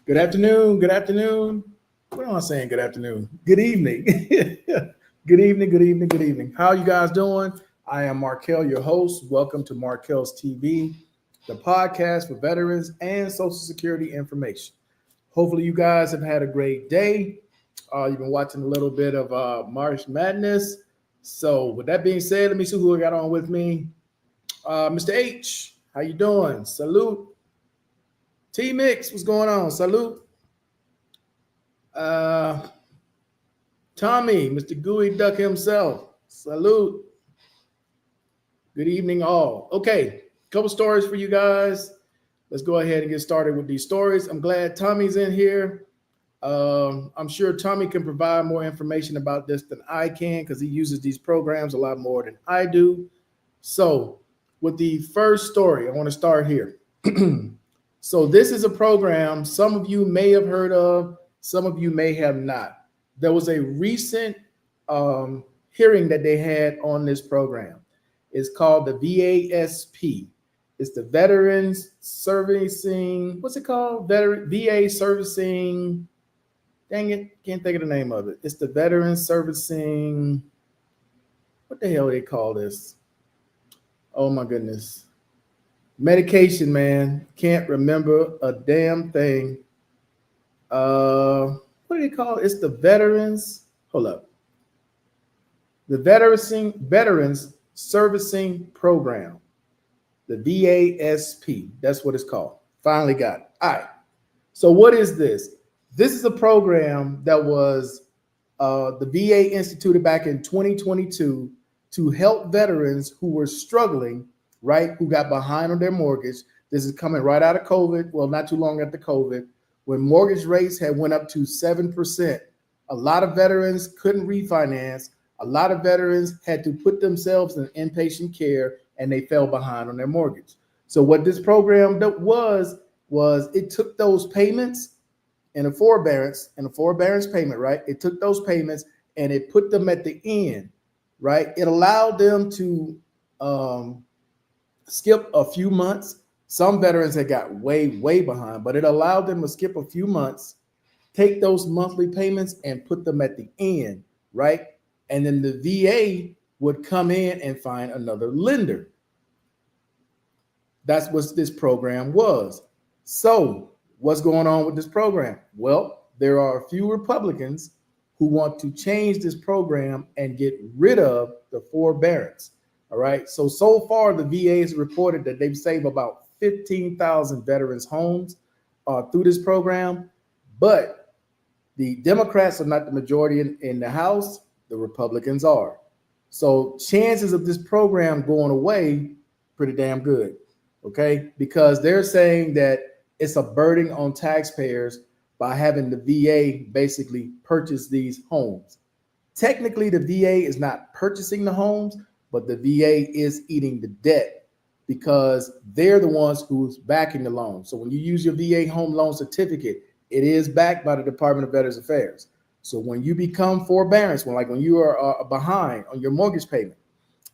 Good afternoon. Good afternoon. What am I saying? Good afternoon. Good evening. Good evening. Good evening. Good evening. How are you guys doing? I am Markel, your host. Welcome to Markel's TV, the podcast for veterans and Social Security information. Hopefully, you guys have had a great day. You've been watching a little bit of March Madness. So, with that being said, let me see who I got on with me. Mr. H, how you doing? Salute. T Mix, what's going on? Salute. Uh, Tommy, Mr. Gooey Duck himself. Salute. Good evening, all. Okay, couple stories for you guys. Let's go ahead and get started with these stories. I'm glad Tommy's in here. I'm sure Tommy can provide more information about this than I can because he uses these programs a lot more than I do. So, with the first story, I want to start here. So, this is a program some of you may have heard of, some of you may have not. There was a recent hearing that they had on this program. It's called the VASP. It's the Veterans Servicing, what's it called? VA Servicing, dang it, can't think of the name of it. It's the Veterans Servicing, what the hell do they call this? Oh my goodness. Medication, man. Can't remember a damn thing. What do they call it? It's the Veterans. Hold up. The Veterans Servicing Program. The VASP. That's what it's called. Finally got it. All right. So what is this? This is a program that was the VA instituted back in 2022 to help veterans who were struggling, right? Who got behind on their mortgage. This is coming right out of COVID. Well, not too long after COVID, when mortgage rates had went up to 7%. A lot of veterans couldn't refinance. A lot of veterans had to put themselves in inpatient care and they fell behind on their mortgage. So what this program was it took those payments and a forbearance payment, right? It took those payments and it put them at the end, right? It allowed them to skip a few months. Some veterans had got way behind, but it allowed them to skip a few months, take those monthly payments and put them at the end, right? And then the VA would come in and find another lender. That's what this program was. So what's going on with this program? Well, there are a few Republicans who want to change this program and get rid of the forbearance. All right. So far, the VA has reported that they've saved about 15,000 veterans' homes through this program. But the Democrats are not the majority in the House. The Republicans are. So chances of this program going away, pretty damn good. Okay. Because they're saying that it's a burden on taxpayers by having the VA basically purchase these homes. Technically, the VA is not purchasing the homes, but the VA is eating the debt because they're the ones who's backing the loan. So when you use your VA home loan certificate, it is backed by the Department of Veterans Affairs. So when you become forbearance, when you are behind on your mortgage payment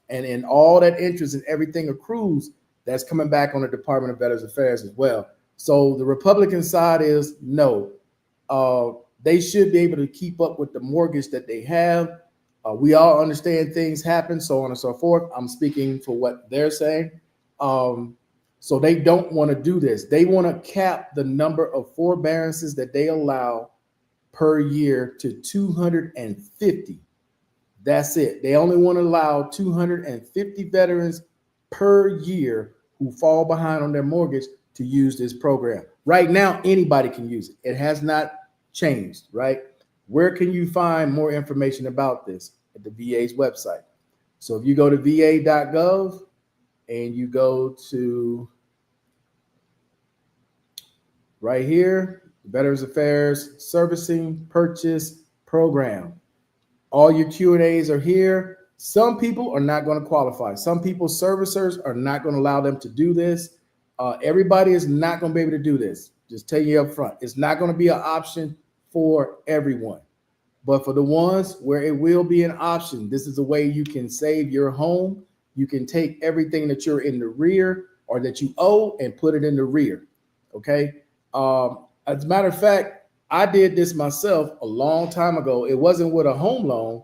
and all that interest and everything accrues, that's coming back on the Department of Veterans Affairs as well. So the Republican side is no. They should be able to keep up with the mortgage that they have. We all understand things happen, so on and so forth. I'm speaking for what they're saying. So they don't want to do this. They want to cap the number of forbearances that they allow per year to 250. That's it. They only want to allow 250 veterans per year who fall behind on their mortgage to use this program. Right now, anybody can use it. It has not changed, right? Where can you find more information about this? At the VA's website. So if you go to va.gov and you go to right here, Veterans Affairs Servicing Purchase Program. All your Q&As are here. Some people are not going to qualify. Some people, servicers, are not going to allow them to do this. Everybody is not going to be able to do this. Just tell you up front. It's not going to be an option for everyone. But for the ones where it will be an option, this is a way you can save your home. You can take everything that you're in the rear or that you owe and put it in the rear. Okay. As a matter of fact, I did this myself a long time ago. It wasn't with a home loan,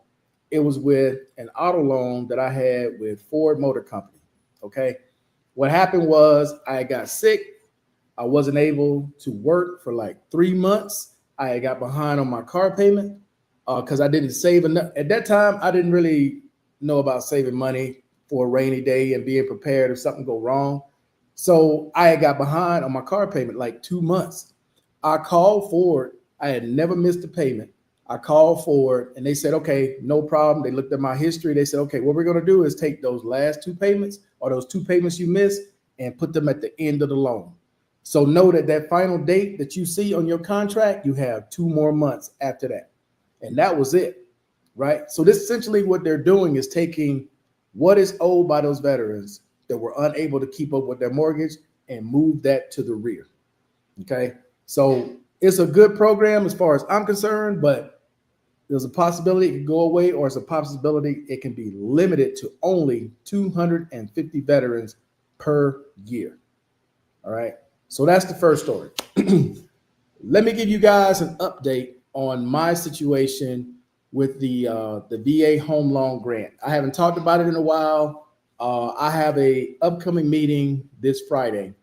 it was with an auto loan that I had with Ford Motor Company. Okay. What happened was I got sick. I wasn't able to work for like 3 months. I got behind on my car payment because I didn't save enough. At that time, I didn't really know about saving money for a rainy day and being prepared if something go wrong. So I got behind on my car payment like 2 months. I called Ford. I had never missed a payment. I called Ford and they said, okay, no problem. They looked at my history. They said, okay, what we're going to do is take those last two payments or those two payments you missed and put them at the end of the loan. So know that that final date that you see on your contract, you have 2 more months after that. And that was it, right? So this essentially what they're doing is taking what is owed by those veterans that were unable to keep up with their mortgage and move that to the rear. Okay. So it's a good program as far as I'm concerned, but there's a possibility it can go away, or it's a possibility it can be limited to only 250 veterans per year. All right. So that's the first story. Let me give you guys an update on my situation with the VA home loan grant. I haven't talked about it in a while. I have a upcoming meeting this Friday.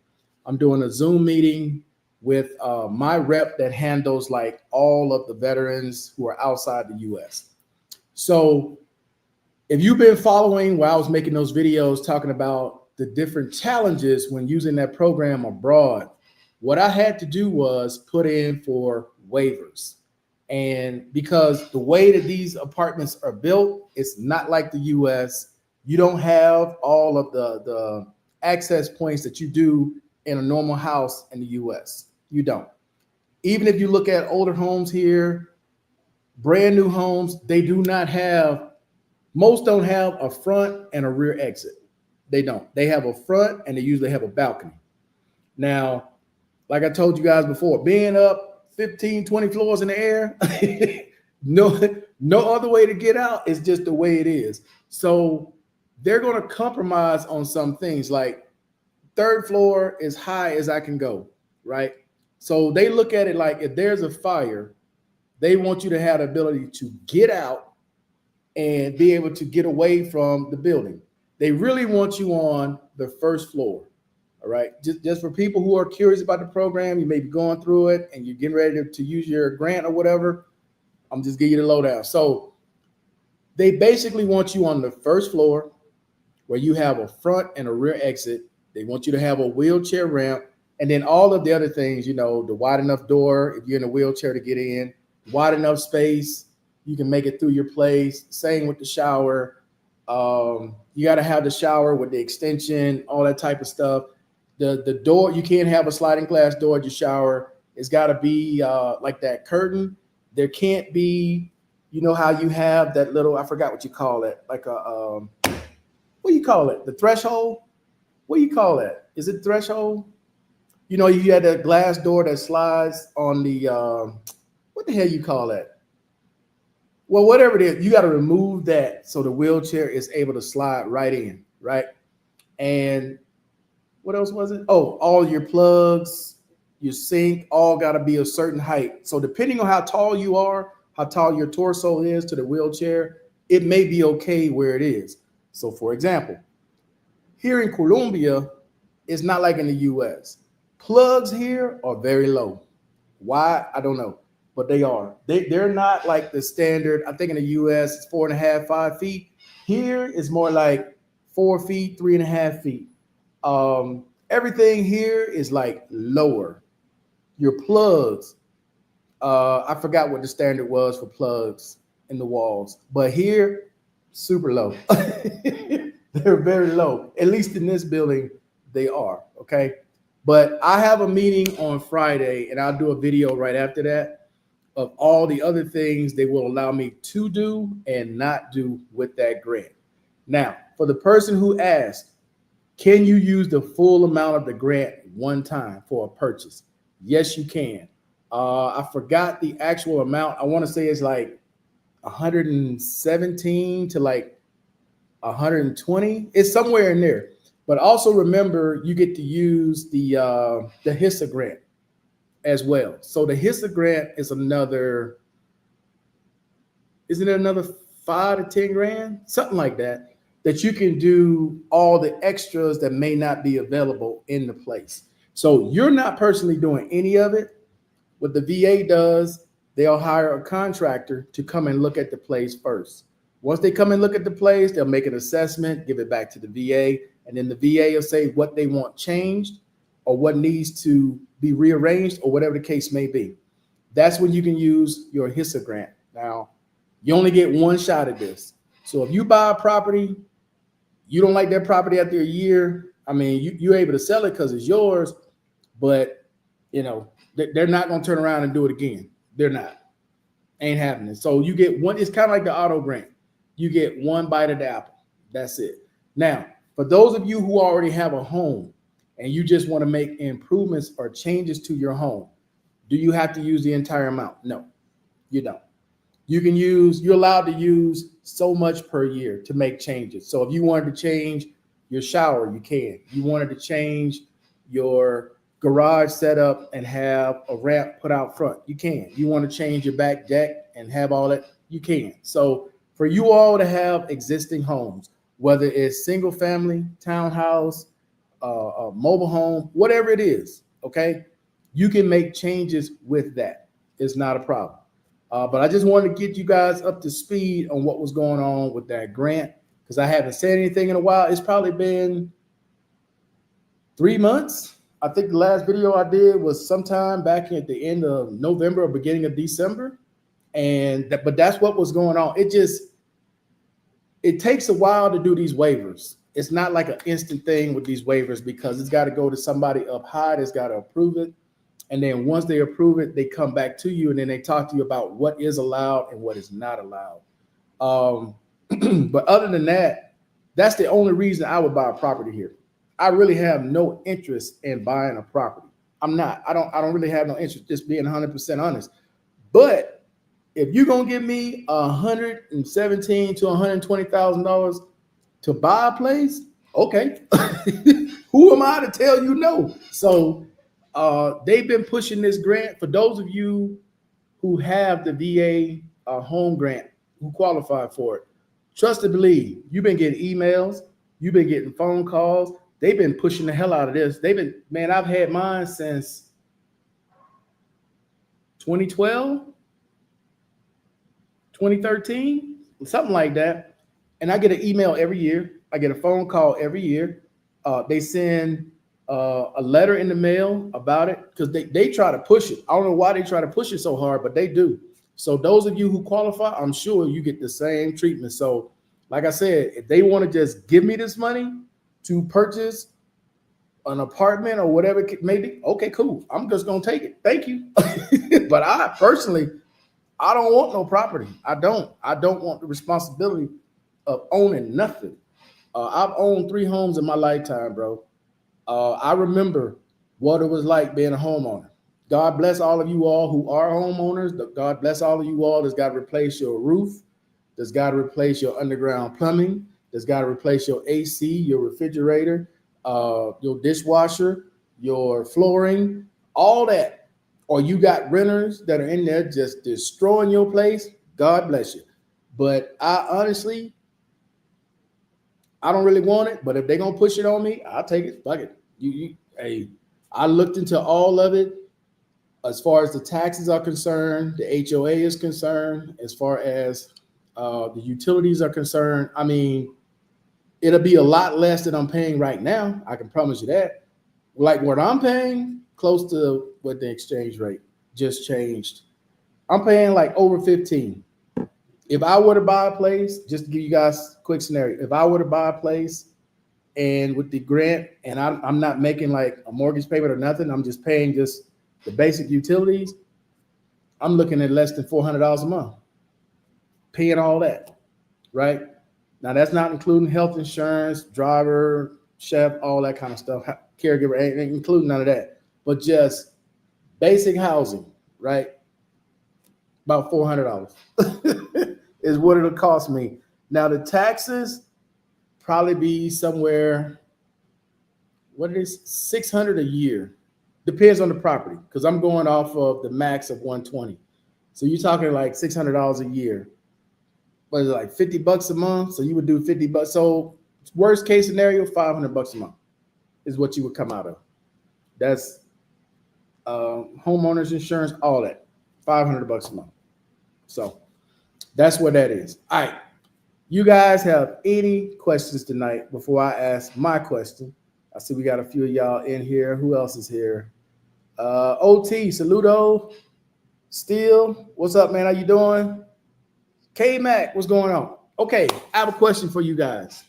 I'm doing a Zoom meeting with my rep that handles like all of the veterans who are outside the U.S. So if you've been following while I was making those videos talking about the different challenges when using that program abroad, what I had to do was put in for waivers. And because the way that these apartments are built, it's not like the US. You don't have all of the access points that you do in a normal house in the US. You don't. Even if you look at older homes here, brand new homes, they do not have, most don't have a front and a rear exit. They don't. They have a front and they usually have a balcony. Now, like I told you guys before, being up 15, 20 floors in the air, no other way to get out. It's just the way it is. So they're going to compromise on some things, like third floor as high as I can go, right? So they look at it like if there's a fire, they want you to have the ability to get out and be able to get away from the building. They really want you on the first floor. All right. Just for people who are curious about the program, you may be going through it and you're getting ready to use your grant or whatever. I'm just giving you the lowdown. So they basically want you on the first floor where you have a front and a rear exit. They want you to have a wheelchair ramp, and then all of the other things, you know, the wide enough door if you're in a wheelchair to get in, wide enough space, you can make it through your place. Same with the shower. You got to have the shower with the extension, all that type of stuff. The door, you can't have a sliding glass door at your shower. It's got to be like that curtain. There can't be, you know how you have that little, I forgot what you call it, like a, what do you call it? The threshold? What do you call that? Is it threshold? You know, you had that glass door that slides on the, what the hell you call that? Well, whatever it is, you got to remove that so the wheelchair is able to slide right in, right? And what else was it? Oh, all your plugs, your sink, all got to be a certain height. So depending on how tall you are, how tall your torso is to the wheelchair, it may be okay where it is. So for example, here in Colombia, it's not like in the US. Plugs here are very low. Why? I don't know, but they are. They're not like the standard. I think in the US, it's 4.5, 5 feet. Here is more like 4 feet, 3.5 feet. Everything here is like lower. Your plugs, I forgot what the standard was for plugs in the walls, but here, super low. They're very low. At least in this building, they are. Okay. But I have a meeting on Friday, and I'll do a video right after that of all the other things they will allow me to do and not do with that grant. Now, for the person who asked, can you use the full amount of the grant one time for a purchase? Yes, you can. I forgot the actual amount. I want to say it's like 117 to like 120. It's somewhere in there. But also remember, you get to use the HISA grant as well. So the HISA grant is another, isn't it another 5 to 10 grand, something like that, that you can do all the extras that may not be available in the place. So you're not personally doing any of it. What the VA does, they'll hire a contractor to come and look at the place first. Once they come and look at the place, they'll make an assessment, give it back to the VA, and then the VA will say what they want changed or what needs to be rearranged or whatever the case may be. That's when you can use your HISA grant. Now, you only get one shot at this. So if you buy a property, you don't like that property after a year, I mean, you're able to sell it because it's yours, but they're not going to turn around and do it again. They're not. Ain't happening. So you get one. It's kind of like the auto grant. You get one bite of the apple. That's it. Now, for those of you who already have a home and you just want to make improvements or changes to your home, do you have to use the entire amount? No, you don't. You're allowed to use so much per year to make changes. So if you wanted to change your shower, you can. You wanted to change your garage setup and have a ramp put out front, you can. You want to change your back deck and have all that, you can. So for you all to have existing homes, whether it's single family, townhouse, a mobile home, whatever it is, okay, you can make changes with that. It's not a problem. But I just wanted to get you guys up to speed on what was going on with that grant, because I haven't said anything in a while. It's probably been 3 months. I think the last video I did was sometime back at the end of November or beginning of December. But that's what was going on. It takes a while to do these waivers. It's not like an instant thing with these waivers because it's got to go to somebody up high that's got to approve it. And then once they approve it, they come back to you and then they talk to you about what is allowed and what is not allowed. But other than that, that's the only reason I would buy a property here. I really have no interest in buying a property. I don't really have no interest, just being 100% honest. But if you're gonna give me $117,000 to $120,000 to buy a place, okay. Who am I to tell you no? So they've been pushing this grant. For those of you who have the VA home grant, who qualify for it, trust and believe, you've been getting emails, you've been getting phone calls. They've been pushing the hell out of this. I've had mine since 2012, 2013, something like that. And I get an email every year. I get a phone call every year. They send a letter in the mail about it because they try to push it. I don't know why they try to push it so hard, but they do. So those of you who qualify, I'm sure you get the same treatment. So like I said, if they want to just give me this money to purchase an apartment or whatever it may be, okay, cool. I'm just going to take it. Thank you. But I personally, I don't want no property. I don't want the responsibility of owning nothing. I've owned 3 homes in my lifetime, bro. I remember what it was like being a homeowner. God bless all of you all who are homeowners. God bless all of you all that's got to replace your roof, that's got to replace your underground plumbing, that's got to replace your AC, your refrigerator, your dishwasher, your flooring, all that. Or you got renters that are in there just destroying your place. God bless you. But I honestly, I don't really want it. But if they're going to push it on me, I'll take it. Fuck it. Hey, I looked into all of it. As far as the taxes are concerned, the HOA is concerned, as far as the utilities are concerned, I mean, it'll be a lot less than I'm paying right now. I can promise you that. Like what I'm paying, close to what the exchange rate just changed. I'm paying like over 15. If I were to buy a place, just to give you guys a quick scenario, if I were to buy a place and with the grant and I'm not making like a mortgage payment or nothing, I'm just paying just the basic utilities, I'm looking at less than $400 a month, paying all that, right? Now that's not including health insurance, driver, chef, all that kind of stuff, caregiver, ain't including none of that, but just basic housing, right? About $400 is what it'll cost me. Now the taxes probably be somewhere, what it is, $600 a year Depends on the property because I'm going off of the max of 120. So you're talking like $600 a year, but it's like $50 a month. So you would do $50. So worst case scenario, $500 a month is what you would come out of. That's homeowners insurance, all that, $500 a month. So that's what that is. All right. You guys have any questions tonight before I ask my question? I see we got a few of y'all in here. Who else is here? OT, Saludo, Steel, what's up, man? How you doing? K-Mac, what's going on? Okay, I have a question for you guys.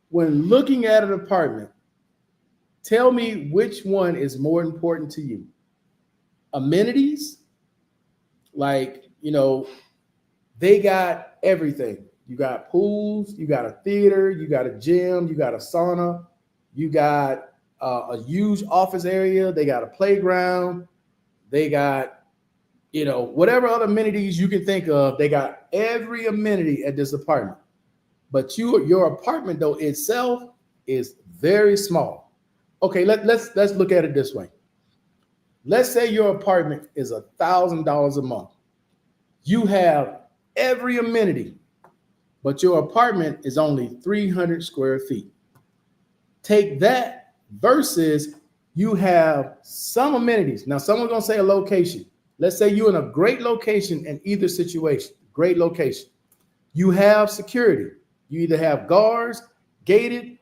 When looking at an apartment, tell me which one is more important to you. Amenities, like, they got everything. You got pools, you got a theater, you got a gym, you got a sauna, you got a huge office area, they got a playground, they got, whatever other amenities you can think of, they got every amenity at this apartment. But your apartment though itself is very small. Okay, let's look at it this way. Let's say your apartment is $1,000 a month. You have every amenity, but your apartment is only 300 square feet. Take that versus you have some amenities. Now, someone's going to say a location. Let's say you're in a great location in either situation, great location. You have security. You either have guards, gated,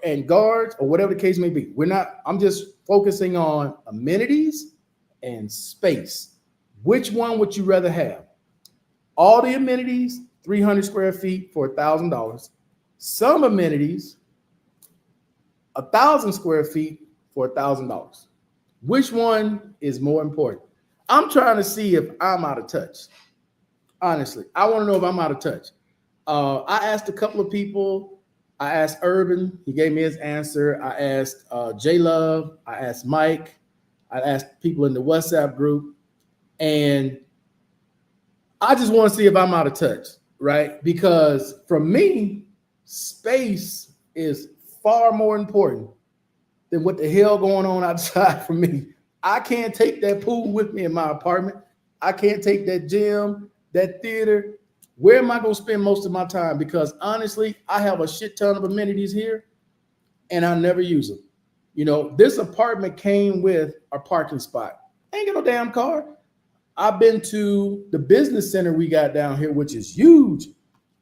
and guards, or whatever the case may be. I'm just focusing on amenities and space. Which one would you rather have? All the amenities, 300 square feet for $1,000. Some amenities, 1,000 square feet for $1,000. Which one is more important? I'm trying to see if I'm out of touch. Honestly, I want to know if I'm out of touch. I asked a couple of people. I asked Urban. He gave me his answer. I asked J Love. I asked Mike. I asked people in the WhatsApp group. And I just want to see if I'm out of touch, right? Because for me, space is far more important than what the hell going on outside for me. I can't take that pool with me in my apartment. I can't take that gym, that theater. Where am I going to spend most of my time? Because honestly, I have a shit ton of amenities here and I never use them. This apartment came with a parking spot. I ain't got no damn car. I've been to the business center we got down here, which is huge,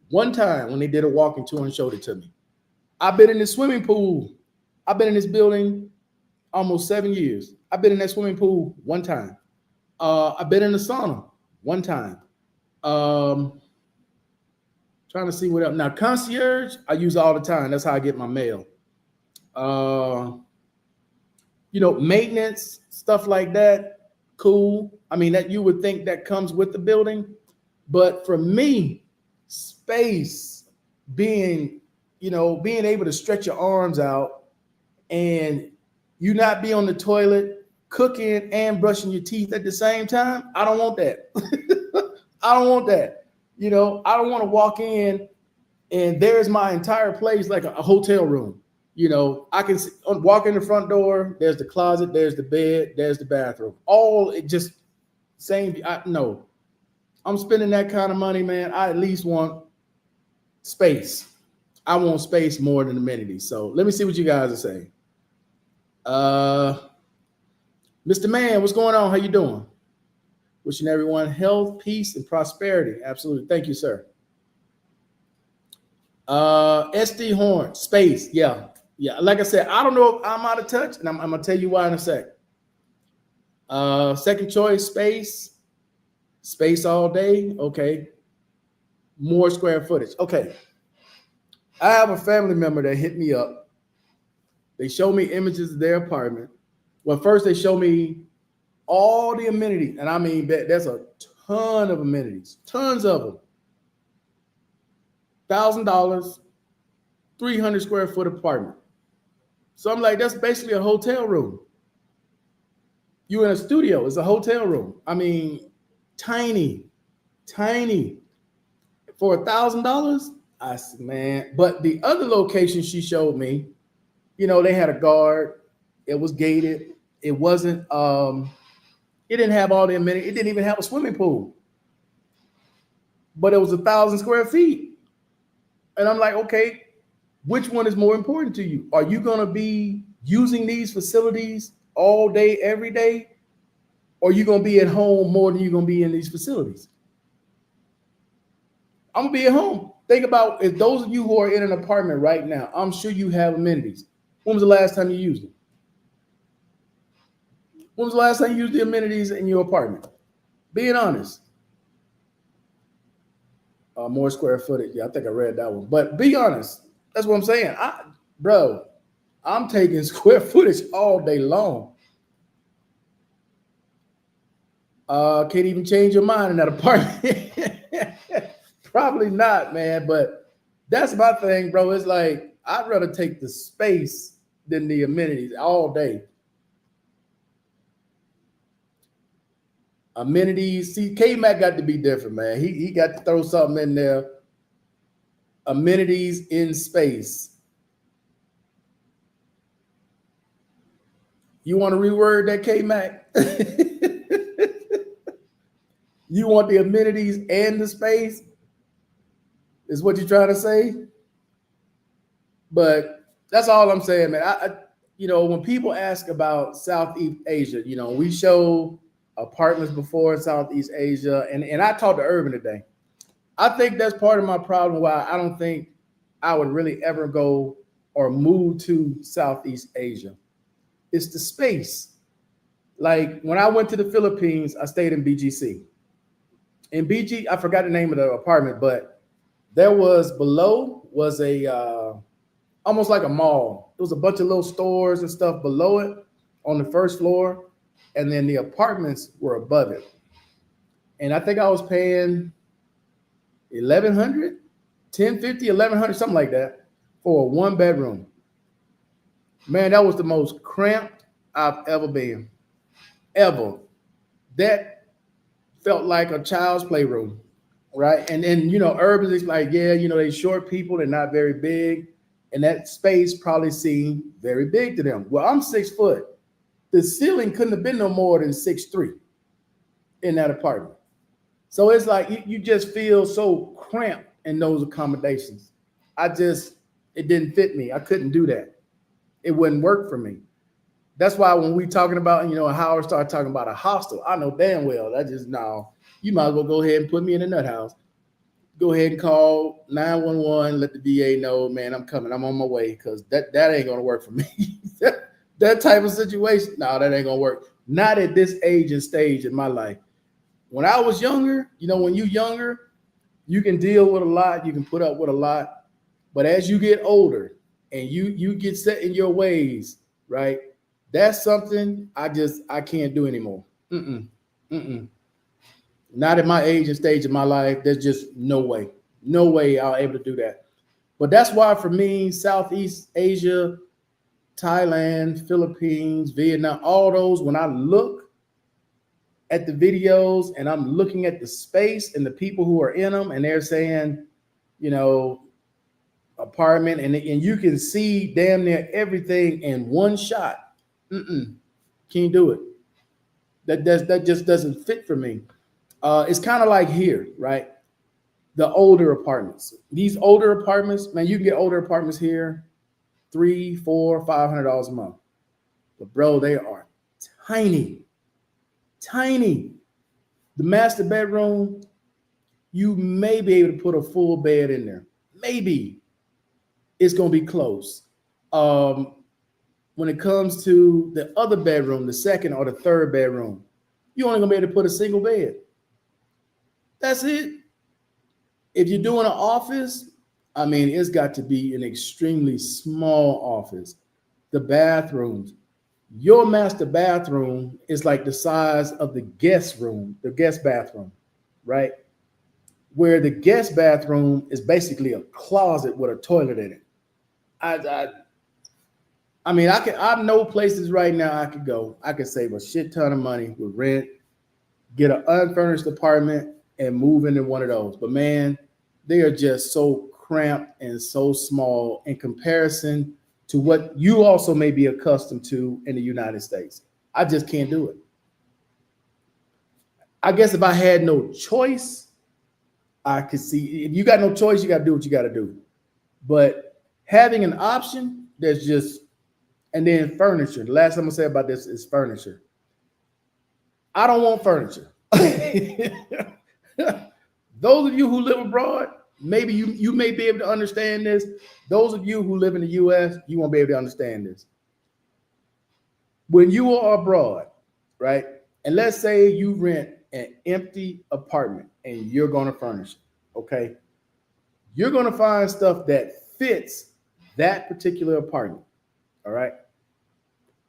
one time when they did a walking tour and showed it to me. I've been in the swimming pool. I've been in this building almost 7 years. I've been in that swimming pool one time. I've been in the sauna one time. Trying to see what else. Now, concierge, I use all the time. That's how I get my mail. Maintenance, stuff like that. Cool. I mean, that you would think that comes with the building. But for me, space, being able to stretch your arms out and you not be on the toilet cooking and brushing your teeth at the same time, I don't want that. I don't want that. I don't want to walk in and there's my entire place like a hotel room. I can walk in the front door. There's the closet. There's the bed. There's the bathroom. All it just same. No, I'm spending that kind of money, man. I at least want space. I want space more than amenities. So let me see what you guys are saying. Mr. Man, what's going on? How you doing? Wishing everyone health, peace, and prosperity. Absolutely. Thank you, sir. SD Horn, space. Yeah. Like I said, I don't know if I'm out of touch, and I'm going to tell you why in a sec. Second choice, space. Space all day. Okay. More square footage. Okay. I have a family member that hit me up. They show me images of their apartment. Well, first they show me all the amenities, and I mean there's a ton of amenities, tons of them. $1,000, 300 square foot apartment. So I'm like, that's basically a hotel room. You in a studio, it's a hotel room. I mean, tiny. For $1,000, I said, man. But the other location she showed me, they had a guard. It was gated. It wasn't. It didn't have all the amenities. It didn't even have a swimming pool, but it was 1,000 square feet. And I'm like, okay, which one is more important to you? Are you going to be using these facilities all day, every day? Or are you going to be at home more than you're going to be in these facilities? I'm going to be at home. Think about if those of you who are in an apartment right now, I'm sure you have amenities. When was the last time you used them? When was the last time you used the amenities in your apartment? Being honest. More square footage. Yeah, I think I read that one. But be honest. That's what I'm saying. Bro, I'm taking square footage all day long. Can't even change your mind in that apartment. Probably not, man. But that's my thing, bro. It's like I'd rather take the space than the amenities all day. Amenities. See, K-Mac got to be different, man. He got to throw something in there. Amenities in space. You want to reword that, K-Mac? You want the amenities and the space? Is what you're trying to say? But that's all I'm saying, man. When people ask about Southeast Asia, we show apartments before in Southeast Asia, and I talked to Urban today. I think that's part of my problem why I don't think I would really ever go or move to Southeast Asia. It's the space. Like when I went to the Philippines, I stayed in BGC. In BG, I forgot the name of the apartment, but there was below was a almost like a mall. There was a bunch of little stores and stuff below it on the first floor, and then the apartments were above it. And I think I was paying $1,100, $1,050, $1,100, something like that, for a 1-bedroom. Man, that was the most cramped I've ever been, ever. That felt like a child's playroom, right? And then Urban is like, yeah, they short people, they're not very big, and that space probably seemed very big to them. Well, I'm 6 foot. The ceiling couldn't have been no more than 6'3" in that apartment. So it's like you just feel so cramped in those accommodations. It didn't fit me. I couldn't do that. It wouldn't work for me. That's why when we talking about, Howard started talking about a hostel, I know damn well that just no. You might as well go ahead and put me in a nut house. Go ahead and call 911, let the VA know, man, I'm coming, I'm on my way, because that ain't gonna work for me. that type of situation, no, that ain't gonna work. Not at this age and stage in my life. When I was younger, when you're younger, you can deal with a lot, you can put up with a lot. But as you get older and you get set in your ways, right? That's something I can't do anymore. Not at my age and stage of my life. There's just no way I'll able to do that. But that's why for me, Southeast Asia, Thailand, Philippines, Vietnam, all those, when I look at the videos and I'm looking at the space and the people who are in them, and they're saying, apartment, and you can see damn near everything in one shot. Can't do it. That just doesn't fit for me. It's kind of like here, right? The older apartments. These older apartments, man, you can get older apartments here, $300, $400, $500 a month. But bro, they are tiny. The master bedroom, you may be able to put a full bed in there. Maybe. It's gonna be close. When it comes to the other bedroom, the second or the third bedroom, you're only gonna be able to put a single bed. That's it. If you're doing an office, it's got to be an extremely small office. The bathrooms, your master bathroom is like the size of the guest room, the guest bathroom, right? Where the guest bathroom is basically a closet with a toilet in it. I know places right now I could go. I could save a shit ton of money with rent, get an unfurnished apartment, and move into one of those. But man, they are just so cramped and so small in comparison to what you also may be accustomed to in the United States. I just can't do it. I guess if I had no choice, I could see. If you got no choice, you got to do what you got to do. But having an option, there's just, and then furniture. The last thing I'm gonna say about this is furniture. I don't want furniture. Those of you who live abroad, maybe you may be able to understand this. Those of you who live in the US, you won't be able to understand this. When you are abroad, right? And let's say you rent an empty apartment and you're going to furnish it, okay? You're going to find stuff that fits that particular apartment, all right?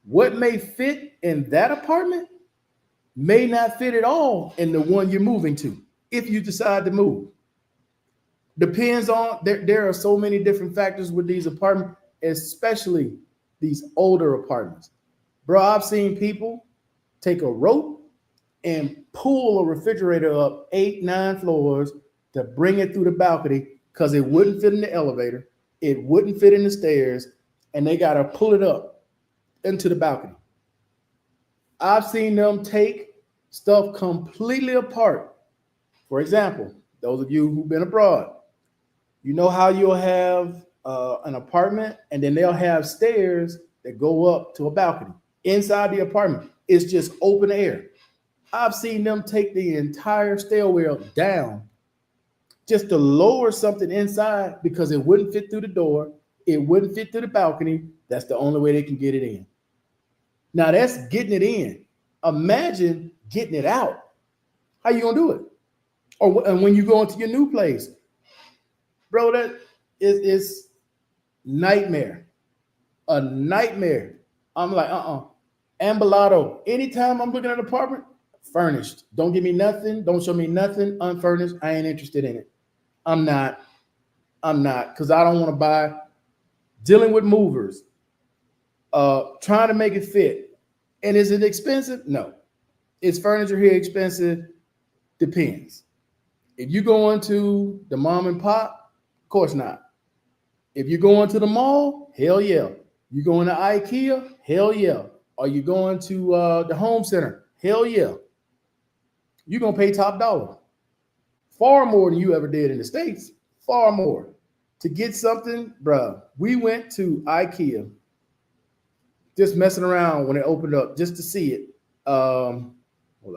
What may fit in that apartment may not fit at all in the one you're moving to if you decide to move. Depends on, there are so many different factors with these apartments, especially these older apartments. Bro, I've seen people take a rope and pull a refrigerator up 8, 9 floors to bring it through the balcony because it wouldn't fit in the elevator. It wouldn't fit in the stairs, and they got to pull it up into the balcony. I've seen them take stuff completely apart. For example, those of you who've been abroad, you know how you'll have an apartment and then they'll have stairs that go up to a balcony. Inside the apartment, it's just open air. I've seen them take the entire stairwell down just to lower something inside because it wouldn't fit through the door. It wouldn't fit through the balcony. That's the only way they can get it in. Now that's getting it in. Imagine getting it out. How you gonna do it? Or and when you go into your new place, bro, that is nightmare. A nightmare. I'm like, Ambulado. Anytime I'm looking at an apartment, furnished. Don't give me nothing. Don't show me nothing unfurnished. I ain't interested in it. I'm not, because I don't want to buy. Dealing with movers, trying to make it fit. And is it expensive? No. Is furniture here expensive? Depends. If you go into the mom and pop, of course not. If you go into the mall, hell yeah. You going to IKEA? Hell yeah. Are you going to the home center? Hell yeah. You're going to pay top dollar. Far more than you ever did in the States. Far more. To get something, bruh, we went to IKEA just messing around when it opened up just to see it. Hold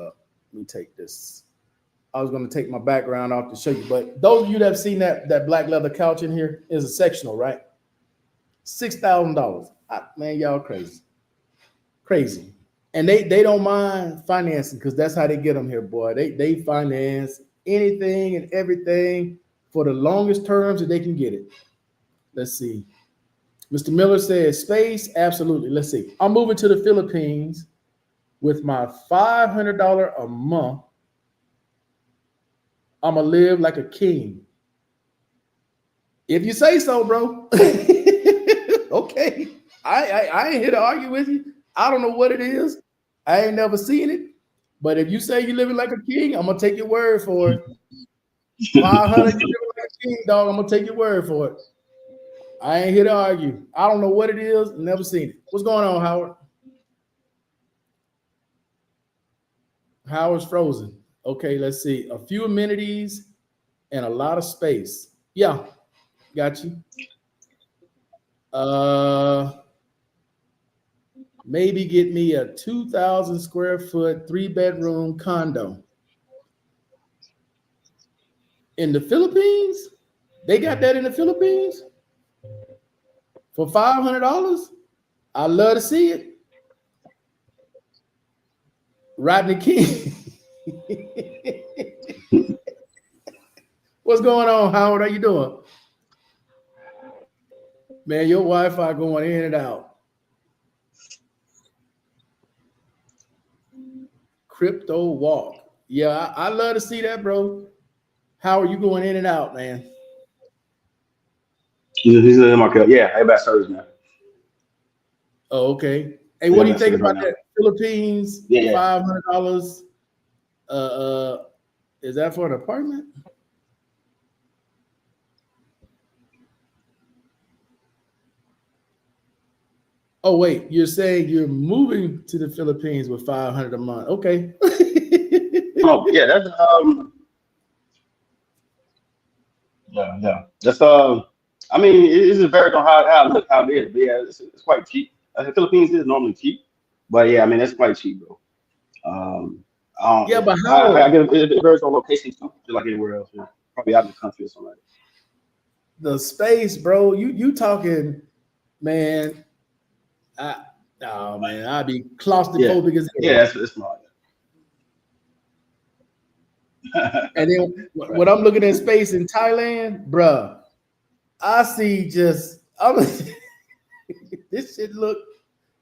up. Let me take this. I was going to take my background off to show you. But those of you that have seen that black leather couch in here is a sectional, right? $6,000. Man, y'all crazy. Crazy. And they don't mind financing because that's how they get them here, boy. They finance anything and everything for the longest terms that they can get it. Let's see. Mr. Miller says space. Absolutely. Let's see. I'm moving to the Philippines with my $500 a month. I'm going to live like a king. If you say so, bro. Okay. I ain't here to argue with you. I don't know what it is. I ain't never seen it. But if you say you're living like a king, I'm going to take your word for it. 500, you living like a king, dog. I'm going to take your word for it. I ain't here to argue. I don't know what it is. Never seen it. What's going on, Howard? Howard's frozen. Okay, let's see. A few amenities and a lot of space. Yeah, got you. Maybe get me a 2,000 square foot 3-bedroom condo. In the Philippines? They got that in the Philippines? For $500? I'd love to see it. Rodney King. What's going on, Howard? How you doing? Man, your Wi-Fi going in and out. Crypto walk. Yeah, I love to see that, bro. How are you going in and out, man? He's in my cut. Yeah, I got service now. Oh, okay. Hey, what do you think about that? Philippines, Yeah. $500. Is that for an apartment? Oh wait, you're saying you're moving to the Philippines with 500 a month? Okay. Oh yeah, that's yeah. That's I mean, it just varies on how it is. But yeah, it's quite cheap. The Philippines is normally cheap, but yeah, I mean it's quite cheap, bro. Um, Yeah, but I how guess it varies on location too, just like anywhere else. Yeah. Probably out of the country or something like the space, bro? You talking, man? I, oh man, I'd be that. Yeah, claustrophobic as hell. yeah, it's smart. And then Right. when I'm looking at space in Thailand, bruh, I see just I'm this shit look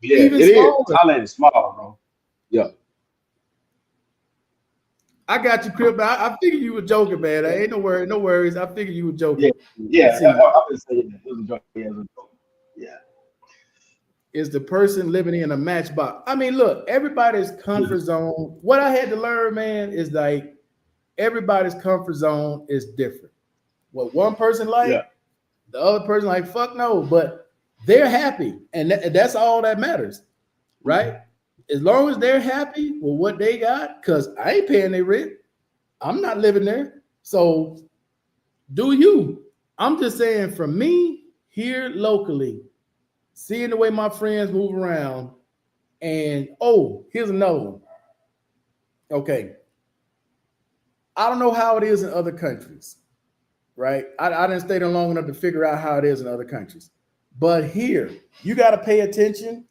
Yeah, even it is. smaller. Thailand is small, bro. Yeah. I got you, Crip. I figured you were joking, man. I ain't no worry, no worries. I figured you were Yeah, joking. yeah. See, I would say it was a joke. Yeah, it was a joke. Yeah, is the person living in a matchbox? I mean, look, everybody's yeah, comfort zone. What I had to learn, man, is like everybody's comfort zone is different. What one person yeah. like, the other person like, fuck no, but they're happy, and that's all that matters, right? As long as they're happy with what they got, because I ain't paying their rent, I'm not living there. So do you? I'm just saying, for me here locally, seeing the way my friends move around, and oh, here's another one. Okay, I don't know how it is in other countries, right? I didn't stay there long enough to figure out how it is in other countries, but here you got to pay attention,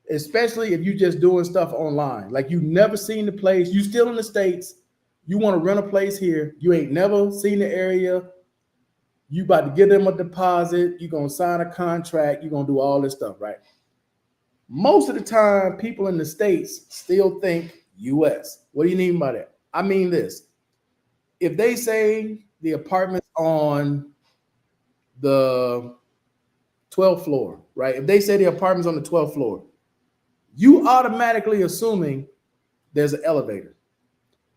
especially if you just doing stuff online. Like you never seen the place, you still in the States, you want to rent a place here, you ain't never seen the area, you about to give them a deposit, you're gonna sign a contract, you're gonna do all this stuff, right? Most of the time, people in the States still think US. What do you mean by that? I mean this. If they say the apartment's on the 12th floor, right? If they say the apartment's on the 12th floor, you automatically assuming there's an elevator.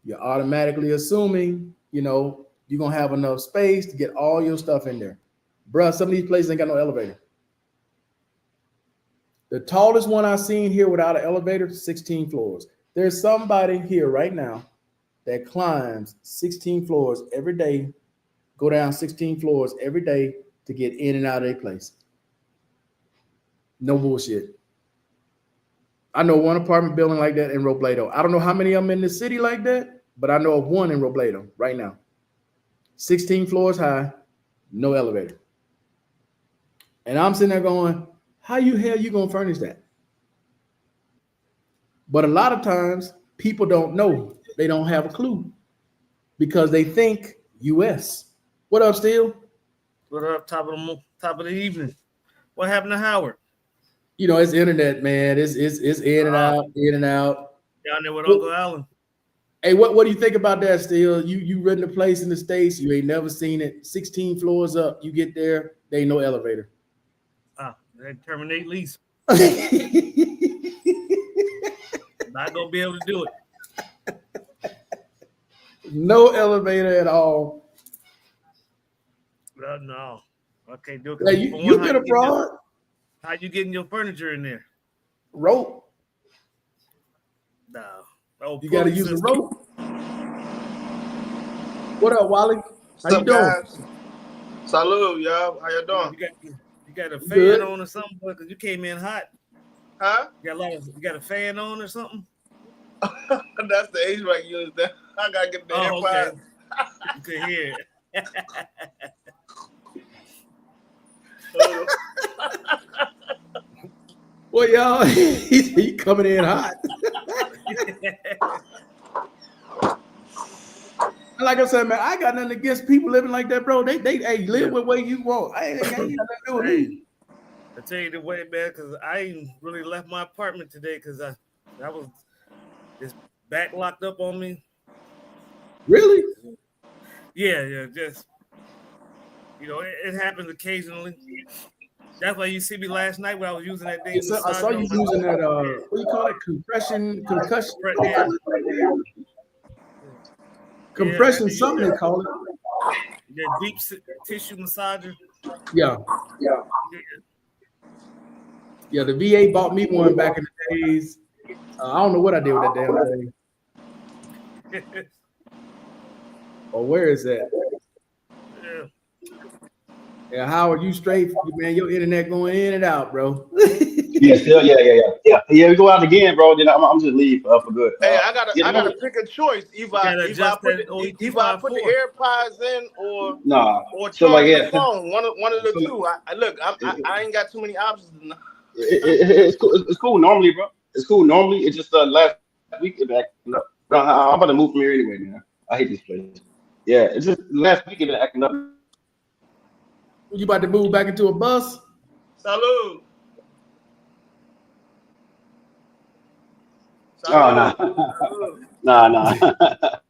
You're automatically assuming, you're gonna have enough space to get all your stuff in there. Bruh, some of these places ain't got no elevator. The tallest one I've seen here without an elevator, 16 floors. There's somebody here right now that climbs 16 floors every day, go down 16 floors every day to get in and out of their place. No bullshit. I know one apartment building like that in Robledo. I don't know how many of them in the city like that, but I know of one in Robledo right now. 16 floors high, no elevator. And I'm sitting there going, how you hell you gonna furnish that? But a lot of times people don't know. They don't have a clue because they think US. What up, Steel? What up, top of the evening? What happened to Howard? It's internet, man. It's in and Ah, out, in and out. down there with What, Uncle Allen. hey, what do you think about that, Steel? You renting a place in the States, you ain't never seen it. 16 floors up, you get there, there ain't no elevator. They terminate lease. Not gonna be able to do it. No elevator at all. No, I can't do it. Hey, you been abroad? How you getting your furniture in there? Rope. No. Oh, You got to use a rope. What up, Wally? What's How you up, doing? guys? Salud, y'all. How y'all doing? You got a fan Good. on or something? Because you came in hot. Huh? You got a fan on or something? That's the HVAC unit. I gotta get the AirPods. Okay. You could hear it. Well, y'all, he coming in hot. Like I said, man, I got nothing against people living like that, bro. They hey, live with way you want. I ain't got nothing to do with me. I tell you the way, man, because I ain't really left my apartment today because I was just back locked up on me. Really? Yeah, just it happens occasionally. That's why you see me last night when I was using that thing. I saw you using that what do you call it? Concussion. Compression, something they call it. That deep tissue massager. Yeah. Yeah, the VA bought me one back in the days. I don't know what I did with that damn thing. Or where is that? Yeah. Yeah, Howard, you straight, man. Your internet going in and out, bro. Yeah, still, yeah. We go out again, bro. Then I'm just leave for good. Hey, I gotta no, pick a choice. Either gotta I adjust put that OEP either I put the 54. AirPods in or nah. So charge like, the yeah, phone. One of the so, two. I ain't got too many options. it's cool. It's cool normally, bro. It's cool normally. It's just last week it acting up. No, I'm about to move from here anyway, man. I hate this place. Yeah, it's just last week it been acting up. You about to move back into a bus? Salud. Oh, Salud. nah. Got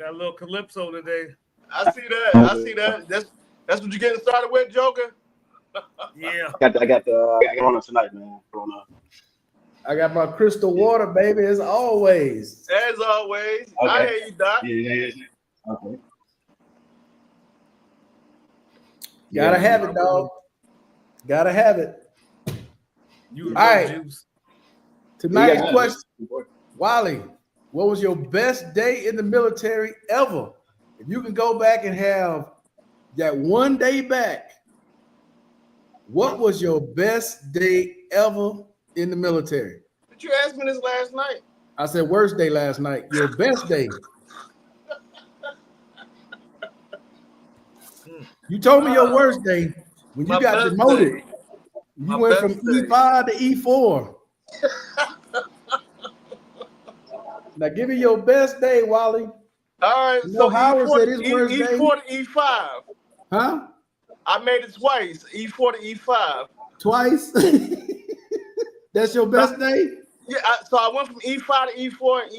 a little calypso today. I see that. That's what you getting started with, Joker. Yeah. I got on it tonight, man. I got my crystal water, baby, as always. As always. Okay. I hear you, Doc. Yeah. Okay. Gotta have it, dog. Gotta have it. You All right. juice. Tonight's question, Wally, what was your best day in the military ever? If you can go back and have that one day back, what was your best day ever in the military? But you asked me this last night. I said worst day last night. Your best day. You told me your worst day when you got demoted. You went from E5 to E4. Now give me your best day, Wally. All right, so Howard said his worst day. E4 to E5. Huh? I made it twice, E4 to E5. Twice? That's your best day? Yeah, so I went from E5 to E4 and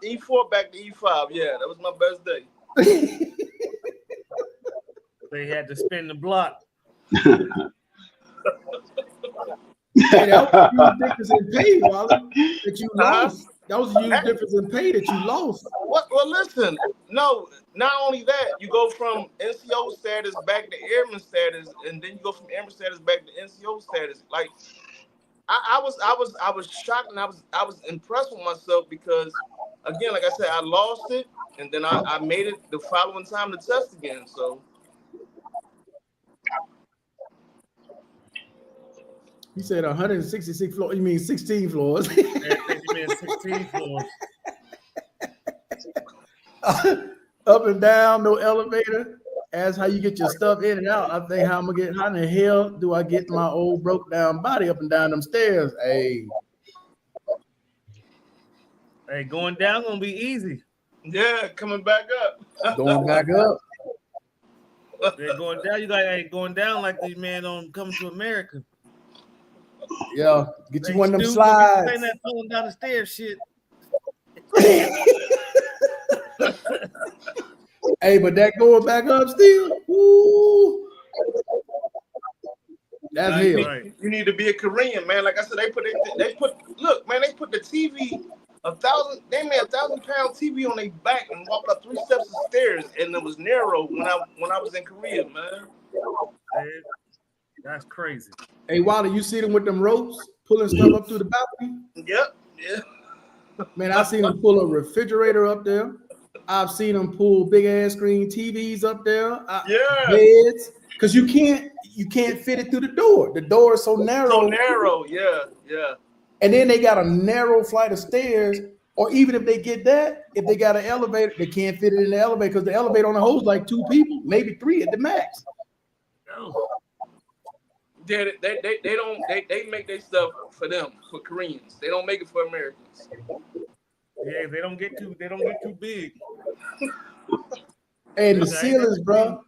E4 back to E5. Yeah, that was my best day. They had to spin the block. Hey, that was a huge difference in pay, Wally, that you lost. That was a huge difference in pay that you lost. Well, listen. No, not only that, you go from NCO status back to airman status, and then you go from airman status back to NCO status. Like, I was shocked, and I was impressed with myself because, again, like I said, I lost it, and then I made it the following time to test again. So. He said 166 floors. You mean 16 floors? You mean 16 floors. Up and down, no elevator. Ask how you get your stuff in and out. I think how in the hell do I get my old broke down body up and down them stairs? Hey, going down gonna be easy. Yeah, coming back up. Going back up. They're going down. You got going down like the man on Coming to America. Yeah, get you one of them slides. Saying that pulling down the stairs shit. Hey, but that going back up still. Woo. That's hell. Right. You need to be a Korean, man. Like I said, they put the TV 1,000. They made 1,000-pound TV on their back and walked up 3 steps of stairs, and it was narrow when I was in Korea, man. That's crazy. Hey, Wally, you see them with them ropes pulling stuff up through the balcony? Yep. Yeah. Man, I seen them pull a refrigerator up there. I've seen them pull big ass screen TVs up there. Beds, because you can't fit it through the door. The door is so narrow. So narrow, yeah. And then they got a narrow flight of stairs. Or even if they get that, if they got an elevator, they can't fit it in the elevator because the elevator only holds like 2 people, maybe 3 at the max. Yeah, they make their stuff for them, for Koreans. They don't make it for Americans. Yeah, they don't get too big. And the ceilings, bro.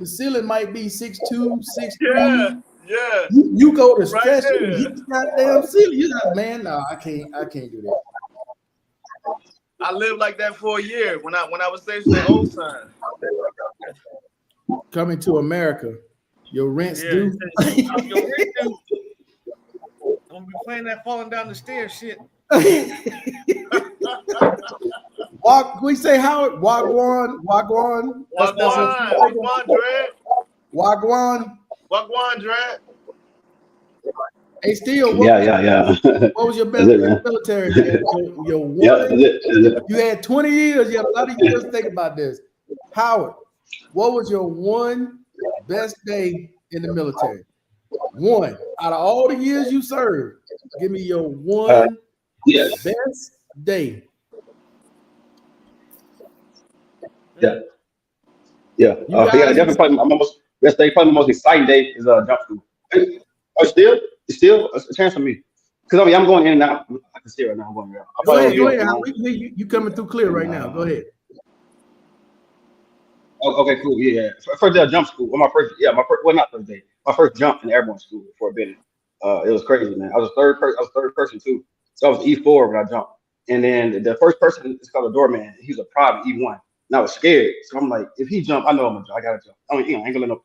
The ceiling might be 6'2", 6'3". Yeah. You go to stretch it and hit the goddamn ceiling. You're like, man, no, I can't do that. I lived like that for a year when I was stationed at Old Time. Coming to America, your rent's due. Your rent due. I'm gonna be playing that falling down the stairs shit. We say Howard, Wagwan. Wagwan, Dread. Wagwan. Wagwan, Dread. Hey, still, Yeah. what was your That's best it, day in man. the military, man? Your one, Yeah, that's it. you had 20 years. You had a lot of years to think about this. Howard, what was your one best day in the military? One out of all the years you served, give me your one Yeah. best day. Yeah. You guys, Definitely probably my most best day, probably my most exciting day is jump school. Oh, still a chance for me. Because I mean I'm going in and out. I can see it right now. I'm going around. I go probably ahead, go won't be ahead. up long. We hear you. You coming through clear right now. Go ahead. Okay, cool. Yeah. First day of jump school. Well, well, not first day. My first jump in airborne school before Bennett. It was crazy, man. I was third person too. So I was E4 when I jumped. And then the first person is called a doorman. He was a private E1. And I was scared. So I'm like, if he jump, I know I'm gonna jump. I gotta jump. I mean, I ain't gonna let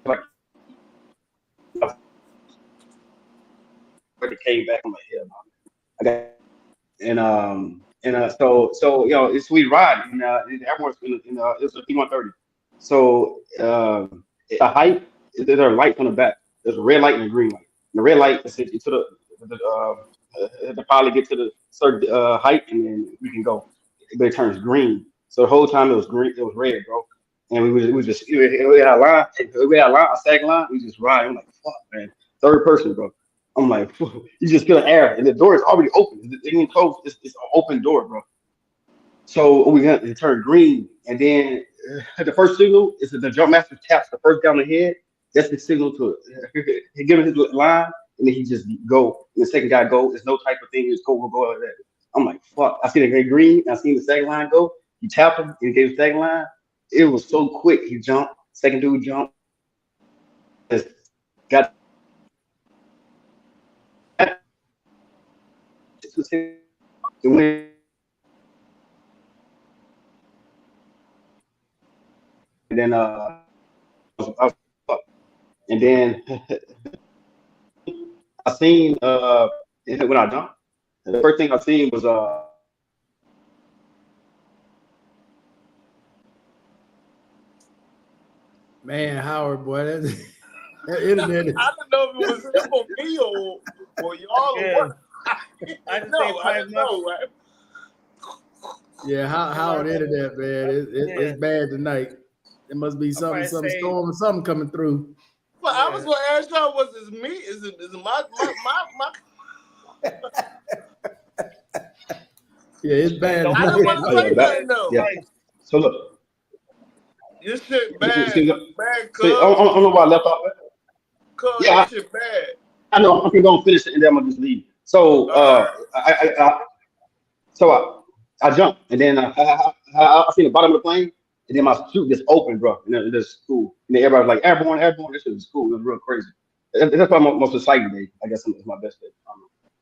like when it came back, I'm like, yeah, man. I got so it's sweet ride and everyone's it's a P130. So the height there are lights on the back. There's a red light and a green light. And the red light is to the pilot get to the certain height and then we can go. But it turns green. So the whole time it was green, it was red, bro. And we had a line, a second line, we just ride. I'm like, fuck, man. Third person, bro. I'm like, you just feel the air, and the door is already open. It ain't closed. It's an open door, bro. So we got it turned green, and then the first signal is that the jump master taps the first guy on the head. That's the signal to he give him his line, and then he just go. And the second guy go. There's no type of thing. Just go like that. I'm like, fuck. I seen it green. I seen the second line go. He tapped him, and he gave the second line. It was so quick. He jumped. Second dude jumped. Just got. And then and then I seen when I jumped, the first thing I seen was Man, Howard, boy, that internet is. I didn't know if it was him or me or y'all. Yeah. Or what. I just I didn't know. Right? Yeah, Howard internet, man, it's bad tonight. There must be some storm or something coming through. Well, I was gonna ask y'all, was it me? Is it my Yeah, it's bad. I don't want to say nothing though. Yeah. So look, This shit bad. See, Bad, cuz. I don't know why I left off. This shit bad. I know. I'm gonna finish it and then I'm gonna just leave. So I jumped and then I seen the bottom of the plane and then my chute just opened, bro. And then it's cool. And then everybody was like, airborne. This shit was cool. It was real crazy. That's probably my most exciting day. I guess it's my best day.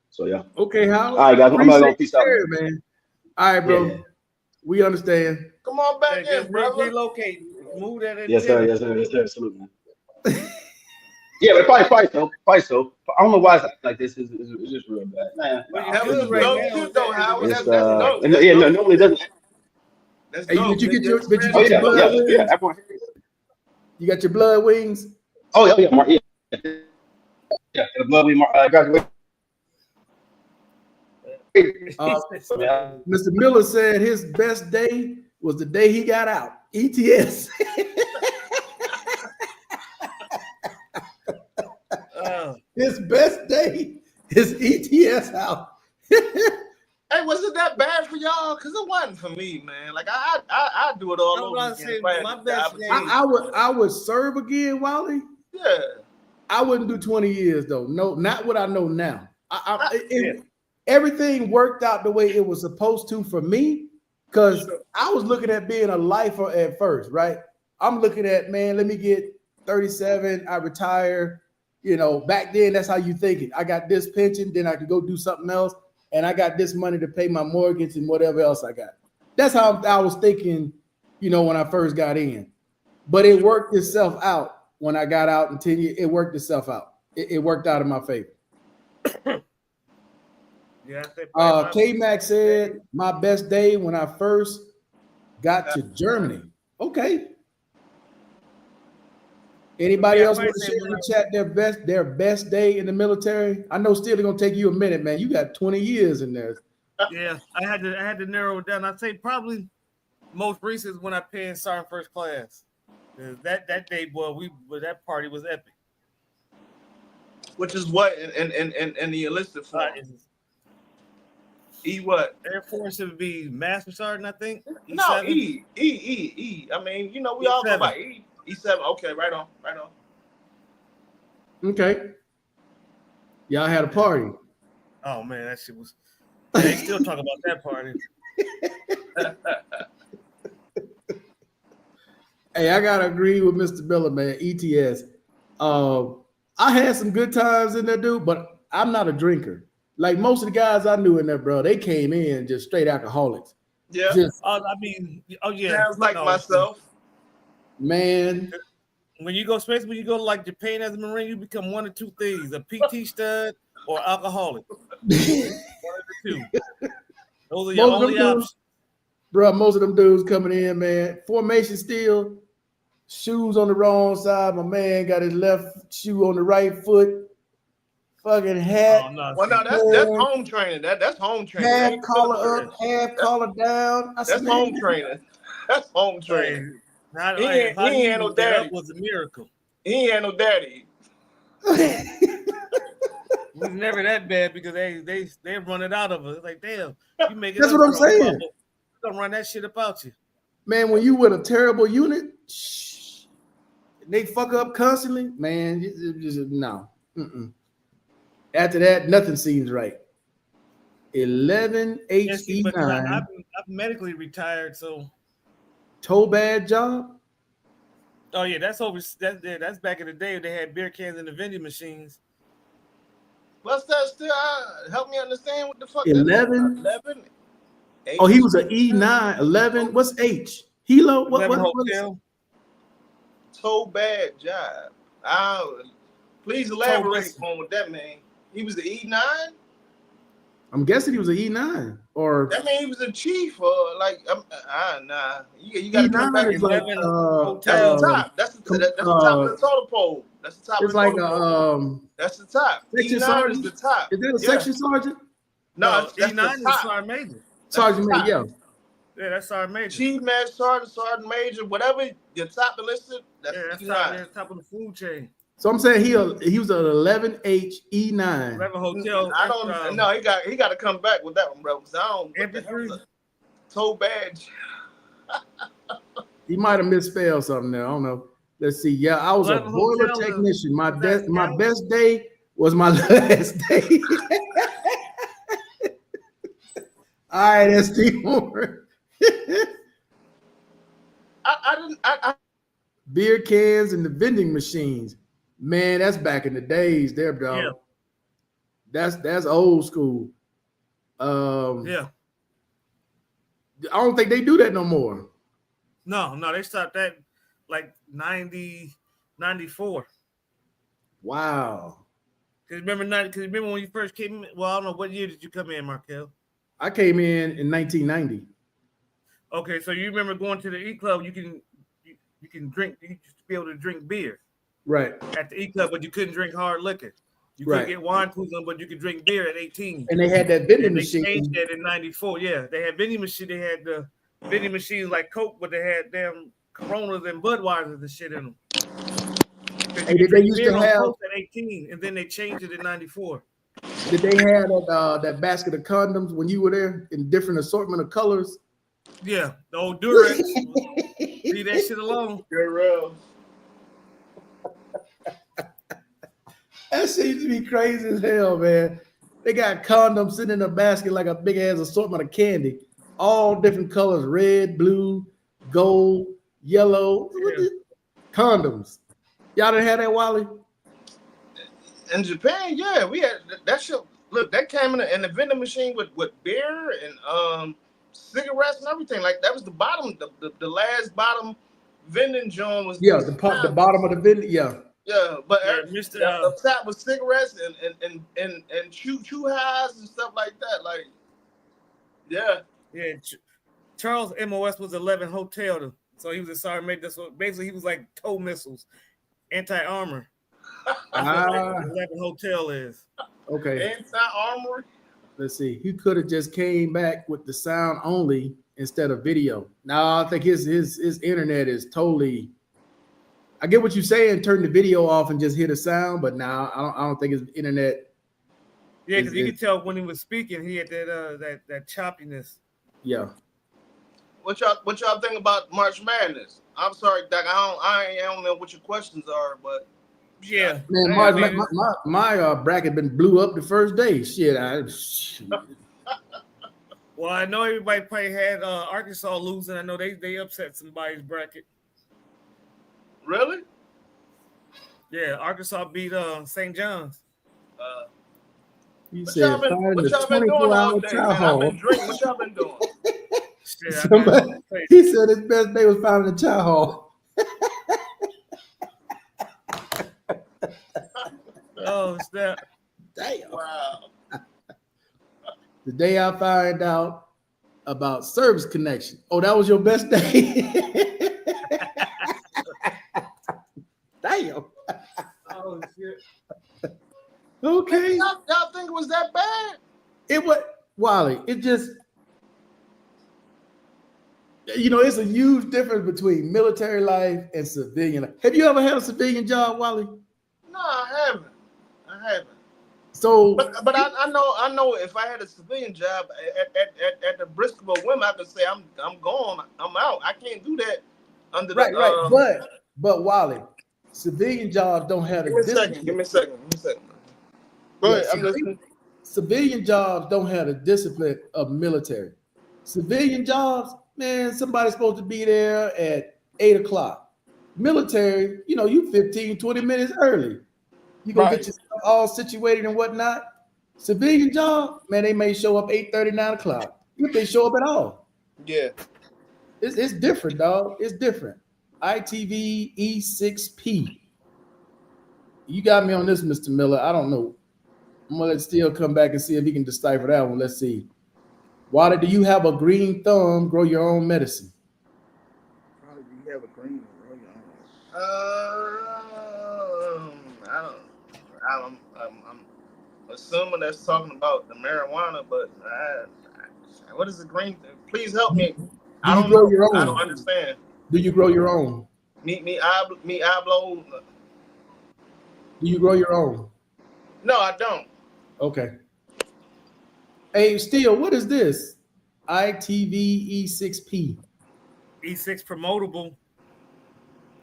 So yeah. Okay, Howard. All right, guys. I'm gonna peace out, man. All right, bro. Yeah. We understand. Come on back in, brother. Relocate. Move that in. Yes, sir. Absolutely, man. Yeah, but probably so. I don't know why it's like this. It's just real bad, man. Well, you have it right now. Though, Howard. That's dope. Normally doesn't. That's hey, dope. did you get your blood wings? Yeah, everyone. You got your blood wings? Oh yeah, the blood wing graduation. Mr. Miller said his best day was the day he got out. ETS. His best day is ETS out. Hey, was it that bad for y'all? Because it wasn't for me, man. Like I do it all over again. My best day. I would serve again, Wally. Yeah. I wouldn't do 20 years though. No, not what I know now. Everything worked out the way it was supposed to for me, because I was looking at being a lifer at first, right? I'm looking at, man, let me get 37, I retire. You know, back then, that's how you thinking. I got this pension, then I could go do something else, and I got this money to pay my mortgage and whatever else I got. That's how I was thinking, you know, when I first got in. But it worked itself out when I got out in 10 years. It worked itself out. It worked out in my favor. Yeah, K-Mac said, my best day when I first got to Germany. Okay. Anybody Yeah, else I might want to say share in when the chat their best day in the military? I know still gonna take you a minute, man. You got 20 years in there. Yeah, I had to narrow it down. I'd say probably most recent is when I paid Sergeant First Class. That day, boy, that party was epic. Which is what in the enlisted form. E what? Air Force would be Master Sergeant, I think. E7? No, E. I mean, you know, we all go by E. E7. Okay, right on. Okay. Y'all had a party. Oh man, that shit was. They still talk about that party. Hey, I gotta agree with Mr. Miller, man. ETS. I had some good times in there, dude, but I'm not a drinker. Like most of the guys I knew in there, bro, they came in just straight alcoholics. Yeah. I mean, yeah. Sounds like myself. Man. When you go, especially when you go to like Japan as a Marine, you become one of two things: a PT stud or alcoholic. One of the two. Those are your only options. Bro, most of them dudes coming in, man. Formation still, shoes on the wrong side. My man got his left shoe on the right foot. Fucking hat. Oh, no, well, no, that's home training. That's home training. Half collar up, half collar down. That's home training. That's home training. He ain't had no daddy. Was a miracle. He ain't had no daddy. It was never that bad because they run it out of us. Like, damn, you make it. That's what I'm saying. Don't run that shit about you. Man, when you with a terrible unit, they fuck up constantly. Man, no. Mm-mm. After that, nothing seems right. 11 HE9. I'm medically retired, so toe bad job. Oh yeah, that's back in the day. They had beer cans in the vending machines. What's that still? Help me understand what the fuck. 11. 11. Oh, he was an E9. 11. What's H? Hilo. What hotel? Toe bad job. Please elaborate on what that means. He was the E9. I'm guessing he was an E9, or that mean he was a chief, or like nah. You got to come back. Is like, that's the top. That's the top of the totem pole. That's the top. It's of the like pole. That's the top. Section E9 sergeant is the top. Is that a section sergeant? No, E9 is sergeant major. Sergeant major, yeah. Yeah, that's sergeant major. Chief master sergeant, sergeant major, whatever your top enlisted. That's top of the food chain. So I'm saying he was an 11H E9. 11 hotel. I don't know. He got to come back with that one, bro. Because I don't. Infantry. Toe badge. He might have misspelled something there. I don't know. Let's see. Yeah, I was a boiler technician. My best day was my last day. All right, that's Steve Moore. I beer cans and the vending machines. Man, that's back in the days there, bro. Yeah. That's old school. Yeah. I don't think they do that no more. No, they stopped that like 90, 94. Wow. Because remember when you first came in? Well, I don't know, what year did you come in, Markel? I came in 1990. Okay, so you remember going to the E Club, you can drink, you used to be able to drink beer. Right. At the E Club, but you couldn't drink hard liquor. You couldn't get wine coolers, but you could drink beer at 18. And they had that vending machine. They changed that in 94. Yeah, they had vending machine. They had the vending machines like Coke, but they had damn Coronas and Budweisers and shit in them. Hey, did they used to have at 18, and then they changed it in 94. Did they have that basket of condoms when you were there in different assortment of colors? Yeah, the old Durex. Leave that shit alone. Real. That seems to be crazy as hell, man. They got condoms sitting in a basket like a big ass assortment of candy, all different colors: red, blue, gold, yellow. Yeah. Condoms. Y'all didn't have that, Wally? In Japan, yeah, we had that shit. Look, that came in the vending machine with beer and cigarettes and everything. Like that was the bottom, the last bottom vending joint was. Yeah, the bottom of the vending. Yeah. Yeah, but the top was cigarettes and chew highs and stuff like that. Like, yeah. Charles MOS was 11 hotel, so he was a sergeant major. So basically, he was like tow missiles. Anti-armor. Ah, That's what the hotel is. okay. Anti-armory. Let's see. He could have just came back with the sound only instead of video. Now I think his internet is totally. I get what you're saying. Turn the video off and just hear the sound, but now I don't think his internet. Yeah, because you could tell when he was speaking, he had that choppiness. Yeah. What y'all think about March Madness? I'm sorry, Doc. I don't know what your questions are, but Yeah, Man, my bracket been blew up the first day. Shit. Well, I know everybody probably had Arkansas losing. I know they upset somebody's bracket. really? Yeah, Arkansas beat St. John's. He What said, y'all been "Find the doing all 24-hour day, chow man? I've hall." been drinking. What y'all been doing? Shit, Somebody, he said his best day was finding the chow hall. Oh, snap. Damn. Wow. The day I find out about service connection. Oh, that was your best day. Damn. Oh, shit. Okay. Y'all think it was that bad? It was Wally. It just, it's a huge difference between military life and civilian life. Have you ever had a civilian job, Wally? No, I haven't. So, But I know if I had a civilian job at the Bristol Women, I could say I'm gone. I'm out. I can't do that under right. the But Wally, civilian jobs don't have the discipline. Give me a second. Go ahead. I'm listening. Civilian jobs don't have the discipline of military. Civilian jobs, man, somebody's supposed to be there at 8:00. Military, you 15, 20 minutes early. You gonna get yourself all situated and whatnot. Civilian job, man, they may show up 8:30, 9:00. If they show up at all. Yeah. It's different, dog. It's different. ITV E6P. You got me on this, Mr. Miller. I don't know. I'm gonna let Steele come back and see if he can decipher that one. Let's see. Why do you have a green thumb? Grow your own medicine. Probably do you have a green I'm assuming that's talking about the marijuana, but what is the green thing? Please help me. I don't know. Your own? I don't understand. Do you grow your own? I blow. Do you grow your own? No, I don't. Okay. Hey, Steele, what is this? ITV E6P. E6 promotable.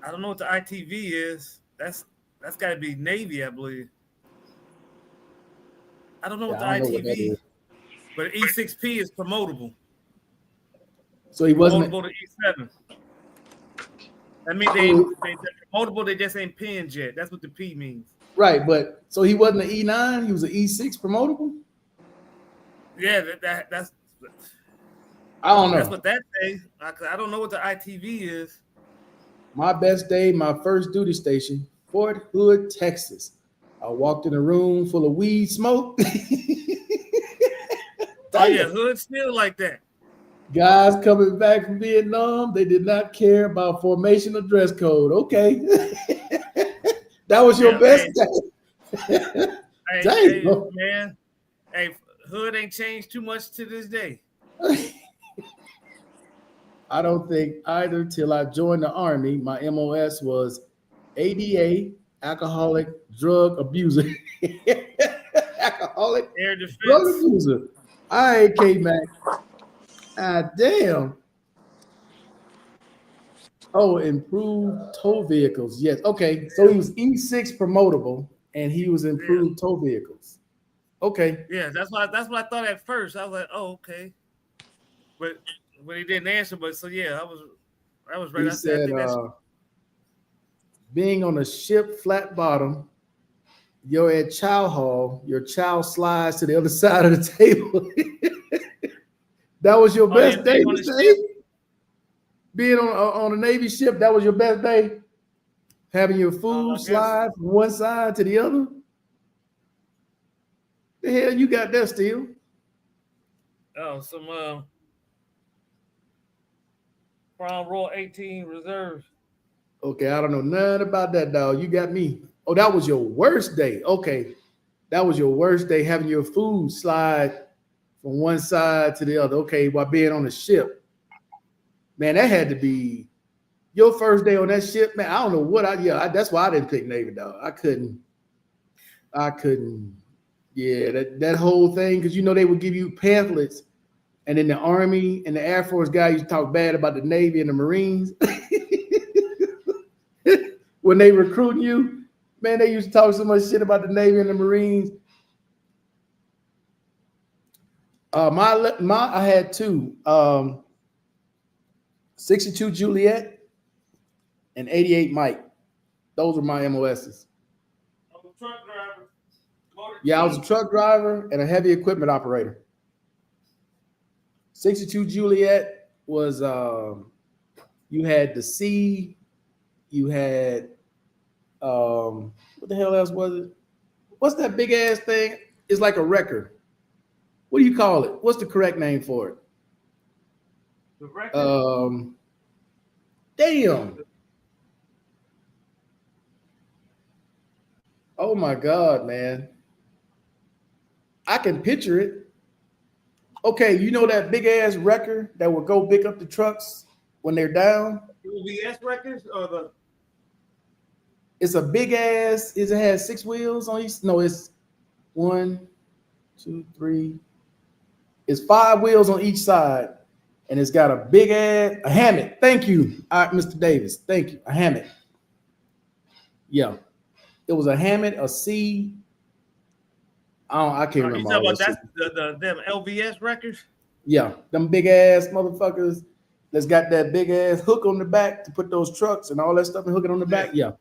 I don't know what the ITV is. That's got to be Navy, I believe. I don't know what the ITV is. But E6P is promotable. So he wasn't promotable to E7. I mean, they're promotable. They just ain't pinned yet. That's what the P means. Right, but so he wasn't an E9. He was an E6 promotable. Yeah, that's. I don't know. That's what that says. I don't know what the ITV is. My best day, my first duty station, Fort Hood, Texas. I walked in a room full of weed smoke. Oh yeah, Hood still like that. Guys coming back from Vietnam, they did not care about formation or dress code. Okay. That was your best day. Hey, man. Hey, Hood ain't changed too much to this day. I don't think either till I joined the Army. My MOS was ADA, alcoholic drug abuser. Alcoholic air defense. Drug abuser. All right, K-Mac. Ah, damn. Oh, improved tow vehicles. Yes. Okay. So he was E6 promotable and he was improved tow vehicles. Okay. Yeah, that's what I thought at first. I was like, oh, okay. But when he didn't answer, but so yeah, I was right. He said, being on a ship flat bottom, you're at chow hall, your chow slides to the other side of the table. That was your best day to say? Being on a Navy ship, that was your best day? Having your food slide from one side to the other? The hell you got that still? Oh, some Crown Royal 18 reserves. Okay, I don't know nothing about that, dog. You got me. Oh, that was your worst day. Okay, that was your worst day having your food slide from one side to the other. Okay, while being on the ship, man, that had to be your first day on that ship, man. I don't know what that's why I didn't pick Navy, dog. I couldn't. I couldn't. Yeah, that whole thing because they would give you pamphlets, and then the Army and the Air Force guy used to talk bad about the Navy and the Marines when they recruiting you. Man, they used to talk so much shit about the Navy and the Marines. I had two, 62 Juliet and 88 Mike. Those were my MOSs. Truck driver. Yeah, I was a truck driver and a heavy equipment operator. 62 Juliet was you had the C, you had what the hell else was it? What's that big ass thing? It's like a record. What do you call it? What's the correct name for it? The record. Damn. Oh my God, man. I can picture it. Okay, you know that big ass wrecker that will go pick up the trucks when they're down? VS records or the It's a big ass, it has 6 wheels on each. No, it's 1, 2, 3. It's 5 wheels on each side. And it's got a big ass a hammock. Thank you, Mr. Davis. Thank you. A hammock. Yeah. It was a hammock, a C. I can't remember. You talking about that's them LVS records? Yeah, them big ass motherfuckers that's got that big ass hook on the back to put those trucks and all that stuff and hook it on the back. Yeah.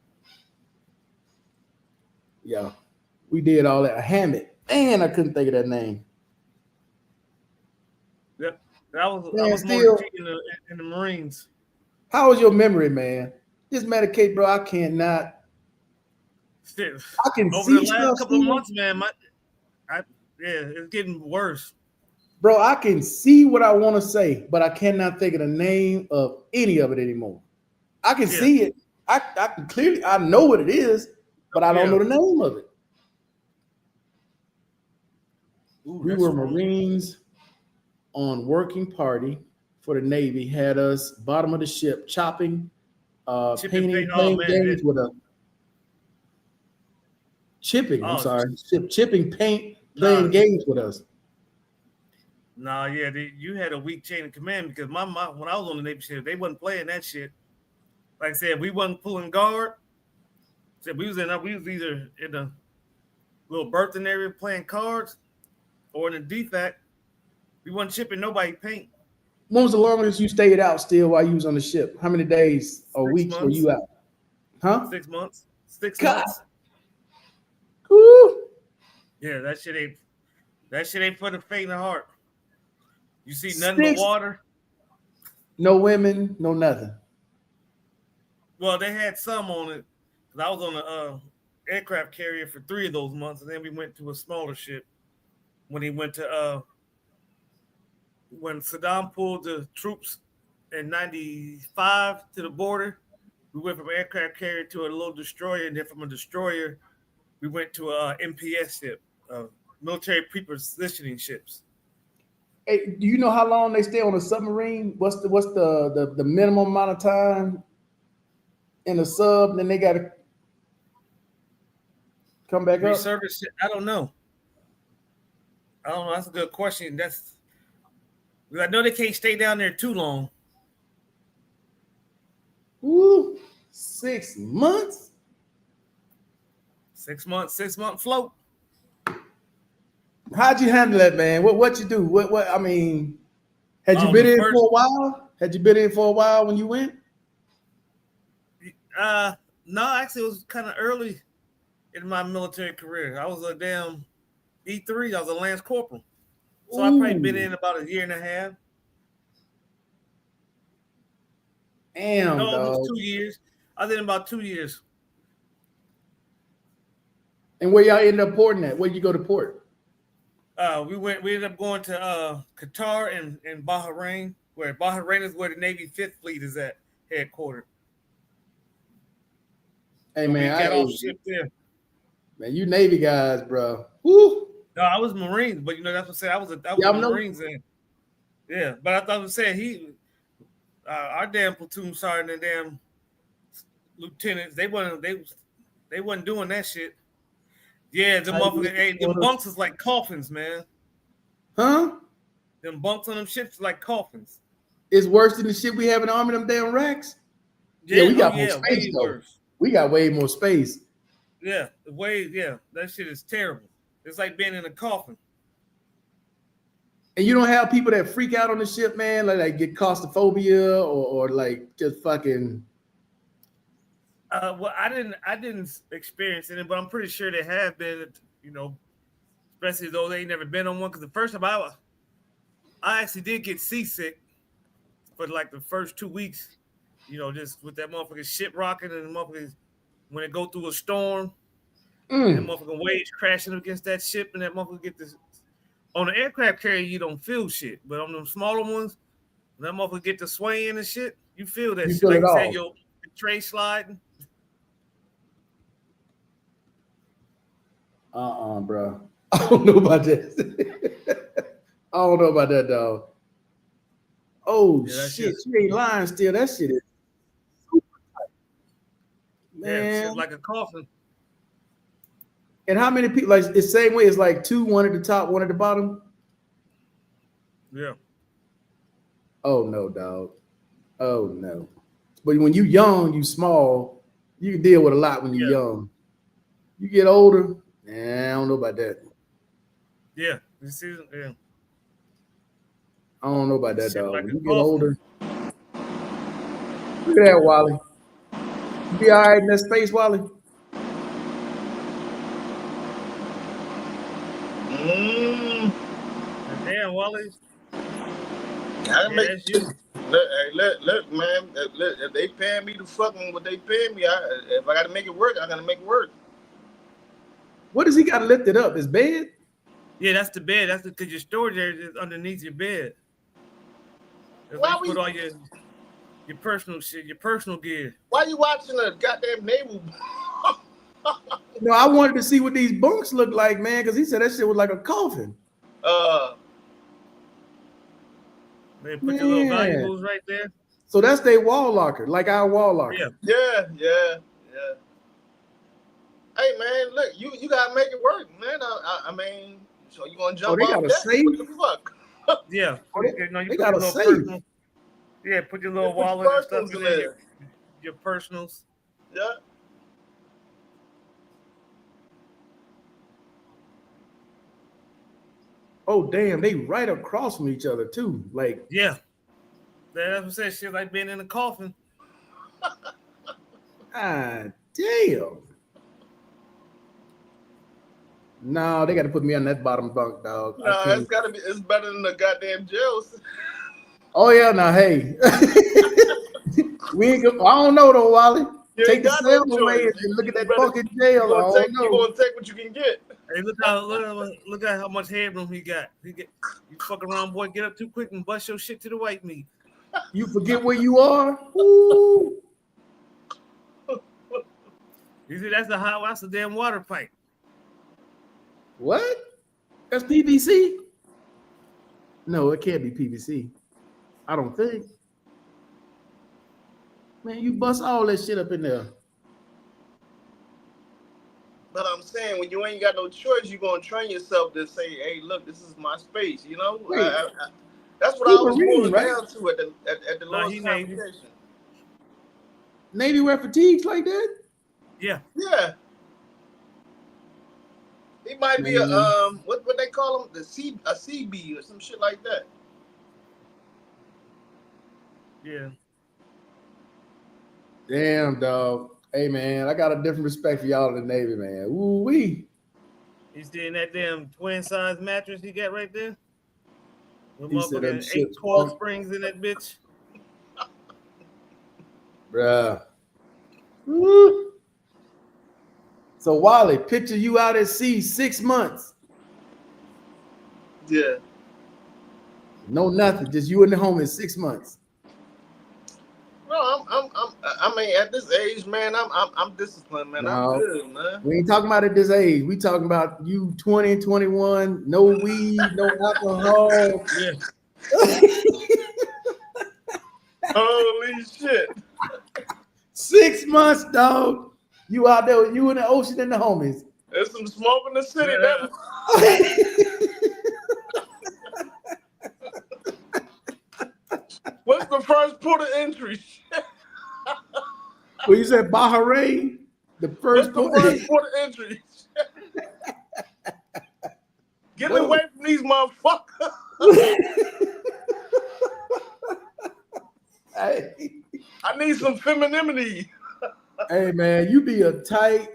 Yeah. We did all that. A hammock. Man, I couldn't think of that name. Yep. I was still, more in the Marines. How was your memory, man? This Medicaid, bro, I cannot. Still, I can over see the last couple of still. months, man. It's getting worse. Bro, I can see what I want to say, but I cannot think of the name of any of it anymore. I can see it. I can clearly, I know what it is, but I don't know the name of it. Ooh, we were Marines on working party for the Navy, had us bottom of the ship chopping, painting, playing games with a chipping. I'm sorry, chipping paint, playing games with us. You had a weak chain of command because my when I was on the Navy ship, they wasn't playing that shit. Like I said, we wasn't pulling guard. So we was either in the little berthing area playing cards, or in the defect. We wasn't chipping nobody paint. When was the longest you stayed out still while you was on the ship? How many days or 6 weeks months. were you out? Huh? 6 months. 6 God. months. Woo. Yeah, that shit ain't for the faint of heart. You see nothing but water. No women, no nothing. Well, they had some on it. Cause I was on an aircraft carrier for 3 of those months, and then we went to a smaller ship. When he went to when Saddam pulled the troops in '95 to the border, we went from aircraft carrier to a little destroyer, and then from a destroyer, we went to a MPS ship, military pre-positioning ships. Hey, do you know how long they stay on a submarine? What's the minimum amount of time in a sub? And then they got to come back up. Reservice? I don't know. That's a good question. I know they can't stay down there too long. Ooh, 6 months. 6 months, 6-month float. How'd you handle that, man? What you do? What I mean, had you been in for a while? Had you been in for a while when you went? No, actually, it was kind of early in my military career. I was a damn E3. I was a Lance Corporal. So I've probably been in about 1.5 years. Damn, almost 2 years. I was in about 2 years. And where y'all ended up porting at? Where'd you go to port? We ended up going to Qatar and Bahrain, where Bahrain is where the Navy 5th Fleet is at, headquartered. Hey We man, got off ship there. man, you Navy guys, bro. Woo. No, I was Marines, but that's what I said. I was in the Marines then. Yeah, but I thought I was saying our damn platoon sergeant and damn lieutenants, they wasn't doing that shit. Yeah, the motherfucker, hey, them bunks is like coffins, man. Huh? Them bunks on them ships like coffins. It's worse than the shit we have in the army, them damn racks. Yeah, we got more space way though. Worse. We got way more space. Yeah, that shit is terrible. It's like being in a coffin. And you don't have people that freak out on the ship, man, like get claustrophobia or like just fucking. Well, I didn't experience it, but I'm pretty sure they have been, especially though they ain't never been on one. Because the first time I actually did get seasick for like the first 2 weeks, just with that motherfucking ship rocking and the motherfuckers when it go through a storm, and the motherfucking waves crashing against that ship, and that motherfucker get this. On the aircraft carrier, you don't feel shit, but on them smaller ones, when that motherfucker get to swaying and shit, you feel that shit. Feel like it you all. said, your tray sliding. Bro. I don't know about that. I don't know about that, dog. Oh shit, you ain't lying still. That shit is super tight. Man. Yeah, shit like a coffin. And how many people? Like it's the same way. It's like two, one at the top, one at the bottom. Yeah. Oh no, dog. Oh no. But when you young, you small, you can deal with a lot when you're young. You get older, I don't know about that. Yeah. You see, yeah. I don't know about that, dog. Like when you get older. Look at that, Wally. You be all right in that space, Wally? Damn, Wally. That's you. Look, man. If they paying me to fucking what they paying me, if I got to make it work, I got to make it work. What does he got lifted up? His bed? Yeah, that's the bed. That's because your storage area is underneath your bed. That's why you put all your personal shit, your personal gear. Why you watching a goddamn Naval? No, I wanted to see what these bunks look like, man, because he said that shit was like a coffin. Man, put your little valuables right there. So that's their wall locker, like our wall locker. Yeah. Hey man, look, you gotta make it work, man. I mean, so you gonna jump off that? Safe? What the fuck? Yeah. They got a safe. Yeah, put your little wallet and stuff in there. Your personals. Yeah. Oh damn, they right across from each other too. Like that's what I said. Shit like being in a coffin. damn. No, they got to put me on that bottom bunk, dog. No, it's better than the goddamn jails. Oh yeah, now hey, we ain't. I don't know though, Wally. Take the cell away and look at that fucking jail. You're gonna take what you can get. Hey, look at how much headroom he got. You fuck around, boy. Get up too quick and bust your shit to the white meat. You forget where you are. Ooh. You see, that's the damn water pipe. What? That's PVC? No, it can't be PVC. I don't think. Man, you bust all that shit up in there. But I'm saying, when you ain't got no choice, you're gonna train yourself to say, "Hey, look, this is my space." You know, that's what I was going down to at the lowest convocation. Navy wear fatigues like that? Yeah. He might be a what they call him, a CB or some shit like that. Yeah. Damn, dog. Hey man, I got a different respect for y'all in the Navy, man. Ooh wee. He's in that damn twin size mattress he got right there. With He said them 8 12 springs in that bitch. Bruh. Woo. So Wally, picture you out at sea 6 months. Yeah. No nothing, just you in the home in 6 months. Bro, I mean, at this age, man, I'm disciplined, man. No. I'm good, man. We ain't talking about at this age. We talking about you 20, 21, no weed, no alcohol. Yeah. Holy shit. 6 months, dog. You out there with you in the ocean and the homies. There's some smoke in the city. Yeah. What's the first port of entry? Well, you said Bahrain, the first What's the first port of entry? Get me away from these motherfuckers. Hey. I need some femininity. Hey man, you be a tight.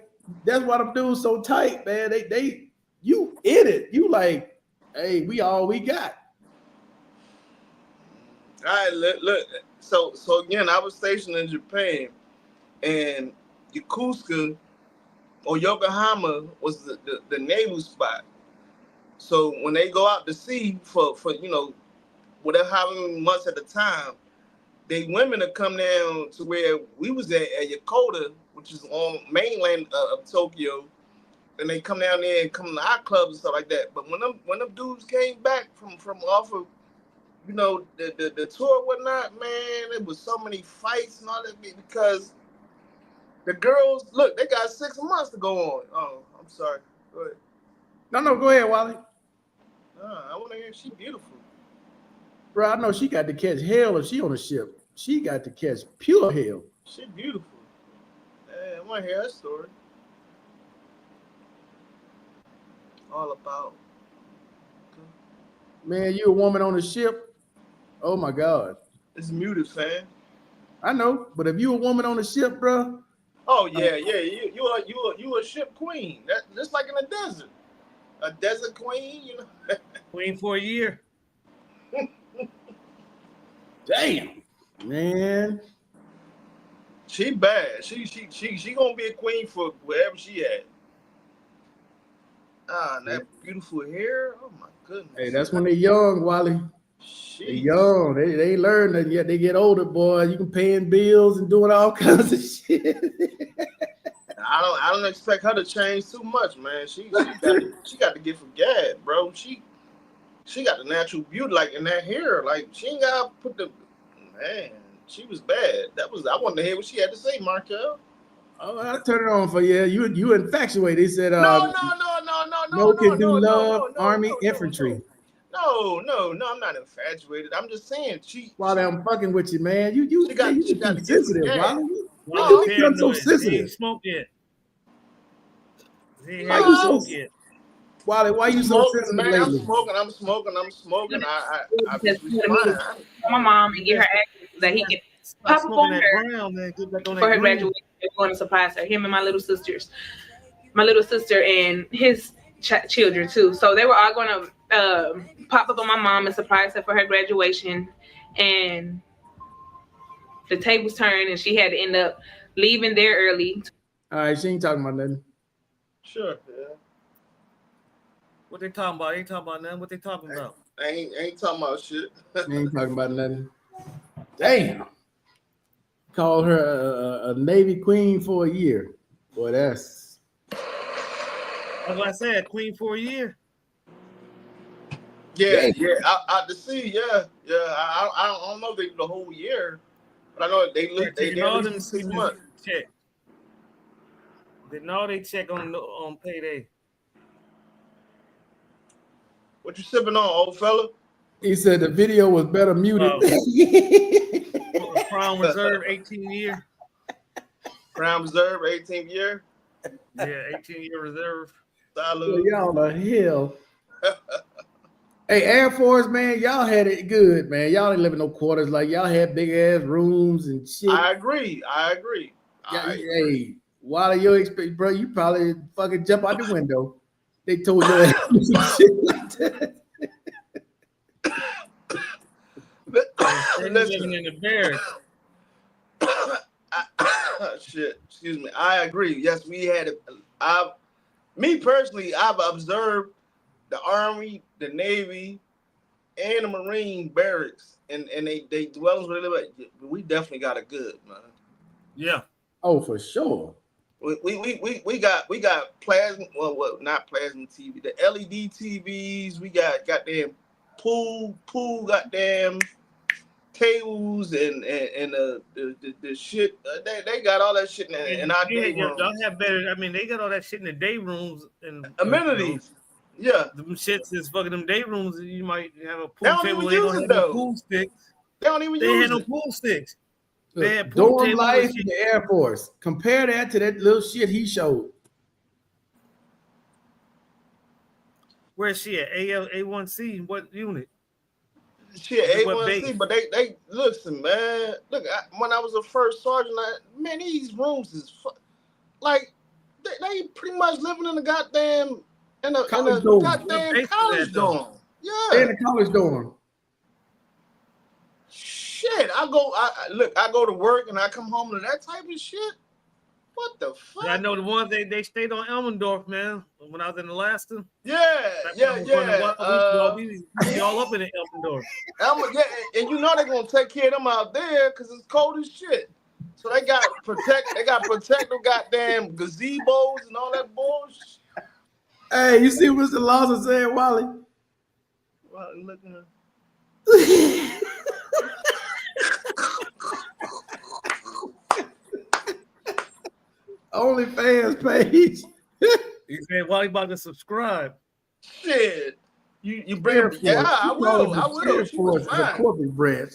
That's why them dudes so tight, man. They you in it. You like, hey, we all we got. All right, look. So again, I was stationed in Japan, and Yokosuka or Yokohama was the naval spot. So when they go out to sea for whatever how many months at a time, they women to come down to where we was at Yokota, which is on mainland of Tokyo, and they come down there and come to our clubs and stuff like that. But when them dudes came back from off of the tour and whatnot, man, there was so many fights and all that because the girls, look, they got 6 months to go on. Oh, I'm sorry. Go ahead. No, go ahead, Wally. I want to hear she beautiful. Bro, I know she got to catch hell if she on a ship. She got to catch pure hell. She beautiful. Hey, I want to hear her story. All about. Man, you a woman on a ship? Oh my God. It's muted, fam. I know, but if you a woman on a ship, bro. Oh yeah. You a ship queen. That just like in a desert. A desert queen, Queen for a year. Damn, man. She bad. She gonna be a queen for wherever she at. And that beautiful hair. Oh my goodness. Hey, that's when they young, Wally. They young. They learn that yet they get older, boy. You can paying bills and doing all kinds of shit. I don't expect her to change too much, man. She got to get for gad, bro. She got the natural beauty, like in that hair. Like she ain't gotta put the man. She was bad. I wanted to hear what she had to say, Markel. Oh, I'll turn it on for you. You infatuated. They said No, can do love, army, infantry. No, I'm not infatuated. I'm just saying While I'm fucking with you, man. You got too sensitive, Wally. Why you become so sensitive? He ain't smoked yet. He Why ain't you smoked yet. Wally, why you so sensitive man, lately? I'm smoking. I just my mom and get her access so that he can pop up on her brown, man. Get back on for her that green. graduation. They're going to surprise her. Him and my little sister and his children too. So they were all going to pop up on my mom and surprise her for her graduation. And the tables turned, and she had to end up leaving there early. All right, she ain't talking about nothing. Sure, yeah. What they talking about? Ain't talking about nothing. What they talking about? I ain't talking about shit. She ain't talking about nothing. Damn. Called her a Navy queen for a year. Boy, that's what I said. Queen for a year. Yeah. Out to sea, yeah. I don't know if they do the whole year, but I know they look. They know them them 6 months. Check. They know they check on payday. What you sipping on, old fella? he said the video was better muted. Crown Reserve 18 year. Crown Reserve 18th year. Yeah, 18-year reserve. Salute. Y'all are hell. Hey, Air Force, man, y'all had it good, man. Y'all ain't living no quarters. Like y'all had big ass rooms and shit. I agree. Hey, while you expect, bro, you probably fucking jump out the window. They told you some shit like that. Living in the bears. Shit, excuse me. I agree. Yes, we had it. Me personally, I've observed the Army, the Navy, and the Marine barracks and they dwellings where they live at, we definitely got it good, man. Yeah. Oh, for sure. We got plasma, well, not plasma TV, the LED TVs. We got goddamn pool goddamn tables and the shit. They got all that shit in our day room. Y'all have better. I mean, they got all that shit in the day rooms and amenities. Yeah, them shits is fucking them day rooms. You might have a they pool don't table. even They use don't it have though. no pool sticks. They don't even They use had no it. pool sticks. Look, They had pool dorm tables life and in the Air Force. Compare that to that little shit he showed. Where's she at? A1C. What unit? Shit, What A1C, base? but they listen, man. Look, when I was a first sergeant, man, these rooms is like they pretty much living in a goddamn College dorm. goddamn What college base is that, though? dorm. They Yeah, in the college dorm. shit. I go to work and I come home to that type of shit. What the fuck? I know the ones they stayed on Elmendorf, man. When I was in Alaska. Yeah. We be all up in the Elmendorf. And you know they're gonna take care of them out there because it's cold as shit. So they got protective goddamn gazebos and all that bullshit. Hey, you see what Mr. Lawson said, Wally? Well, looking at OnlyFans page. He said, "Why you about to subscribe?" shit. You bring her. Yeah, I will. She was fine. Corporate branch.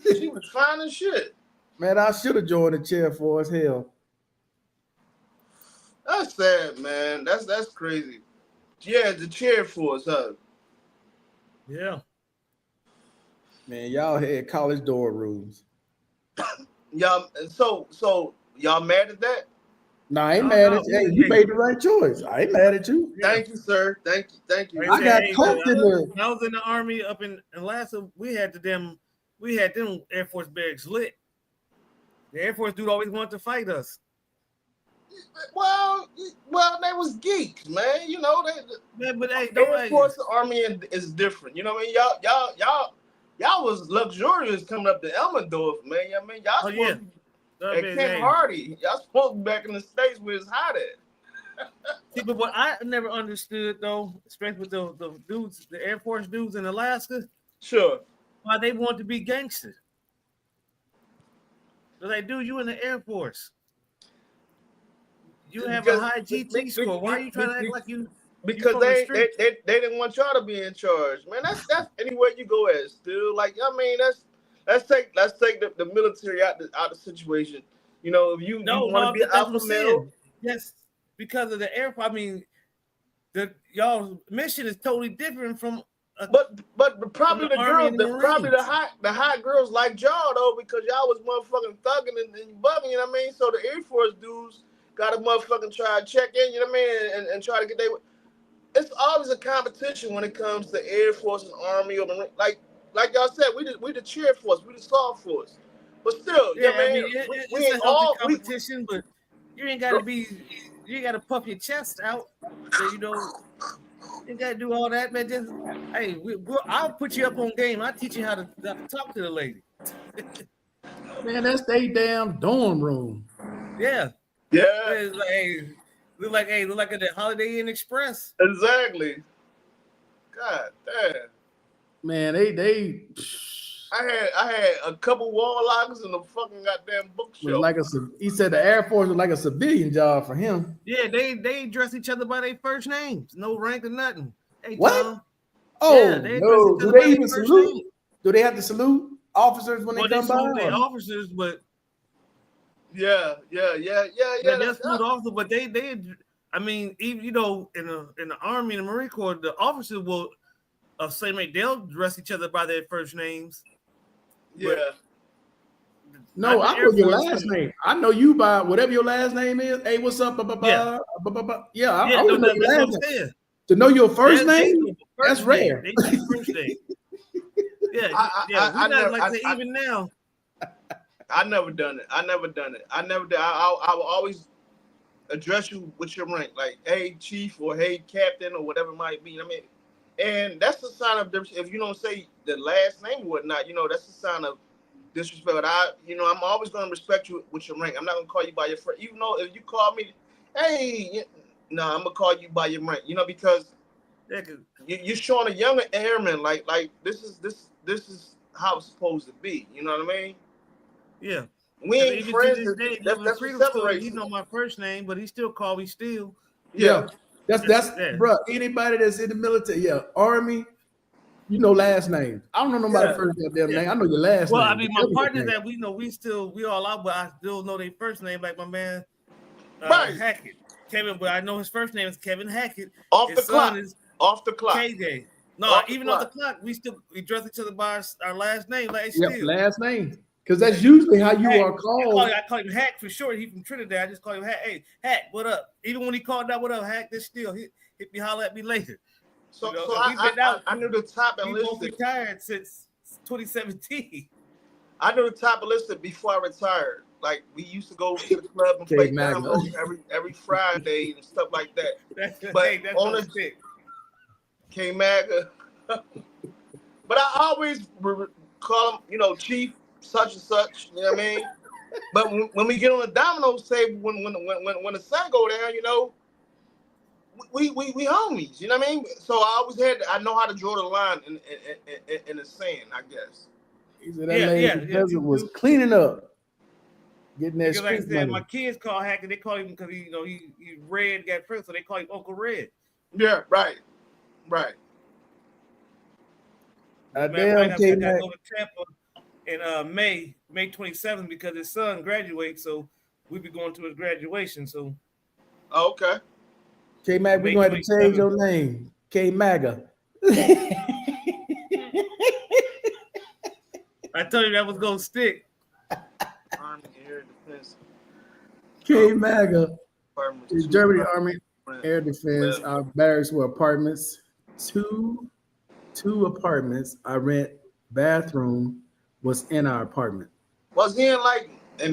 She was fine as shit. Man, I should have joined the chair for us. Hell. That's sad, man. That's crazy. Yeah, the chair force, huh? Yeah. Man, y'all had college dorm rooms. Y'all, so y'all mad at that? Nah, I ain't mad at you. Hey, you made the right choice. I ain't mad at you. Thank you, sir. Thank you. I got coked in there. When I was in the Army up in Alaska, we had them Air Force barracks lit. The Air Force dude always wanted to fight us. Well, they was geeks, man. You know, But hey, Air Force Army is different. You know what I mean? Y'all was luxurious coming up to Elmendorf, man. I mean, y'all supposed to be at Camp Hardy. Y'all supposed to be back in the States where it's hot at. See, but what I never understood though, especially with the dudes, the Air Force dudes in Alaska, sure, why they want to be gangsters. They're like, dude, you in the Air Force. You have a high GT score. Why are you trying to act like you? Because they didn't want y'all to be in charge, man. That's anywhere you go at still. Like, I mean, let's take the military out the situation. You know, if you want to be an alpha male. Yes, because of the Air Force. I mean, y'all mission is totally different from. But probably the girls, the hot girls like y'all though, because y'all was motherfucking thugging and bugging. You know what I mean? So the Air Force dudes got to motherfucking try to check in. You know what I mean? And try to get their. It's always a competition when it comes to Air Force and Army or Marine. Like y'all said, we the cheer force, we the soft force. But still, yeah, I mean, we ain't all competition, but you ain't got to be. You got to puff your chest out. So, you know, you got to do all that, man. Just hey, I'll put you up on game. I'll teach you how to talk to the lady. Man, that's they damn dorm room. Yeah. Yeah. It's like, look like at the Holiday Inn Express. Exactly. God damn. Man, they. I had a couple wall lockers and a fucking goddamn bookshelf. He said the Air Force was like a civilian job for him. Yeah, they address each other by their first names, no rank or nothing. Hey, what? Tom. Oh yeah, no! Do they even salute? Do they have to salute officers when they come by? They officers, but yeah. They salute officers, but they. I mean, even in the Army and the Marine Corps, the officers will say, mate, they'll address each other by their first names. Yeah. No, I know your last name. I know you by whatever your last name is. Hey, what's up? Yeah, I know your last name. To know your first name, that's rare. They do first name. Yeah, even now. I never done it. I will always address you with your rank, like, hey, chief or hey, captain or whatever it might be. I mean, And that's a sign of if you don't say the last name or whatnot, that's a sign of disrespect. But I'm always going to respect you with your rank. I'm not going to call you by your first, even though if you call me, hey, no, I'm going to call you by your rank, because you're showing a younger airman like this is how it's supposed to be. You know what I mean? Yeah. We ain't even friends. to this day, That's what separates. He know my first name, but he still call me still. Yeah. That's bro. Anybody that's in the military, Army, last name. I don't know nobody's first goddamn name. I know your last name. Well, I mean, my partners that we all out, but I still know their first name, like my man Hackett, Kevin. But I know his first name is Kevin Hackett. Off the clock. KJ. No, off the clock, we address each other by our last name. Like still. Last name. Because that's usually how you are called. I call him Hack for short. He's from Trinidad. I just call him Hack. Hey, Hack, what up? Even when he called out, what up, Hack? This still hit me, holler at me later. So I knew the top and listed. We've retired since 2017. I knew the top and listed before I retired. Like we used to go to the club and play dominoes every Friday and stuff like that. That's on the stick. K-Maga. But I always call him, Chief such and such. You know what I mean? But when we get on the dominoes table, when the sun go down, we homies. You know what I mean? So I know how to draw the line in the sand, I guess. He said that lady was cleaning up, getting that street like I said, money. My kids call Hackett. They call him because he Red got first, so they call him Uncle Red. Yeah, right. Damn, K-Mac. Go to Tampa in May 27th because his son graduates, so we'll be going to his graduation. So, okay. K-Mac, we're gonna have to change your name, K-Maga. I told you that was gonna stick. Army Air Defense. K-Maga. Germany Army Air Defense. Our barracks were apartments. Two apartments. I rent. Bathroom was in our apartment. Was he in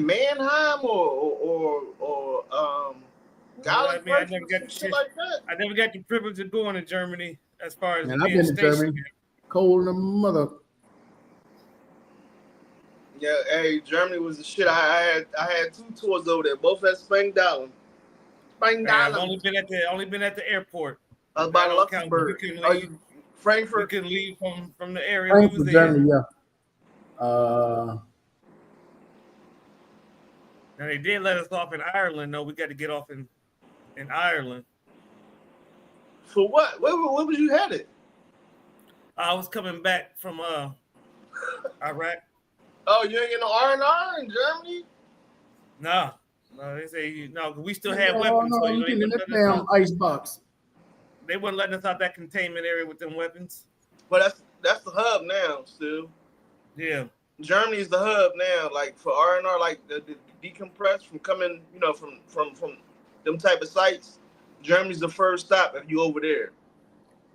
Mannheim or I never got shit like that. I never got the privilege of going to Germany as far as I've been to Germany. Cold in the mother. Yeah, hey, Germany was the shit. I had 2 tours over there, both at Spangdahlem. I've only been at the airport. By Luxembourg. Frankfurt. We couldn't leave from the area. Frankfurt, we was Germany, Now they did let us off in Ireland. though. We got to get off in Ireland. For what? Where was you headed? I was coming back from Iraq. Oh, you ain't getting no R&R in Germany? No, they say no. We still had weapons. No, you get in that damn ice box. They wouldn't let us out that containment area with them weapons. But that's the hub now, still. Yeah. Germany is the hub now, like for R&R, like the decompress from coming, from them type of sites. Germany's the first stop if you over there.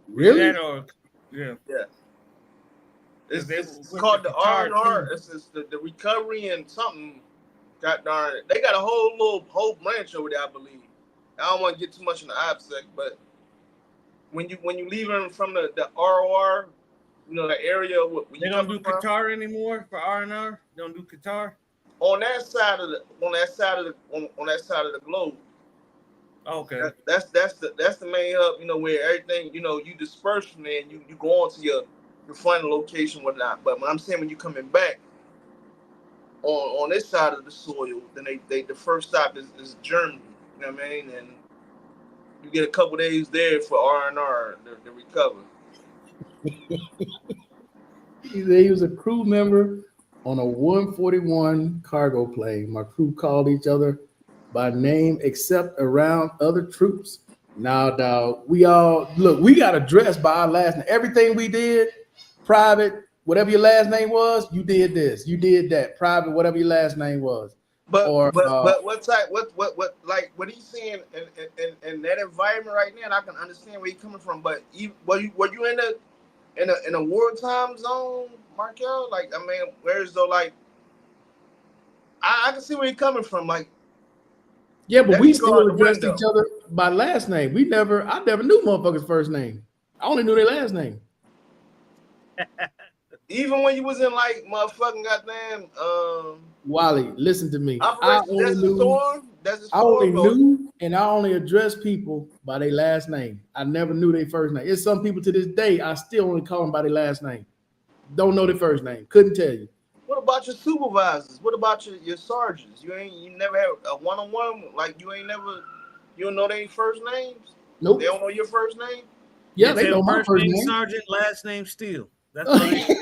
Really? Yeah. It's called the R&R. It's the recovery and something. God darn it, they got a whole branch over there, I believe. I don't want to get too much in the OPSEC, but when you leaving from the ROR, the area they don't do Qatar anymore for R&R. They don't do Qatar on that side of the globe. Okay, that's the main hub. Where everything you disperse from there and you go on to your final location, whatnot. But when I'm saying when you coming back on this side of the soil, then they the first stop is Germany. You know what I mean? And you get a couple days there for R&R to recover. He was a crew member on a 141 cargo plane. My crew called each other by name except around other troops. Now, dog, we got addressed by our last name. Everything we did, private, whatever your last name was, you did this, you did that. Private, whatever your last name was. But what type? What he's saying in that environment right now? And I can understand where he's coming from. But were you in a wartime zone, Markel? Like, I mean, where's though? Like, I can see where he's coming from. Like, yeah, but we still addressed each other by last name. I never knew motherfucker's first name. I only knew their last name. Even when you was in like motherfucking goddamn Wally, listen to me. Operation Desert Storm, I only knew and I only address people by their last name. I never knew their first name. It's some people to this day, I still only call them by their last name. Don't know their first name. Couldn't tell you. What about your supervisors? What about your sergeants? You never have a one-on-one? Like you don't know their first names? Nope. They don't know your first name? Yeah, they know my first name. Sergeant, last name Steele. That's what they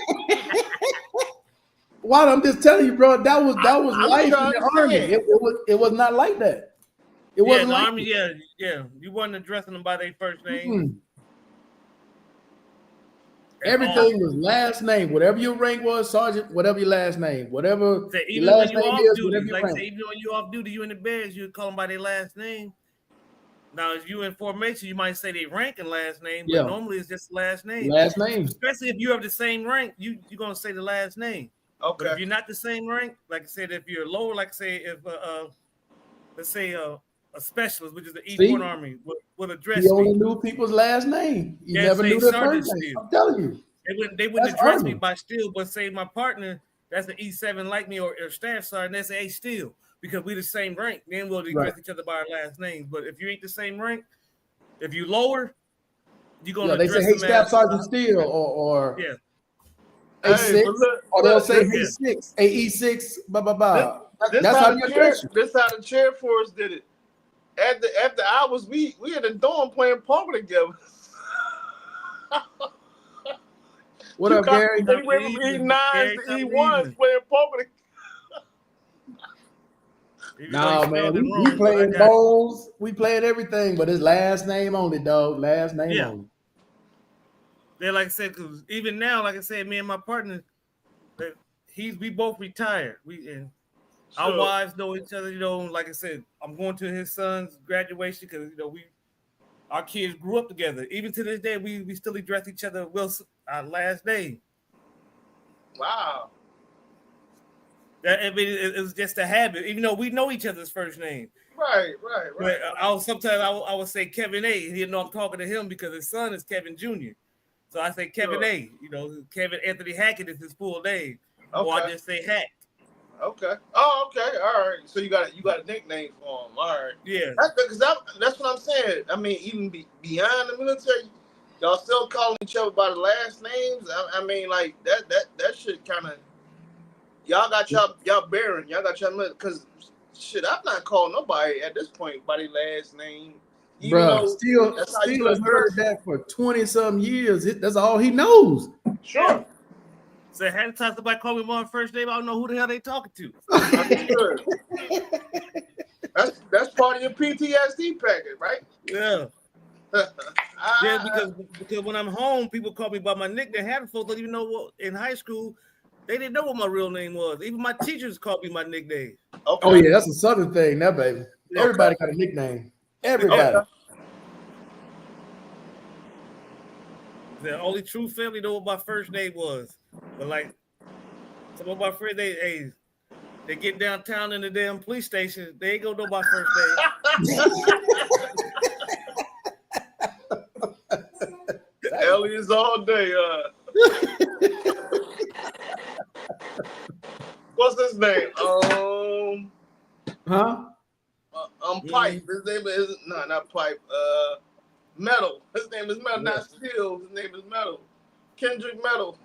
Why? I'm just telling you, bro. That was life in the army. It was not like that. It wasn't the like army. Yeah. You wasn't addressing them by their first name. Mm-hmm. Everything was last name. Whatever your rank was, sergeant. Whatever your last name. Whatever your last name is. Duty, like say, even when you off duty, you in the barracks, you call them by their last name. Now, if you in formation, you might say they rank and last name, but normally it's just last name. Last name. Especially if you have the same rank, you're gonna say the last name. Okay. But if you're not the same rank, like I said, if you're lower, like say if let's say a specialist, which is the E4 Army, would address you only knew people's last name. You never knew their first name. I'm telling you. They wouldn't address me by Steele, but say my partner, that's the E7 like me or staff sergeant, they say, hey, Steele, because we the same rank. Then we'll address each other by our last names. But if you ain't the same rank, if you lower, you're gonna they say, hey, Staff Sergeant Steele or A6, or they'll say A6, AE6, blah blah blah. That's how the chair force did it. After hours, we in the dorm playing poker together. What up, Gary? They went from E9s to E1s playing poker together. No, man, we playing bowls, we playing everything, but it's last name only, dog. Last name only. They like I said, because even now, like I said, me and my partner, we both retired. Our wives know each other. You know, like I said, I'm going to his son's graduation because our kids grew up together. Even to this day, we still address each other. Our last name. Wow. I mean, it was just a habit, even though we know each other's first name. Right. But I would say Kevin A. You know, I'm talking to him because his son is Kevin Jr. So I say Kevin A. You know, Kevin Anthony Hackett is his full name. Okay. Or I just say Hack. Okay. Oh, okay. All right. So you got a nickname for him. All right. Yeah. That's what I'm saying. I mean, even beyond the military, y'all still calling each other by the last names. I mean, like that shit kind of. Y'all got y'all bearing. Y'all got y'all because shit. I'm not calling nobody at this point by their last name. Bro, Steele has heard that for 20-some years. That's all he knows. Sure. So half the time somebody call me my first name, I don't know who the hell they talking to. Sure. That's part of your PTSD packet, right? Yeah. Yeah, because when I'm home, people call me by my nickname. Half the folks don't even know what in high school. They didn't know what my real name was. Even my teachers called me my nickname. Okay. Oh yeah, that's a Southern thing, now, baby. Everybody got a nickname. Everybody. Okay. The only true family know what my first name was. But like some of my friends, they get downtown in the damn police station. They ain't gonna know my first name. Aliens all day. What's his name? Pipe. His name is not Pipe. Metal. His name is Metal, not Steel. His name is Metal. Kendrick Metal.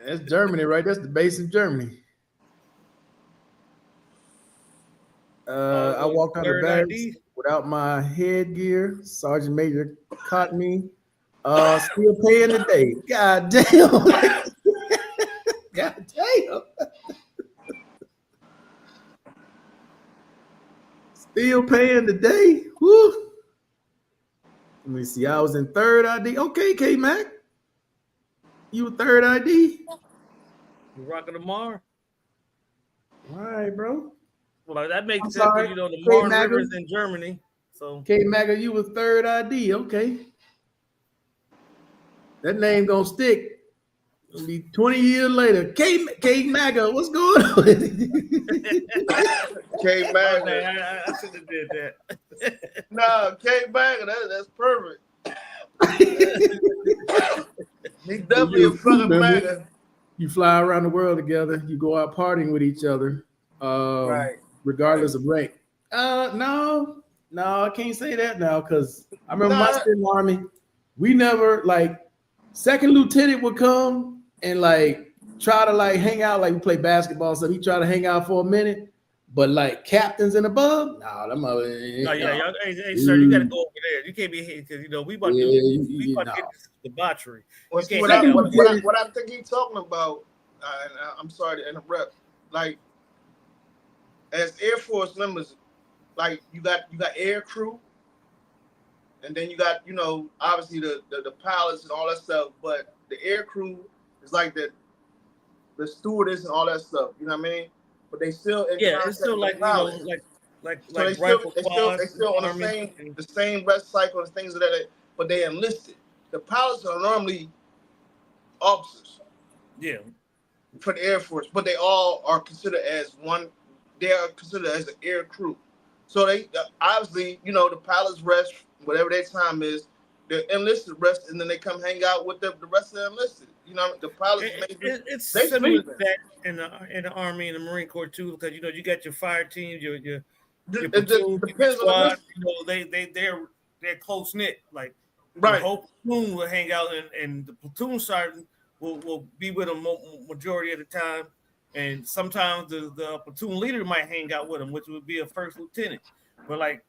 That's Germany, right? That's the base in Germany. I walked out of barracks without my headgear. Sergeant Major caught me. Still paying the day. God damn. God damn. Still paying the day. Woo. Let me see. I was in third ID. Okay, K-Mac. You were third ID? You rocking the Mar? All right, bro. Well, that makes sense because you know the Marne River is in Germany. So K-Mac, you was third ID. Okay. That name gonna stick. It'll be 20 years later. K-Maga, what's going on? K-Maga. I should have did that. No, K-Maga, that's perfect. He's definitely a fucking man. You fly around the world together. You go out partying with each other, Right. regardless of rank. No, I can't say that now because I remember Nah. my stint in the Army. We never like second lieutenant would come and like try to like hang out, like we play basketball, so he try to hang out for a minute. But like captains and above, nah, them No, yeah, y'all, hey, sir, you got to go over there. You can't be here because we about to get this debauchery. Well, see, what I think he's talking about, and I'm sorry to interrupt. Like, as Air Force members, like you got air crew, and then you got obviously the pilots and all that stuff. But the air crew is like the stewardess and all that stuff. You know what I mean? But they still it's still like like rifle squads. They still on the same rest cycle and things of that. But they enlisted. The pilots are normally officers. Yeah. For the Air Force, but they all are considered as one. They are considered as an air crew. So they obviously, the pilots rest whatever their time is. The enlisted rest, and then they come hang out with the rest of the enlisted. The pilots. It's similar to that in the Army and the Marine Corps too, because you got your fire teams, your platoon, depends squad. They're close knit. Like right, the whole platoon will hang out, and the platoon sergeant will be with them majority of the time, and sometimes the platoon leader might hang out with them, which would be a first lieutenant. But like.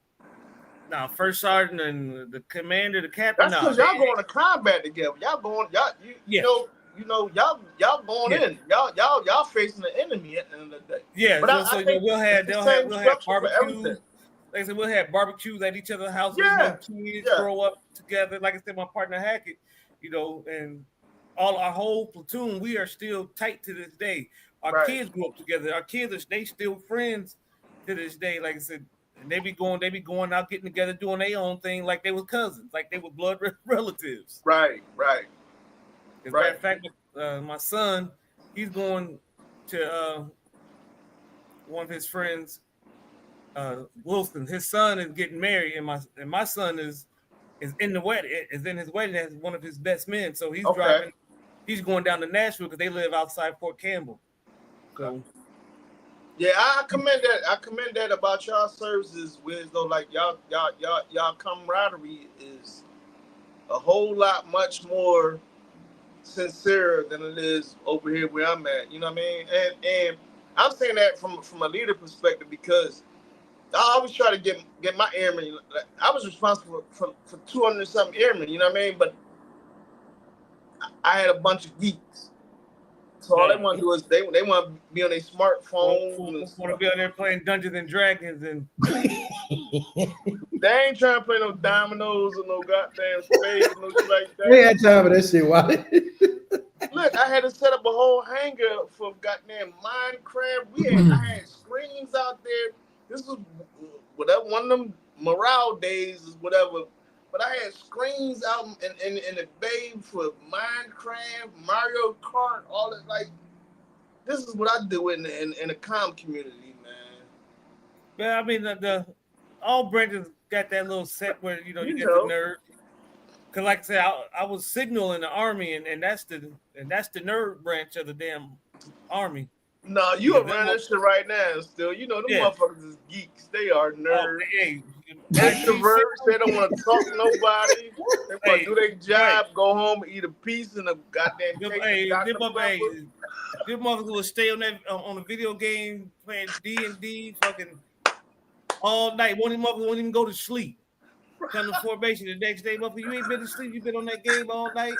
Now, first sergeant and the commander, the captain. That's because y'all going to combat together. Y'all going, y'all going in. Y'all facing the enemy at the end of the day. Yeah, but we'll have barbecue. Like I said, we'll have barbecues at each other's houses. Kids grow up together. Like I said, my partner Hackett, and all our whole platoon, we are still tight to this day. Our kids grew up together. Our kids they still friends to this day. Like I said. And they be going out, getting together, doing their own thing, like they were cousins, like they were blood relatives. Right. As a matter of fact, my son, he's going to one of his friends, Wilson. His son is getting married, and my son is in the wedding. Is in his wedding as one of his best men. So he's driving. He's going down to Nashville because they live outside Fort Campbell. So. Yeah, I commend that about y'all services, where though like y'all camaraderie is a whole lot much more sincere than it is over here where I'm at. You know what I mean? And I'm saying that from a leader perspective because I always try to get my airmen. I was responsible for 200 something airmen. You know what I mean? But I had a bunch of geeks. So all they want to do is they want to be on their smartphones. Want to be out there playing Dungeons and Dragons and they ain't trying to play no dominoes or no goddamn spades or no shit like that. They had time for that shit. Why? Look, I had to set up a whole hangar for goddamn Minecraft. I had screens out there. This was whatever one of them morale days is whatever. But I had screens out in the bay for Minecraft, Mario Kart, all that. Like, this is what I do in the comm community, man. But I mean, the all branches got that little set where you get the nerd. Cause like I said, I was signal in the Army, and that's the nerd branch of the damn Army. No, you around that shit right now still. Them motherfuckers is geeks. They are nerds. Extroverts. They don't want to talk to nobody. They want to do their job, go home, eat a piece and a goddamn cake. This motherfucker will stay on the video game playing D&D fucking all night. One of them motherfuckers won't even go to sleep. Come to formation the next day, motherfucker. You ain't been to sleep. You been on that game all night.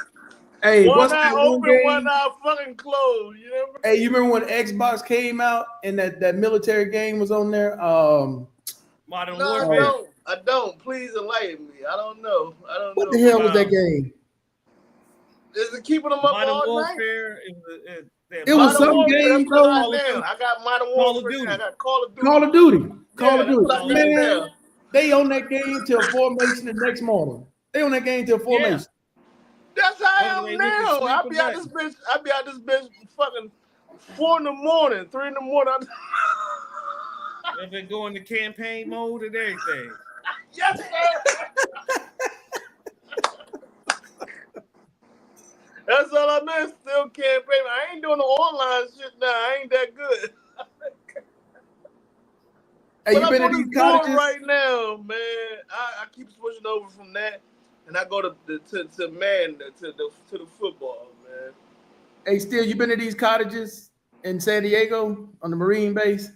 Hey, one eye open, one eye fucking closed. You know? Hey, you remember when Xbox came out and that military game was on there? Modern Warfare. I don't. Please enlighten me. I don't know. What the hell was that game? Is it keeping them up Modern all Warfare night? It was some game. I got Modern Warfare. I got Call of Duty. Call of Duty. Man, they on that game till formation the next morning. They on that game till formation. Yeah. That's how I am now. I be out this bitch fucking 4 in the morning, 3 in the morning. They've been going to campaign mode and everything. Yes, sir. That's all about that. Still can't pay. I ain't doing the online shit now. I ain't that good. Hey, you been to these cottages? Right now, man. I keep switching over from that, and I go to the football, man. Hey, still, you been to these cottages in San Diego on the Marine base?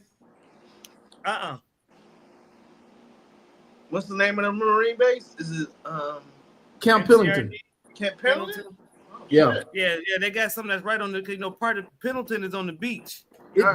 What's the name of the Marine base? Is it Camp Pendleton. Camp Pendleton? Yeah. Yeah. They got something that's right on the, part of Pendleton is on the beach.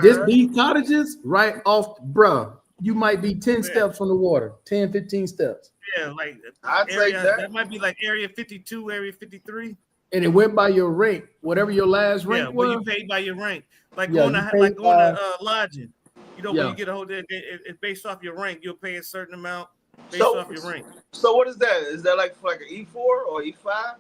These cottages right off, bruh. You might be 10 steps from the water, 10, 15 steps. Yeah, like I'd say that might be like area 52, area 53. And it went by your rank, whatever your last rank was. Well, you paid by your rank. Like going to lodging. You know, when you get a hotel, it's based off your rank. You'll pay a certain amount based off your rank. So what is that? Is that like for an E4 or E5?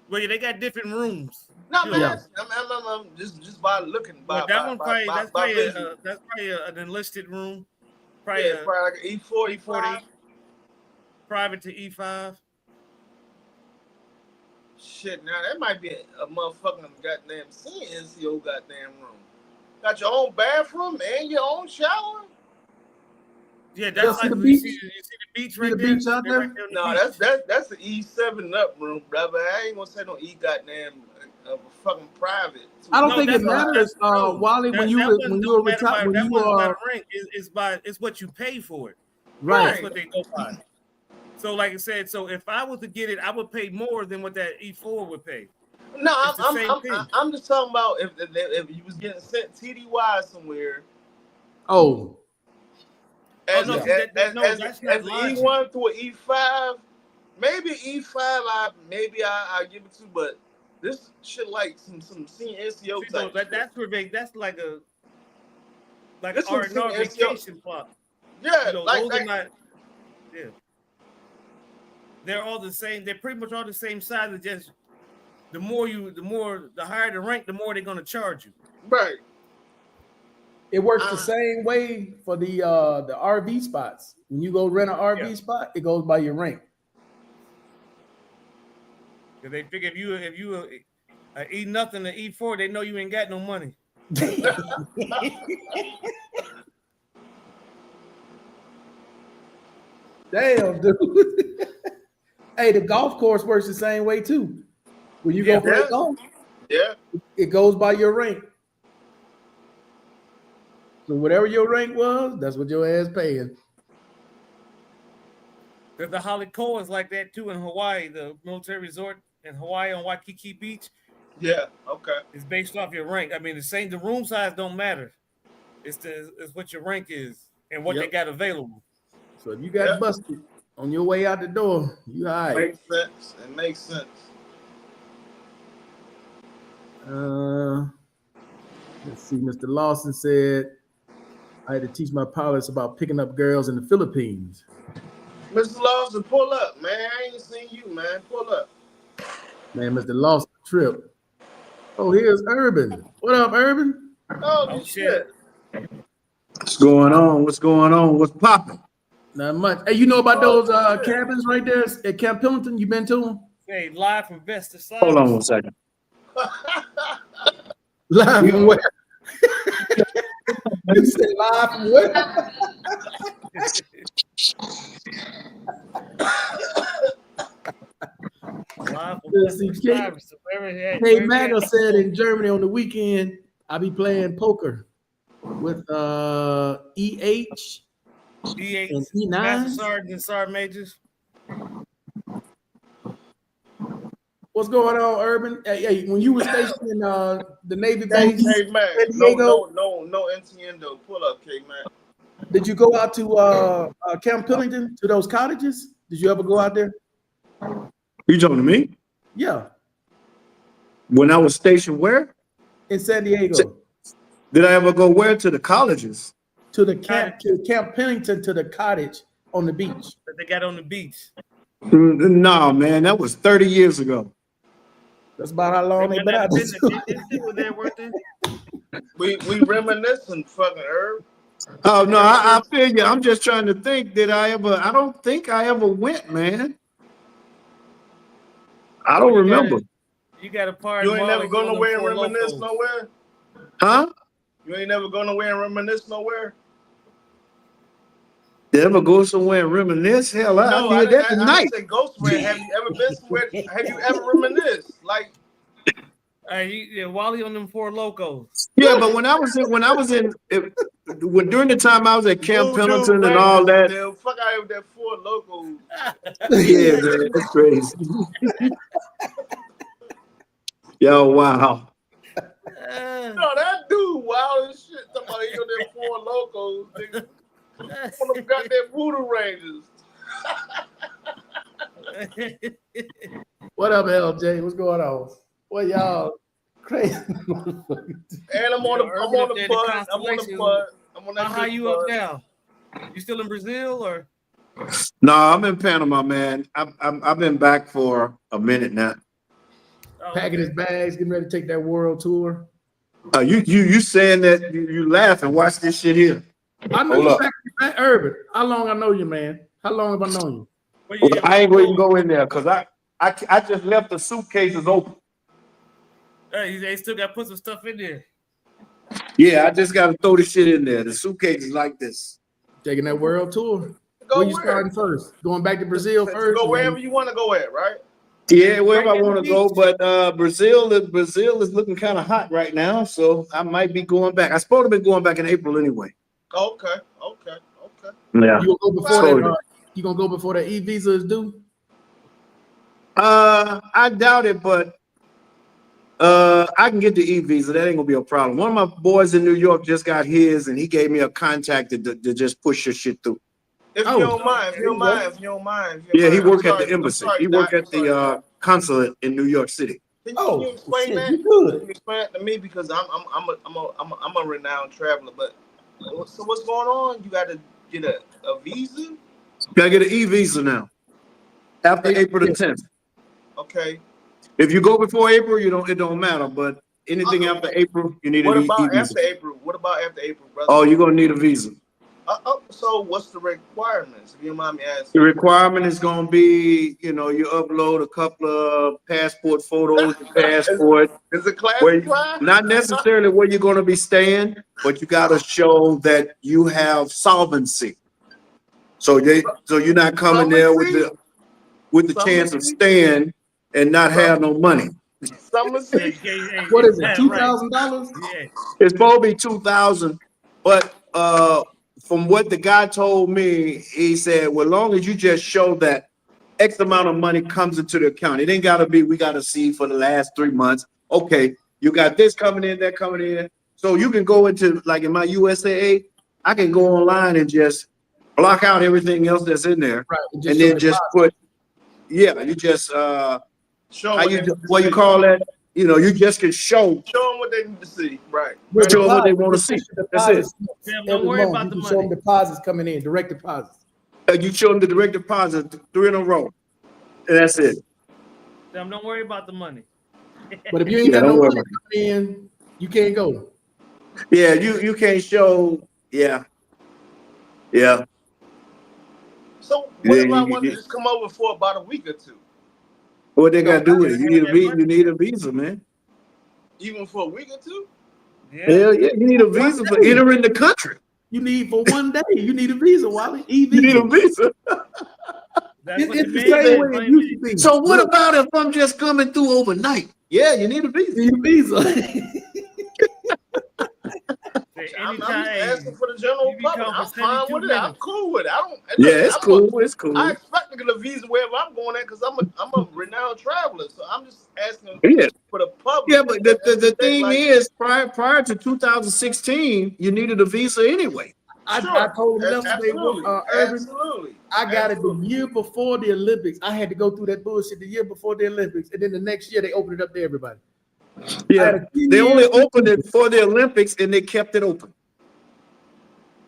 Well, yeah, they got different rooms. No, man. I'm just by looking. That's probably an enlisted room. Probably like an E4, E4, private to E5. Shit, now that might be a motherfucking goddamn NCO goddamn room. Got your own bathroom and your own shower. Yeah, that's like you see the beach right there. Beach out there? Right there No, that's the E7 up room, brother. I ain't gonna say no E goddamn fucking private. I don't think it matters, Wally. When you were retired, when you are it's what you pay for it. Right. That's what they go by. So, like I said, so if I was to get it, I would pay more than what that E4 would pay. No, I'm just talking about if you was getting sent TDY somewhere. Oh. As that's not E1 to an E5, maybe E5 I give it to, but this shit like some senior NCO type. That's like a this R&R vacation plot. Yeah, yeah. They're all the same. They're pretty much all the same size. It's just the higher the rank, the more they're gonna charge you. Right. It works the same way for the RV spots. When you go rent an RV spot, it goes by your rank. Because they figure if you eat nothing to E4, they know you ain't got no money. Damn, dude. Hey, the golf course works the same way too. When you go play golf, it goes by your rank. So whatever your rank was, that's what your ass paying. Because the Holocaust is like that too in Hawaii, the military resort in Hawaii on Waikiki Beach. Yeah, okay. It's based off your rank. I mean, the room size don't matter. It's what your rank is and what they got available. So if you got busted on your way out the door, you all right. Makes sense. It makes sense. Let's see. Mr. Lawson said, I had to teach my pilots about picking up girls in the Philippines. Mr. Lawson, pull up, man. I ain't seen you, man. Pull up. Man, Mr. Lawson trip. Oh, here's Urban. What up, Urban? Oh shit. What's going on? What's going on? What's popping? Not much. Hey, you know about those cabins right there at Camp Pendleton? You been to them? Hey, live from Vesta Side. Hold on 1 second. Live from where? You said live from where? Hey, Mago said in Germany on the weekend, I'll be playing poker with EH and E9. Master Sergeant and Sergeant Majors. What's going on, Urban? Hey, when you were stationed in the Navy base, K-Man. No Entiendo. Pull up, K-Man. Did you go out to Camp Pendleton, to those cottages? Did you ever go out there? You talking to me? Yeah. When I was stationed where? In San Diego. Did I ever go where? To the colleges? To Camp Pendleton, to the cottage on the beach. That they got on the beach. No, man, that was 30 years ago. That's about how long they've been out there. We reminiscing, fucking Herb. Oh no, I feel you. I'm just trying to think. I don't think I ever went, man. I don't remember. You got a party. You ain't never go nowhere and reminisce nowhere? Huh? You ain't never go nowhere and reminisce nowhere? Ever go somewhere and reminisce? Hell, No, I did that I tonight. didn't say go somewhere. Have you ever been somewhere? Have you ever reminisced? Like, Wally on them Four Locos. Yeah, but when I was during the time I was at Camp Pendleton and all that. Fuck out of that Four Locos. Yeah, man, that's crazy. Yo, wow. No, that dude wild as shit. Talking about he on them Four Locos, nigga. One of them goddamn Voodoo Rangers. What up, LJ? What's going on? Well, y'all crazy. And I'm on the bus. I'm on that. How you up now? You still in Brazil or? No, I'm in Panama, man. I've been back for a minute now. Packing his bags, getting ready to take that world tour. You saying that you laugh and watch this shit here. I know you back Urban. How long I know you, man? How long have I known you? Well, I ain't going to go in there because I just left the suitcases open. Hey, they still got to put some stuff in there. Yeah, I just got to throw the shit in there. The suitcase is like this. Taking that world tour. Where you starting first? Going back to Brazil first? Go wherever you want to go at, right? Yeah, wherever I want to go, but Brazil is looking kind of hot right now, so I might be going back. I supposed to be going back in April anyway. Okay. Yeah. You gonna go before that? You gonna go before the e-visa is due? I doubt it, but I can get the e-visa. That ain't gonna be a problem. One of my boys in New York just got his, and he gave me a contact to just push your shit through. If you don't mind. Yeah, he worked at the embassy. He worked at the consulate in New York City. Can you explain that? You good. Can you explain that to me because I'm a renowned traveler. But so what's going on? You got to get a visa. Gotta get an e-visa now. After April the 10th. Okay. If you go before April, it don't matter. But anything after April, you need an e-visa. What about after April, brother? Oh, you're gonna need a visa. So what's the requirements? If you don't mind me asking. The requirement is gonna be, you upload a couple of passport photos, your passport. Is it classified? Not necessarily where you're gonna be staying, but you gotta show that you have solvency. So you're not coming there with the chance of staying and not have no money. What is it? $2,000? Yeah. It's supposed to be $2,000, but from what the guy told me, he said, well, as long as you just show that X amount of money comes into the account, it ain't gotta be we gotta see for the last 3 months. Okay, you got this coming in, that coming in. So you can go into, like in my USAA, I can go online and just block out everything else that's in there, right? And then just put, you just show what you call that. You just can show them what they need to see, right? Show them what they want to see. That's it. Don't worry about the money. Show them deposits coming in, direct deposits. You show them the direct deposit 3 in a row, and that's it. Don't worry about the money. But if you ain't got no money coming in, you can't go. Yeah, you can't show. Yeah. So what if I want to just come over for about a week or two? What they got to do with it? You need a visa, man. Even for a week or two? Yeah. Hell yeah, you need a visa for entering the country. You need for one day. You need a visa, Wally. E-visa. You need a visa. It's the same way it used to be. So what about if I'm just coming through overnight? Yeah, you need a visa. You need a visa. I'm just asking for the general public. I'm fine with it. I'm cool with it. It's cool. It's cool. I expect to get a visa wherever I'm going at because I'm a renowned traveler. So I'm just asking for the public. Yeah, but the thing is, prior to 2016, you needed a visa anyway. I told him yesterday, Urban, I got it the year before the Olympics. I had to go through that bullshit the year before the Olympics, and then the next year they opened it up to everybody. Yeah, they only opened it for the Olympics, and they kept it open.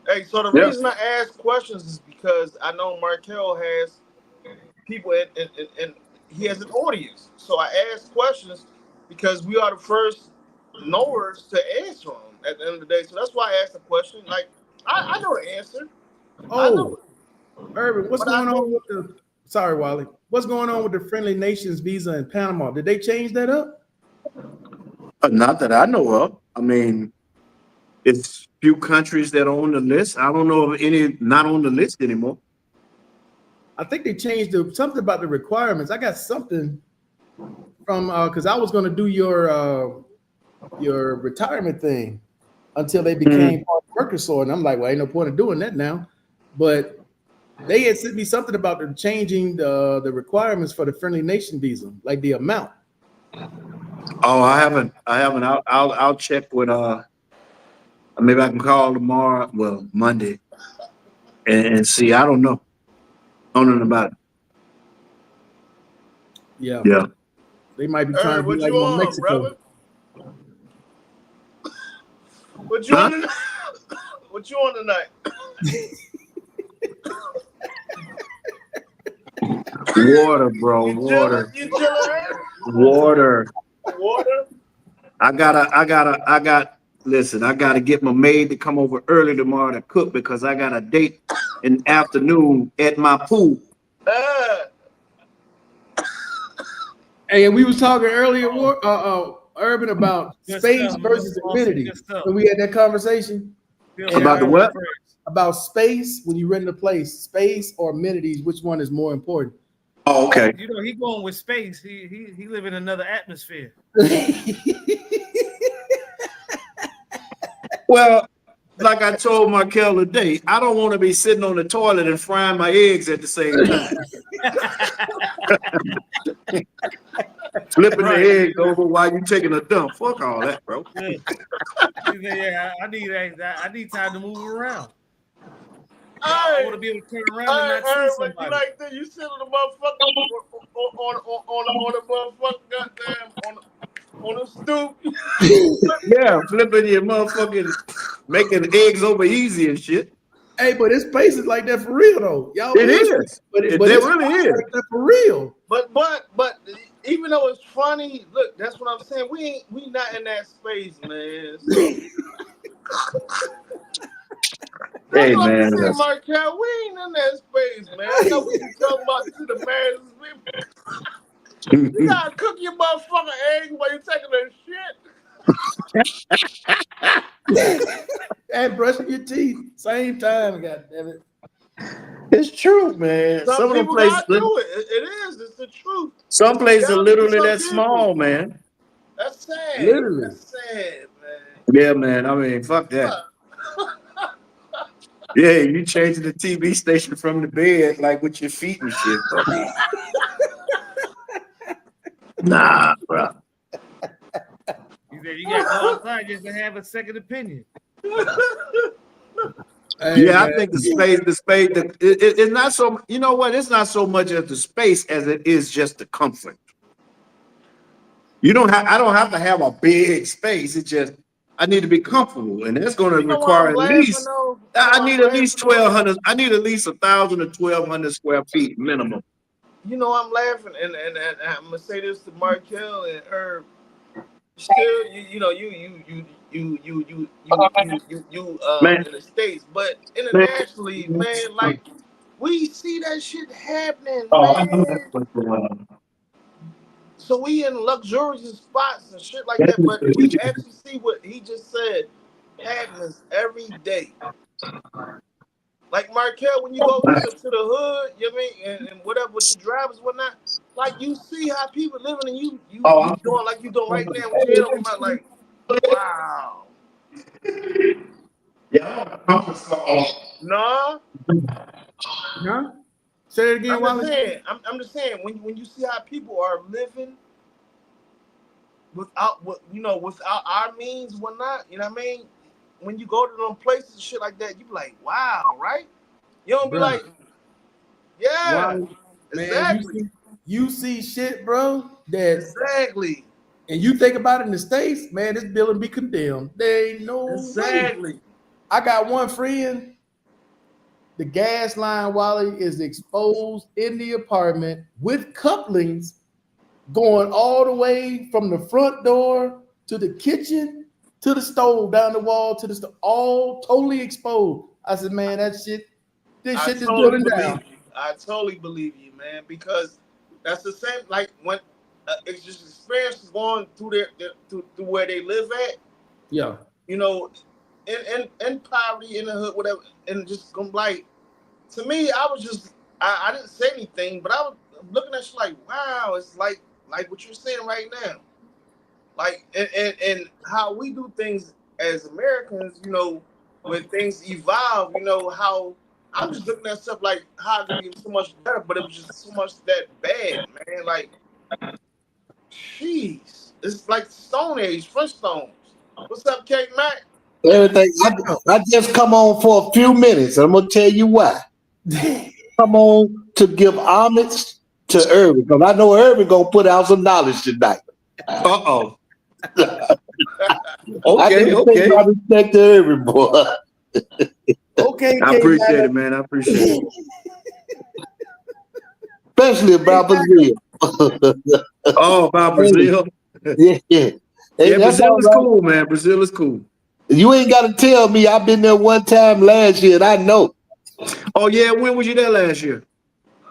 Hey, so the reason I ask questions is because I know Markel has people, and he has an audience. So I ask questions because we are the first knowers to answer them at the end of the day. So that's why I asked the question. Like, I know the answer. Oh, Urban, what's going on with the? Sorry, Wally. What's going on with the Friendly Nations visa in Panama? Did they change that up? Not that I know of. I mean, it's few countries that are on the list. I don't know of any not on the list anymore. I think they changed something about the requirements. I got something from because I was going to do your retirement thing until they became part of Mercosur, and I'm like, well, ain't no point in doing that now. But they had sent me something about them changing the requirements for the friendly nation visa, like the amount. Oh, I haven't. I'll check with maybe I can call tomorrow. Well, Monday, and see. I don't know. I don't know about it. Yeah. Yeah. They might be trying to be what like you more on, Mexico. brother? What you on tonight? What you on tonight? Water, bro. You Water. chilling? You chilling? Water. Water? I got. Listen, I gotta get my maid to come over early tomorrow to cook because I got a date in the afternoon at my pool. Hey, and we was talking earlier, Urban, about Good space stuff, versus man. immunity. Good stuff. When we had that conversation About the what? about space when you rent a place, space or amenities, which one is more important? Oh, okay. You know, he going with space. He live in another atmosphere. Well, like I told Markel today, I don't want to be sitting on the toilet and frying my eggs at the same time. Flipping the eggs over while you taking a dump. Fuck all that, bro. Yeah, I need time to move around. I want to be able to turn around and not see somebody. You like that? You sit on the motherfucker on the motherfucker goddamn on the stoop. Yeah, flipping your motherfucking making eggs over easy and shit. Hey, but it's places like that for real though. Y'all it is. But it it's really is. like that for real. But even though it's funny, look, that's what I'm saying. We not in that space, man. So, hey man, Markel, we ain't in that space, man. I know what you talking about to the man. You gotta cook your motherfucking eggs while you taking that shit. And brushing your teeth same time. God damn it. It's true, man. Some of them people places gotta do it. It is. It's the truth. Some places are literally that people. small, man. That's sad. Literally. That's sad, man. Yeah, man. I mean, fuck that. Yeah, you changing the TV station from the bed like with your feet and shit. Nah, bro. He said you got to go outside just to have a second opinion. Hey, yeah, man. I think the space. It's not so. You know what? It's not so much as the space as it is just the comfort. I don't have to have a big space. It's just I need to be comfortable, and that's going to require at least. I need at least 1,200. I need at least 1,000 to 1,200 square feet minimum. You know, I'm laughing, and I'm gonna say this to Markel and Herb. Still, you Man. in the States, but internationally, man, like we see that shit happening, man. So we in luxurious spots and shit like that, but we actually see what he just said happens every day. Like Markel, when you go to the hood, you know what I mean, and whatever with your drivers, whatnot, like you see how people living, and you doing like you doing right now with your head on my like, wow. Yeah. No. Huh? Say it again, Wally. I'm just saying when you see how people are living without our means, whatnot, you know what I mean? When you go to them places and shit like that, you be like, wow, right? You don't be like, yeah, Wally, exactly. Man, you see shit, bro. That exactly. And you think about it in the States, man, this building be condemned. There ain't no way. I got one friend. The gas line, Wally, is exposed in the apartment with couplings going all the way from the front door to the kitchen to the stove, down the wall to the stove, all totally exposed. I said, man, this shit is building down. I totally believe you, man, because that's the same. Like when it's just experience going through through where they live at. Yeah. You know, in poverty, in the hood, whatever, and just come like, to me, I didn't say anything, but I was looking at you like, wow, it's like what you're saying right now, like, and how we do things as Americans, you know, when things evolve, you know, how I'm just looking at stuff like how it can get so much better, but it was just so much that bad, man. Like, jeez, it's like Stone Age, Flintstones. What's up, Kate Mac? Everything. I just come on for a few minutes. I'm gonna tell you why. Come on to give homage to Urban, because I know Urban gonna put out some knowledge tonight. Uh-oh. I Okay, can okay. take my respect to Urban, boy. Okay, I appreciate it, man. I appreciate it. Especially about Brazil. Oh, about Brazil. Yeah. Hey, Yeah, that's Brazil all is right. cool, man. Brazil is cool. You ain't got to tell me. I've been there one time last year, and I know. Oh, yeah. When was you there last year?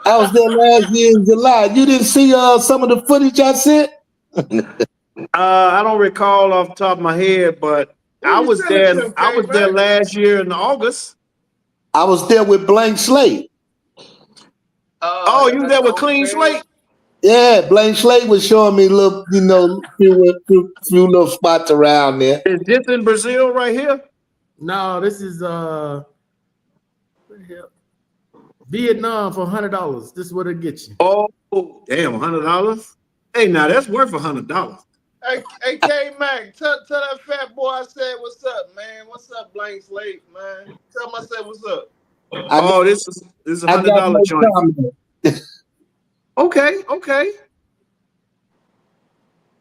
I was there last year in July. You didn't see some of the footage I sent? I don't recall off the top of my head, but I was there. I was there last year in August. I was there with Blank Slate. Oh, you there with Clean Slate? Yeah, Blank Slate was showing me little, you know, few little spots around there. Is this in Brazil right here? No, this is what the hell? Vietnam for $100. This is what it gets you. Oh, damn, $100. Hey, now that's worth $100. Hey, K Mac, tell that fat boy I said what's up, man. What's up, Blank Slate, man? Tell him I said what's up. Oh, this is a $100 joint. Okay.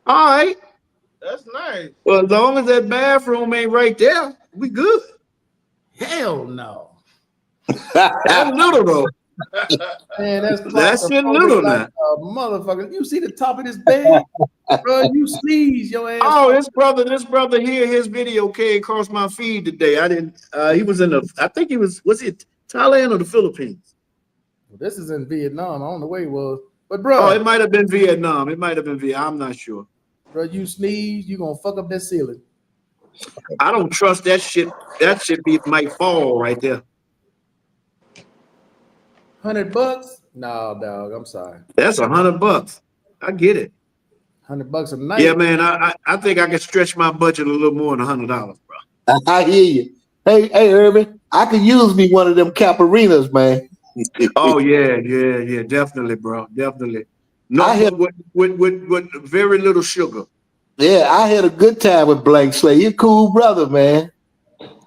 All right. That's nice. Well, as long as that bathroom ain't right there, we good. Hell no. That's little though. Man, That's shit little now. Motherfucker. You see the top of this bed? Bro, you sneeze your ass. Oh, this brother here, his video came across my feed today. I didn't he was I think he was it Thailand or the Philippines? Well, this is in Vietnam. I don't know where he was. But bro. Oh, it might have been Vietnam. I'm not sure. Bro, you sneeze, you gonna fuck up that ceiling. I don't trust that shit. That shit might fall right there. $100? No, dog. I'm sorry. That's $100. I get it. $100 a night. Yeah, man. I think I can stretch my budget a little more than $100, bro. I hear you. Hey, Urban, I could use me one of them caparinas, man. Oh yeah, definitely, bro, definitely. No, with very little sugar. Yeah, I had a good time with Blank Slate. You're a cool brother, man.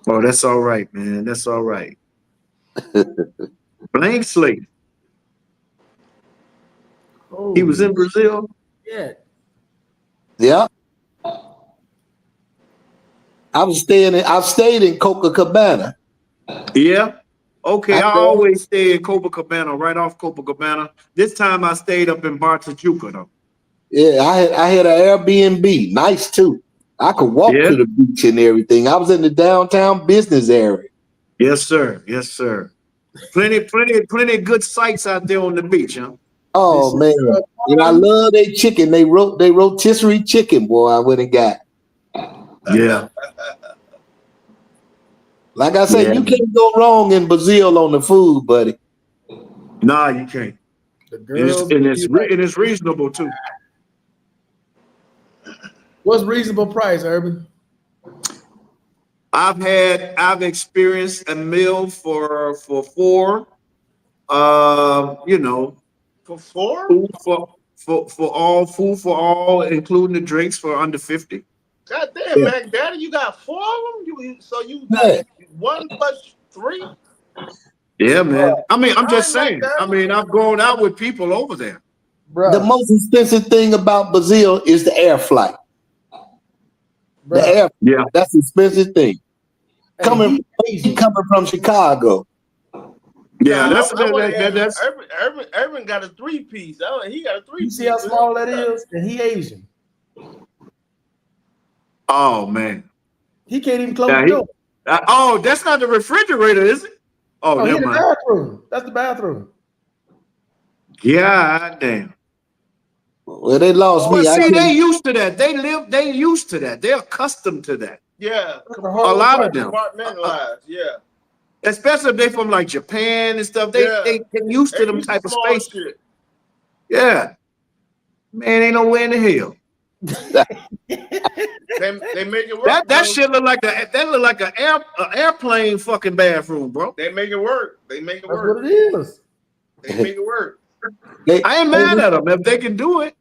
Oh, that's all right, man. That's all right. Blank Slate. Oh, He was in Brazil. yeah. Yeah. I stayed in Copacabana. Yeah. Okay, I always stay in Copacabana, right off Copacabana. This time I stayed up in Bartituca, though. Yeah, I had an Airbnb, nice too. I could walk to the beach and everything. I was in the downtown business area. Yes, sir. Yes, sir. Plenty of good sights out there on the beach, huh? Oh man, and I love their chicken. They rotisserie chicken, boy. I went and got. Yeah. Like I said, you can't go wrong in Brazil on the food, buddy. Nah, you can't. The girls and it's reasonable too. What's reasonable price, Urban? I've experienced a meal for four. You know, For four? food for all, including the drinks, for under 50. God damn, Mac Daddy, you got four of them? So you got 1 plus 3? Yeah, man. I mean, I'm just saying. I mean, I've gone out with people over there. Bro. The most expensive thing about Brazil is the air flight. Bro. The air flight, that's the expensive thing. Coming from Chicago. Yeah, that's Urban got a 3-piece. He got a 3-piece. You see how small that is? And he Asian. Oh man. He can't even close the door. Oh, that's not the refrigerator, is it? Oh, never mind. The bathroom. That's the bathroom. God damn. Well, they lost Well, me. I see, they couldn't. used to that. They used to that. They're accustomed to that. Yeah, A lot of them. compartmentalized. Yeah, Especially if they from like Japan and stuff. They Yeah. they get used to They them used type of small space. shit. Yeah. Man, ain't nowhere in the hell. They make it work. That bro. shit look like a airplane fucking bathroom, bro. They make it work. They make it That's work. what it is. They make it work. I ain't mad at them if they can do it.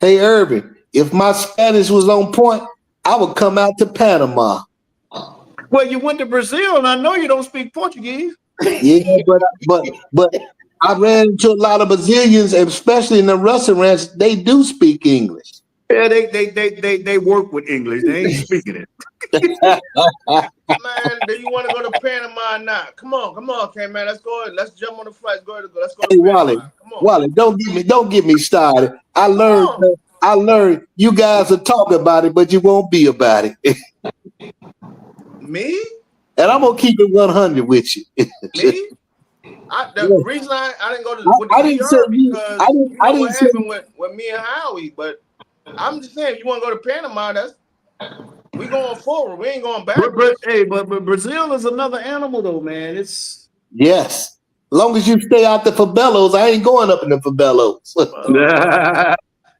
Hey, Urban, if my Spanish was on point, I would come out to Panama. Well, you went to Brazil, and I know you don't speak Portuguese. Yeah, but I ran into a lot of Brazilians, especially in the restaurants. They do speak English. Yeah, they work with English. They ain't speaking it. Man, do you want to go to Panama or not? Come on, okay, man. Let's go. Let's jump on the flight. Let's go to Hey, Panama. Wally, Come on. Wally, don't get me started. I learned you guys will talk about it, but you won't be about it. Me? And I'm gonna keep it 100 with you. Me? The reason I didn't go to with the I didn't say DR you. because I didn't what say. happened with me and Howie. But I'm just saying, if you want to go to Panama, we going forward. We ain't going backwards. But Brazil is another animal, though, man. It's Yes. Long as you stay out the favelas, I ain't going up in the favelas.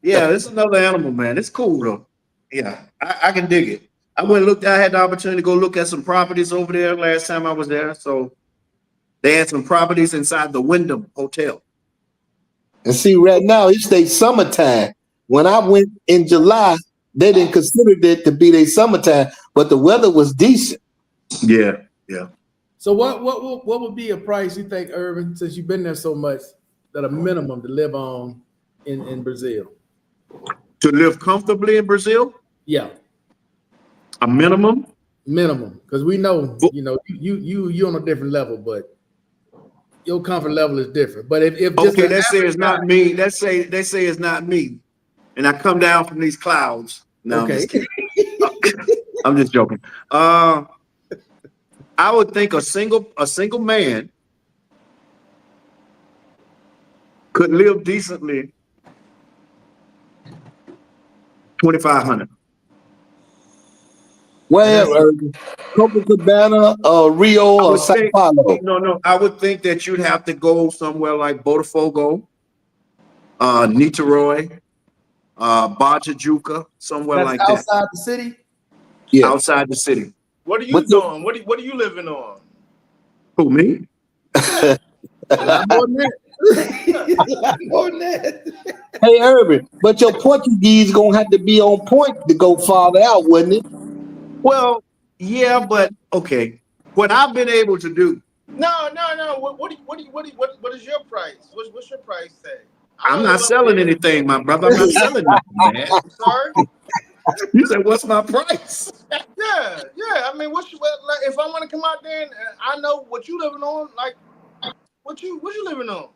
yeah, it's another animal, man. It's cool though. Yeah, I can dig it. I went and looked. I had the opportunity to go look at some properties over there last time I was there. So they had some properties inside the Wyndham Hotel. And see, right now it's their summertime. When I went in July, they didn't consider it to be their summertime, but the weather was decent. Yeah. So what would be a price you think, Urban, since you've been there so much, that a minimum to live on in Brazil? To live comfortably in Brazil, Yeah, a minimum. because we know, you on a different level, but your comfort level is different. But if just Okay, an let's say average it's not guy- me. They say it's not me, and I come down from these clouds. No, Okay. I'm just kidding. I'm just joking. I would think a single man could live decently 2,500. Where, Copacabana, Rio, or Sao Paulo? No. I would think that you'd have to go somewhere like Botafogo, Niterói, Bajajuca, somewhere that's like that. outside the city. Yeah. Outside the city. What are you doing? What are you living on? Who, me? A lot more than that. A lot more than that. Hey, Urban, but your Portuguese gonna have to be on point to go farther out, wouldn't it? Well, yeah, but okay. What I've been able to do, No. What is your price? What's your price tag? I'm not selling anything, my brother. I'm not selling nothing, man. I'm sorry. You said, what's my price? Yeah. I mean, like, if I want to come out there and I know what you living on, like, what you living on?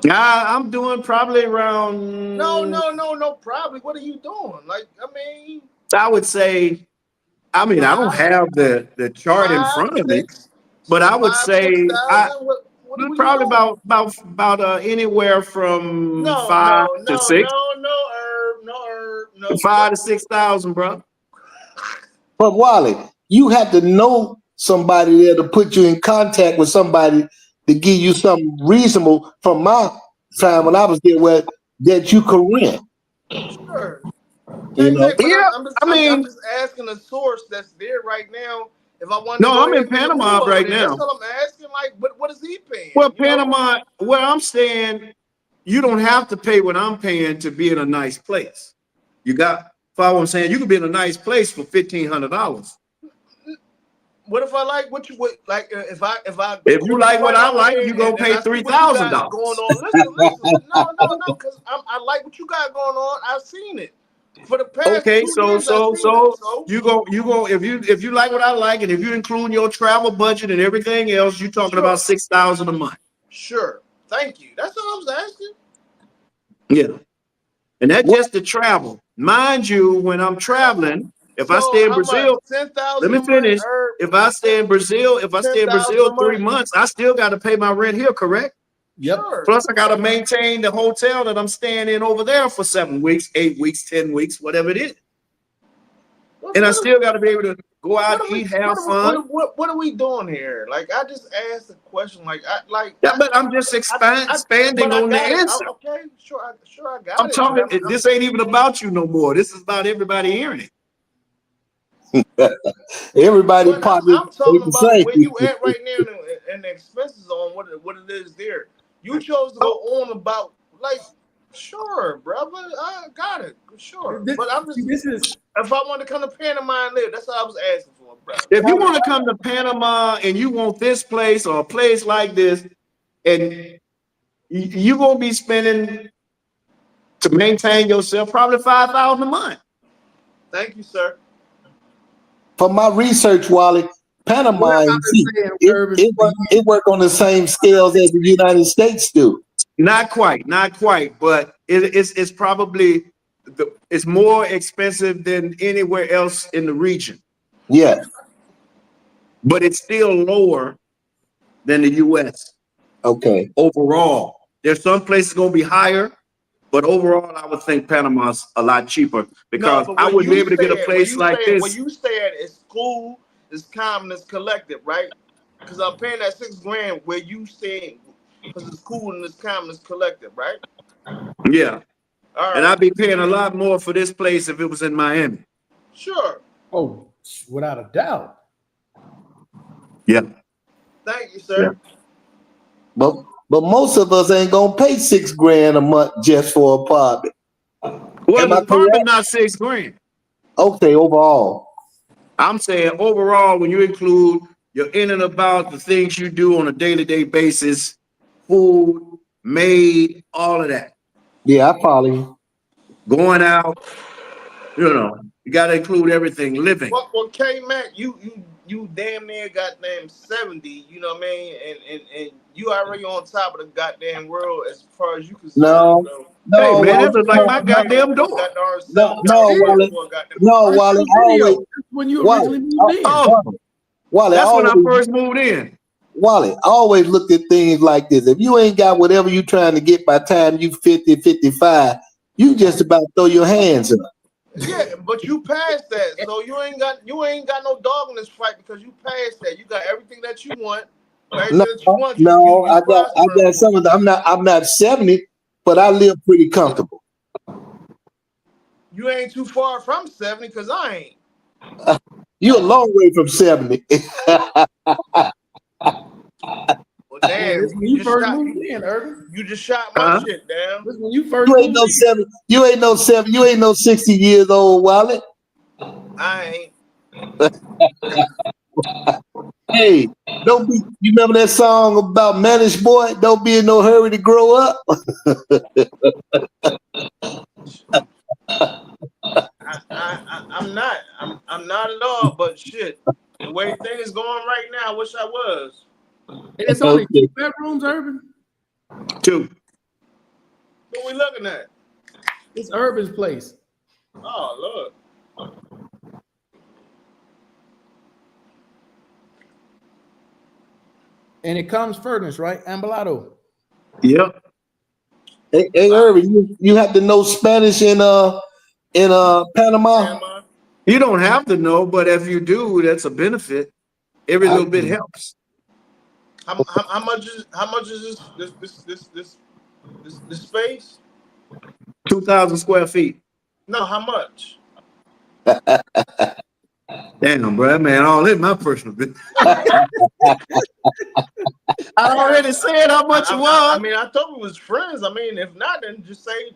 I'm doing probably around. No. Probably. What are you doing? Like, I mean, I would say. I mean, I don't have the chart in front of me, but I would say probably about anywhere from 5 to 6. No. 5 to 6,000, bro. But Wally, you have to know somebody there to put you in contact with somebody to give you something reasonable from my time when I was there where that you could rent. Sure. You know? Yeah, I'm just asking a source that's there right now. If I want to No, I'm in Panama right now. That's all I'm asking. Like, what is he paying? Well, Panama, where I'm staying, you don't have to pay what I'm paying to be in a nice place. Follow what I'm saying? You could be in a nice place for $1,500. What if I like what you would like? If you like what I like, you gonna pay $3,000. Going on? Listen. No. Because I like what you got going on. I've seen it for the past. Okay, 2 so years, you go if you like what I like, and if you include your travel budget and everything else, you're talking about $6,000 a month. Sure. Thank you. That's all I was asking. Yeah, and that's just the travel. Mind you, when I'm traveling. If I stay in Brazil, let me finish. If I stay in Brazil 3 months, I still got to pay my rent here, correct? Yep. Sure. Plus, I gotta maintain the hotel that I'm staying in over there for 7 weeks, 8 weeks, 10 weeks, whatever it is. And I still gotta be able to go out, eat, have fun. What are we doing here? Like, I just asked a question. Yeah, but I'm just expanding on the answer. Okay, sure, I got I'm it. talking. This ain't even about you no more. This is about everybody hearing it. Everybody But probably I'm talking the about same. where you at right now and the expenses on what it is there. You chose to go on about sure, brother, I got it, sure. But I'm just if I want to come to Panama and live, that's what I was asking for, bro. If you want to come to Panama and you want this place or a place like this, and you're gonna be spending to maintain yourself probably $5,000 a month. Thank you, sir. For my research, Wally, Panama, it work on the same scales as the United States do. Not quite, but it's probably it's more expensive than anywhere else in the region. Yeah, but it's still lower than the U.S. Okay. Overall, there's some places gonna be higher, but overall, I would think Panama's a lot cheaper because I wouldn't be able to get a place like this. When you said it's cool, it's calm, it's collective, right? Because I'm paying that $6,000 where you saying because it's cool and it's calm, it's collective, right? Yeah. All right. And I'd be paying a lot more for this place if it was in Miami. Sure. Oh, without a doubt. Yeah. Thank you, sir. Yeah. But most of us ain't gonna pay $6,000 a month just for an apartment. Well, the apartment not $6,000. Okay, overall. I'm saying overall, when you include your in and about, the things you do on a day-to-day basis, food, maid, all of that. Yeah, I follow you. Going out, you got to include everything. Living. Well, K-Mac, you damn near goddamn 70, you know what I mean? And you already on top of the goddamn world as far as you concerned. No, hey man, that looks like my goddamn door. No, Wally. When you originally moved in. Wally, that's when I first moved in. Wally, I always looked at things like this. If you ain't got whatever you trying to get by the time you 50, 55, you just about throw your hands up. Yeah, but you passed that, so you ain't got no dog in this fight because you passed that. You got everything that you want. I got some of them. I'm not 70, but I live pretty comfortable. You ain't too far from 70 because I ain't. You're a long way from 70. Well, damn, you first moved in, Urban. You just shot my shit down. When you first you ain't no 7. You ain't no 7. You ain't no 60 years old, Wally. I ain't. Hey, don't be. You remember that song about Manish Boy? Don't be in no hurry to grow up. I'm not. I'm not at all. But shit, the way things going right now, I wish I was. And it's only 2 bedrooms, Urban. 2. What we looking at? It's Urban's place. Oh, look. And it comes furnished, right? Ambulado. Yep. Hey, Urban, you have to know Spanish in Panama. You don't have to know, but if you do, that's a benefit. Every little bit helps. How much is this space? 2,000 square feet. No, how much? Damn, bro, man, all in my personal business. I already said how much it was. I mean, I thought we was friends. I mean, if not, then just say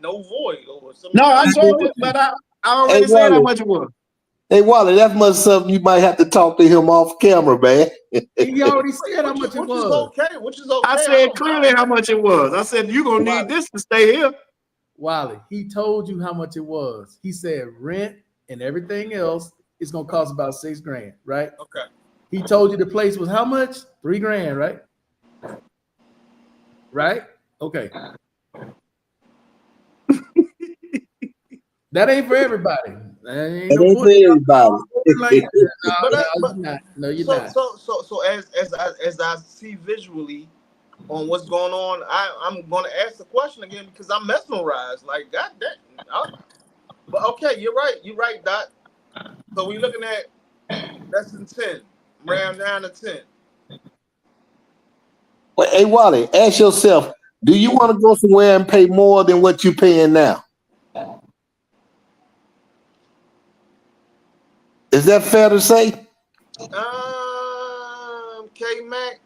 no void or something. No, I told you, but I already said how much it was. Hey, Wally, that must something you might have to talk to him off camera, man. He already said how much it was. Which is okay. I said clearly how much it was. I said you're gonna need this to stay here. Wally, he told you how much it was. He said rent and everything else is gonna cost about $6,000, right? Okay. He told you the place was how much? $3,000, right? Right? Okay. That ain't for everybody. That ain't for everybody. No, you're not. So as I see visually, on what's going on, I'm going to ask the question again because I'm mesmerized. Like, God damn. But okay, you're right. You're right, Doc. So we're looking at less than 10, round 9 to 10. Well, hey, Wally, ask yourself, do you want to go somewhere and pay more than what you're paying now? Is that fair to say? K-Mac.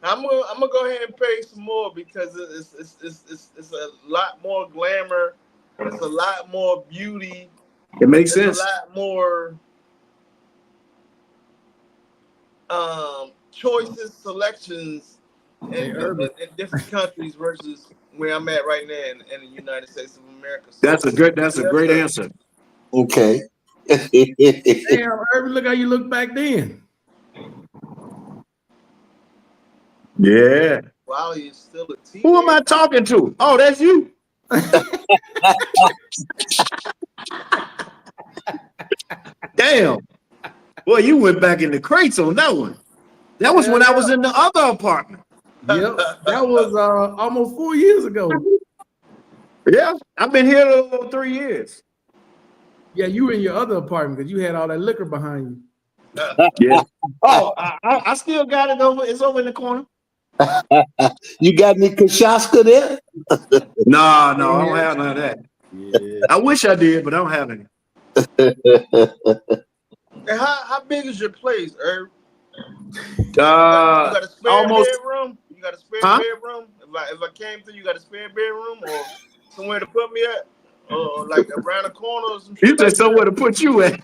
I'm gonna go ahead and pay some more because it's a lot more glamour. It's a lot more beauty. It makes It's sense. a lot more choices, selections in different countries versus where I'm at right now in the United States of America. So, That's a great answer. Okay. Damn, Urban, look how you look back then. Yeah. Wally is still a teenager. Who am I talking to? Oh, that's you. Damn. Boy, you went back in the crates on that one. That was when I was in the other apartment. Yep, that was almost 4 years ago. Yeah, I've been here a little 3 years. Yeah, you were in your other apartment because you had all that liquor behind you. Yeah. Oh, I still got it over. It's over in the corner. You got any Kashashka there? No, I don't have none of that. Yeah. I wish I did, but I don't have any. And how big is your place, Herb? You Uh, got a spare almost. bedroom? You got a spare Huh? bedroom? If I came through, you got a spare bedroom or somewhere to put me at? Or like around the corner or some shit You just like somewhere that? to put you at.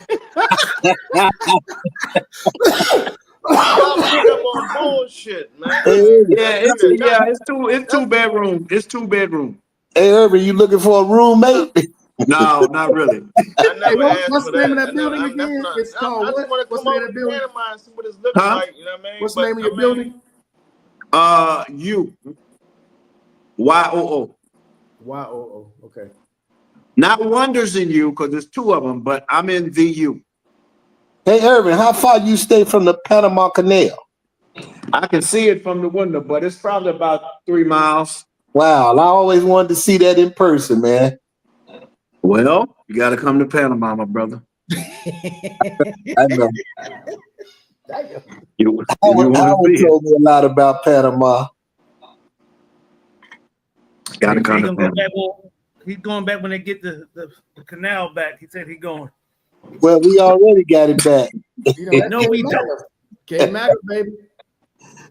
Y'all pick up on bullshit, man. Yeah, it's two bedroom. It's 2 bedroom. Hey, Urban, you looking for a roommate? No, not really. I never Hey, asked what's for the name of that. that building That's again? not. It's called I just what? want to What's come the name over of to the building? Panama and see what it's looking Huh? like. You know what I mean? What's the name of your building? YOO. YOO. Okay. Not Wonders in You, because there's 2 of them, but I'm in VU. Hey, Urban, how far you stay from the Panama Canal? I can see it from the window, but it's probably about 3 miles. Wow, I always wanted to see that in person, man. Well, you got to come to Panama, my brother. I know. You want to Howard see it? told me a lot about Panama. Got to He come to gonna go Panama. back. Well, he's going back when they get the canal back. He said he's going. Well, we already got it back. No, we don't. K-Mac, baby.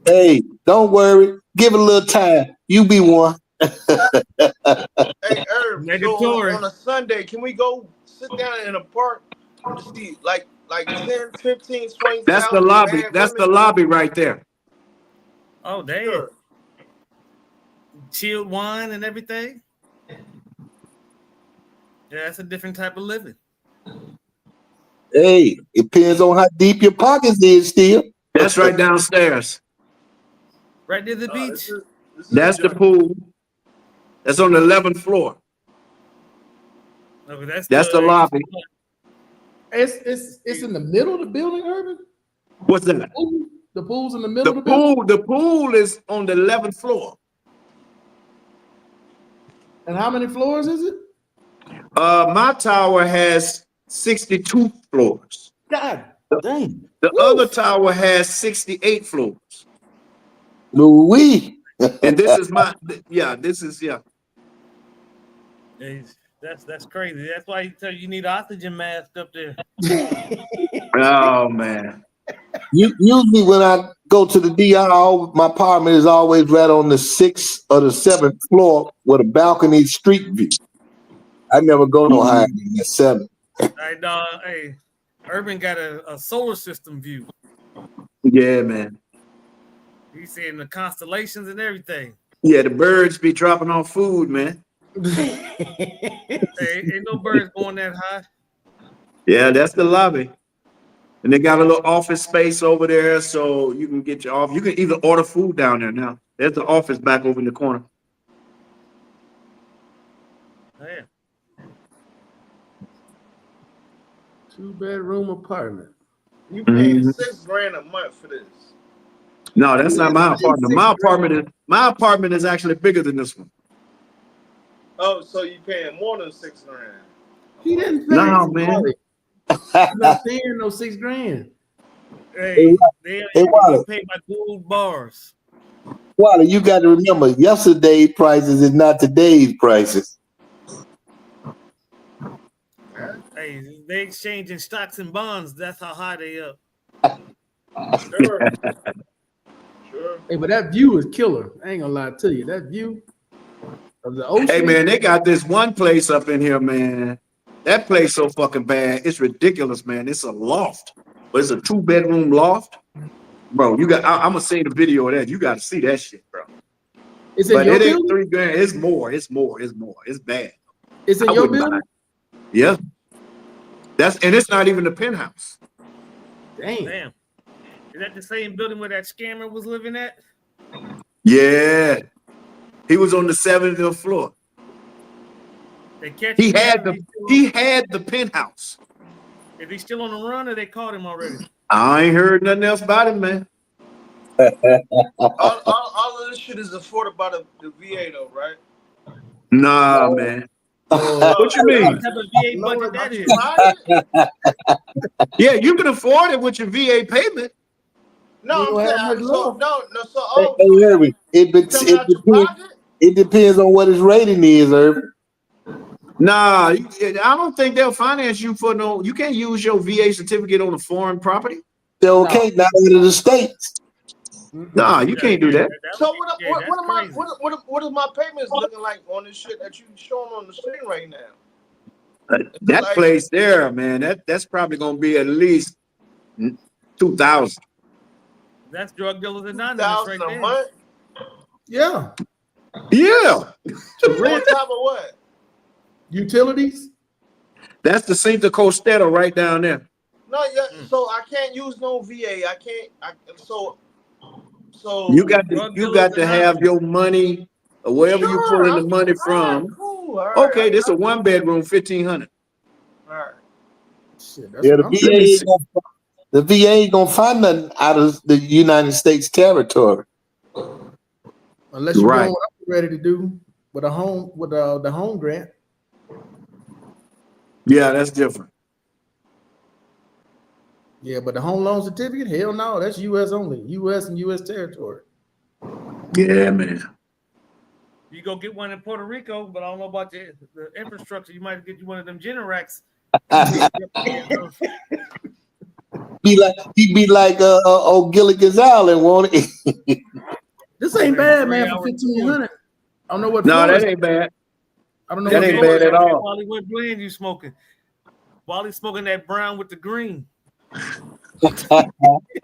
Hey, don't worry. Give it a little time. You be one. Hey, Herb, so Negatory. on a Sunday, can we go sit down in a park to see like 10, 15, 20 That's the lobby. That's the lobby right there. Oh, damn. Sure. Chilled wine and everything. Yeah, that's a different type of living. Hey, it depends on how deep your pockets is still. That's right downstairs. Right near the beach. This is That's the junk. pool. That's on the 11th floor. Okay, That's the lobby. It's in the middle of the building, Urban? What's that? The pool's in the middle The of the building? The pool is on the 11th floor. And how many floors is it? My tower has 62 floors. God dang. The other tower has 68 floors. Louis. And this is That's crazy. That's why you tell you need oxygen mask up there. Oh man. Usually when I go to the DR, my apartment is always right on the 6th or the 7th floor with a balcony street view. I never go no higher than the 7th. Hey, Urban got a solar system view. Yeah, man. He's seeing the constellations and everything. Yeah, the birds be dropping off food, man. Hey, ain't no birds going that high. Yeah, that's the lobby. And they got a little office space over there, so you can get your off. You can even order food down there now. There's the office back over in the corner. Damn. 2-bedroom apartment. You paying Mhm. $6,000 a month for this. No, that's not my apartment. My apartment is actually bigger than this one. Oh, so you paying more than $6,000? He didn't pay. No, man. He's not paying no $6,000. Hey, they Hey, you Wally. pay by gold bars. Wally, you got to remember, yesterday's prices is not today's prices. Hey, they exchanging stocks and bonds. That's how high they up. Sure. Sure. Hey, but that view is killer. I ain't gonna lie to you. That view of the ocean. Hey, man, they got this one place up in here, man. That place so fucking bad. It's ridiculous, man. It's a loft, but it's a 2-bedroom loft. Bro, I'm gonna see the video of that. You got to see that shit, bro. It's in But your it ain't building? $3,000. It's more. It's bad. It's in I your wouldn't building? buy it. Yeah. And it's not even the penthouse. Damn. Damn. Is that the same building where that scammer was living at? Yeah. He was on the 7th floor. They catch He him had now? the penthouse. Is he still on the run or they caught him already? I ain't heard nothing else about him, man. All of this shit is afforded by the VA, though, right? Nah, man. What you mean? What type of VA budget that is? Private? Yeah, you can afford it with your VA payment. No, You I'm don't have saying much so. love. No. So, Hey, oh, Irving, you coming out your pocket? it depends on what his rating is, Irving. Nah, I don't think they'll finance you for no. You can't use your VA certificate on a foreign property. They're okay, not under the states. Nah, you can't do that. So what is my payments looking like on this shit that you showing on the screen right now? That Like- place there, man. That's probably gonna be at least 2,000. That's Drug Dealers Anonymous right $1,000 a there. month Yeah. Yeah, on top of what? Utilities? that's the Cinco Costero right down there. No, yeah. So I can't use no VA. I can't. So You got to have your money or wherever you pulling the money from. Cool. All right. Okay, this is a 1-bedroom, 1,500. All right. Shit, that's Yeah, what I'm Let me see. the VA ain't gonna find nothing out of the United States territory. unless you're Right. doing what I'm ready to do with the home grant. Yeah, that's different. Yeah, but the home loan certificate, hell no, that's US only. US and US territory. Yeah, man. You go get one in Puerto Rico, but I don't know about the infrastructure. You might get you one of them Generacs. He'd be like old Gilligan's Island, won't it? This ain't bad, man, 3 for hours. 1,500. I don't know what No, floor that ain't bad. I don't know that what ain't floor bad at all. While he went blend, you smoking. While he's smoking that brown with the green.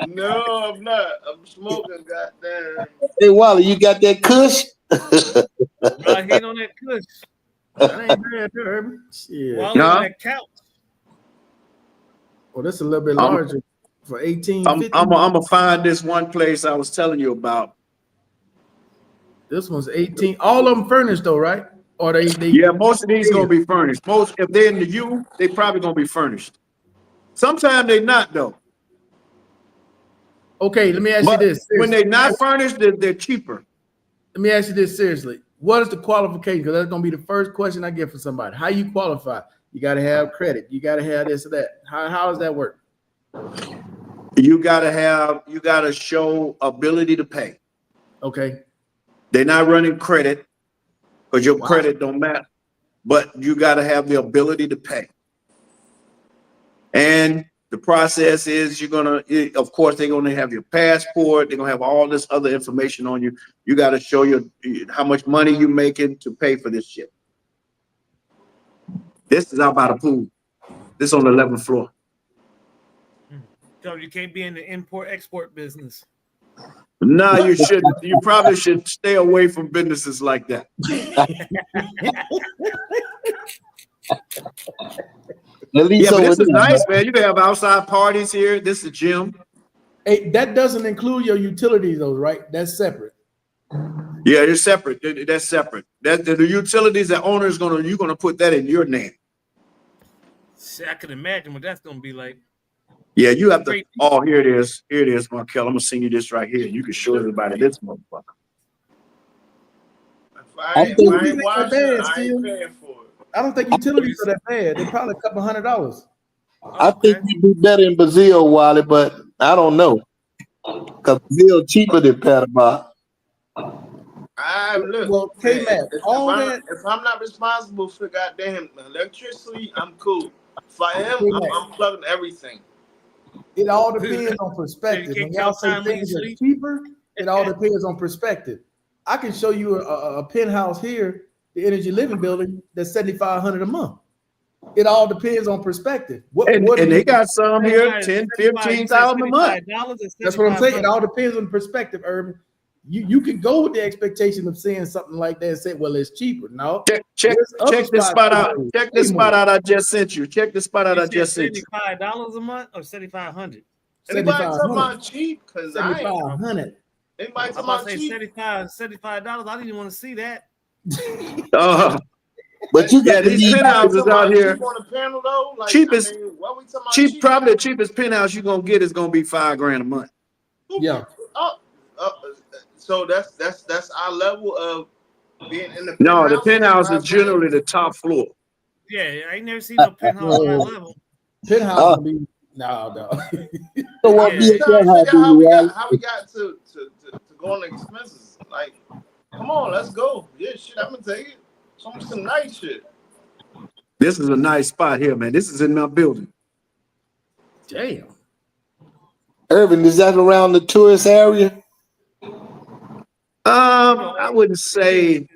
No, I'm not. I'm smoking. Goddamn. Hey, Wally, you got that Kush? I hit on that cush. That ain't bad, Urban. Shit. While on that couch. Well, this is a little bit larger for 1850. I'm gonna find this one place I was telling you about. This one's 18. All of them furnished though, right? Or they Yeah, most of these gonna be furnished. Most, if they're in the U, they probably gonna be furnished. Sometimes they not though. Okay, let me ask you But this. when seriously. they not furnished, they're cheaper. Let me ask you this seriously. What is the qualification? Because that's gonna be the first question I get from somebody. How you qualify? You got to have credit. You got to have this or that. How does that work? You gotta show ability to pay. Okay. They're not running credit because your credit don't matter, but you gotta have the ability to pay. And the process is of course, they're gonna have your passport. They're gonna have all this other information on you. You gotta show how much money you're making to pay for this shit. This is out by the pool. This is on the 11th floor. So you can't be in the import-export business. No, you shouldn't. You probably should stay away from businesses like that. At least Yeah, but this over is nice, man. You can have outside parties here. This is a gym. Hey, that doesn't include your utilities, though, right? That's separate. Yeah, it's separate. That's separate. That the utilities, the owner is you're gonna put that in your name. See, I can imagine what that's gonna be like. Yeah, you have to. Great. Oh, here it is. Here it is, Markel. I'm gonna send you this right here. You can show everybody this motherfucker. If I ain't Utilities ain't that watching, bad I still. ain't paying for it. I don't think utilities are that bad. They're probably a couple $100. I think Okay. you'd be better in Brazil, Wally, but I don't know. Because Brazil cheaper than Panama. Look, Well, man, K-Mac, all that. if I'm not responsible for goddamn electricity, I'm cool. If I am, K-Mac, I'm plugging everything. it all depends on perspective. You When can't y'all tell say time when you things are sleep. cheaper, it all depends on perspective. I can show you a penthouse here, the Energy Living Building, that's $7,500 a month. It all depends on perspective. And What do they you? got some here, 10, 15,000 a month. That's what I'm saying. It all depends on perspective, Urban. You can go with the expectation of saying something like that and say, well, it's cheaper. No, Check there's other this spots spot that out. are Check way this spot more. out I just sent you. Check this spot out I just sent you. $75 a month or 7,500. Anybody talking 7,500. about cheap? Cause I ain't. 7,500. Anybody I'm talking about about to say cheap? $75. I didn't even want to see that. But you Yeah, got to these leave. penthouses Talking out about here. cheap on the panel though. Like, Cheapest- I mean, what we talking about? Cheap, probably the cheapest penthouse you're gonna get is gonna be $5,000 a month. Yeah. So that's our level of being in the No, the penthouse. penthouse is generally the top floor. Yeah, I ain't never seen no penthouse high level. Penthouse will be no. So what Yeah. be a Trying to penthouse figure out do, Wally? how we got to go on the expenses. Like, come on, let's go. Yeah, shit, I'm gonna take it. Some nice shit. This is a nice spot here, man. This is in my building. Damn. Urban, is that around the tourist area? I wouldn't say.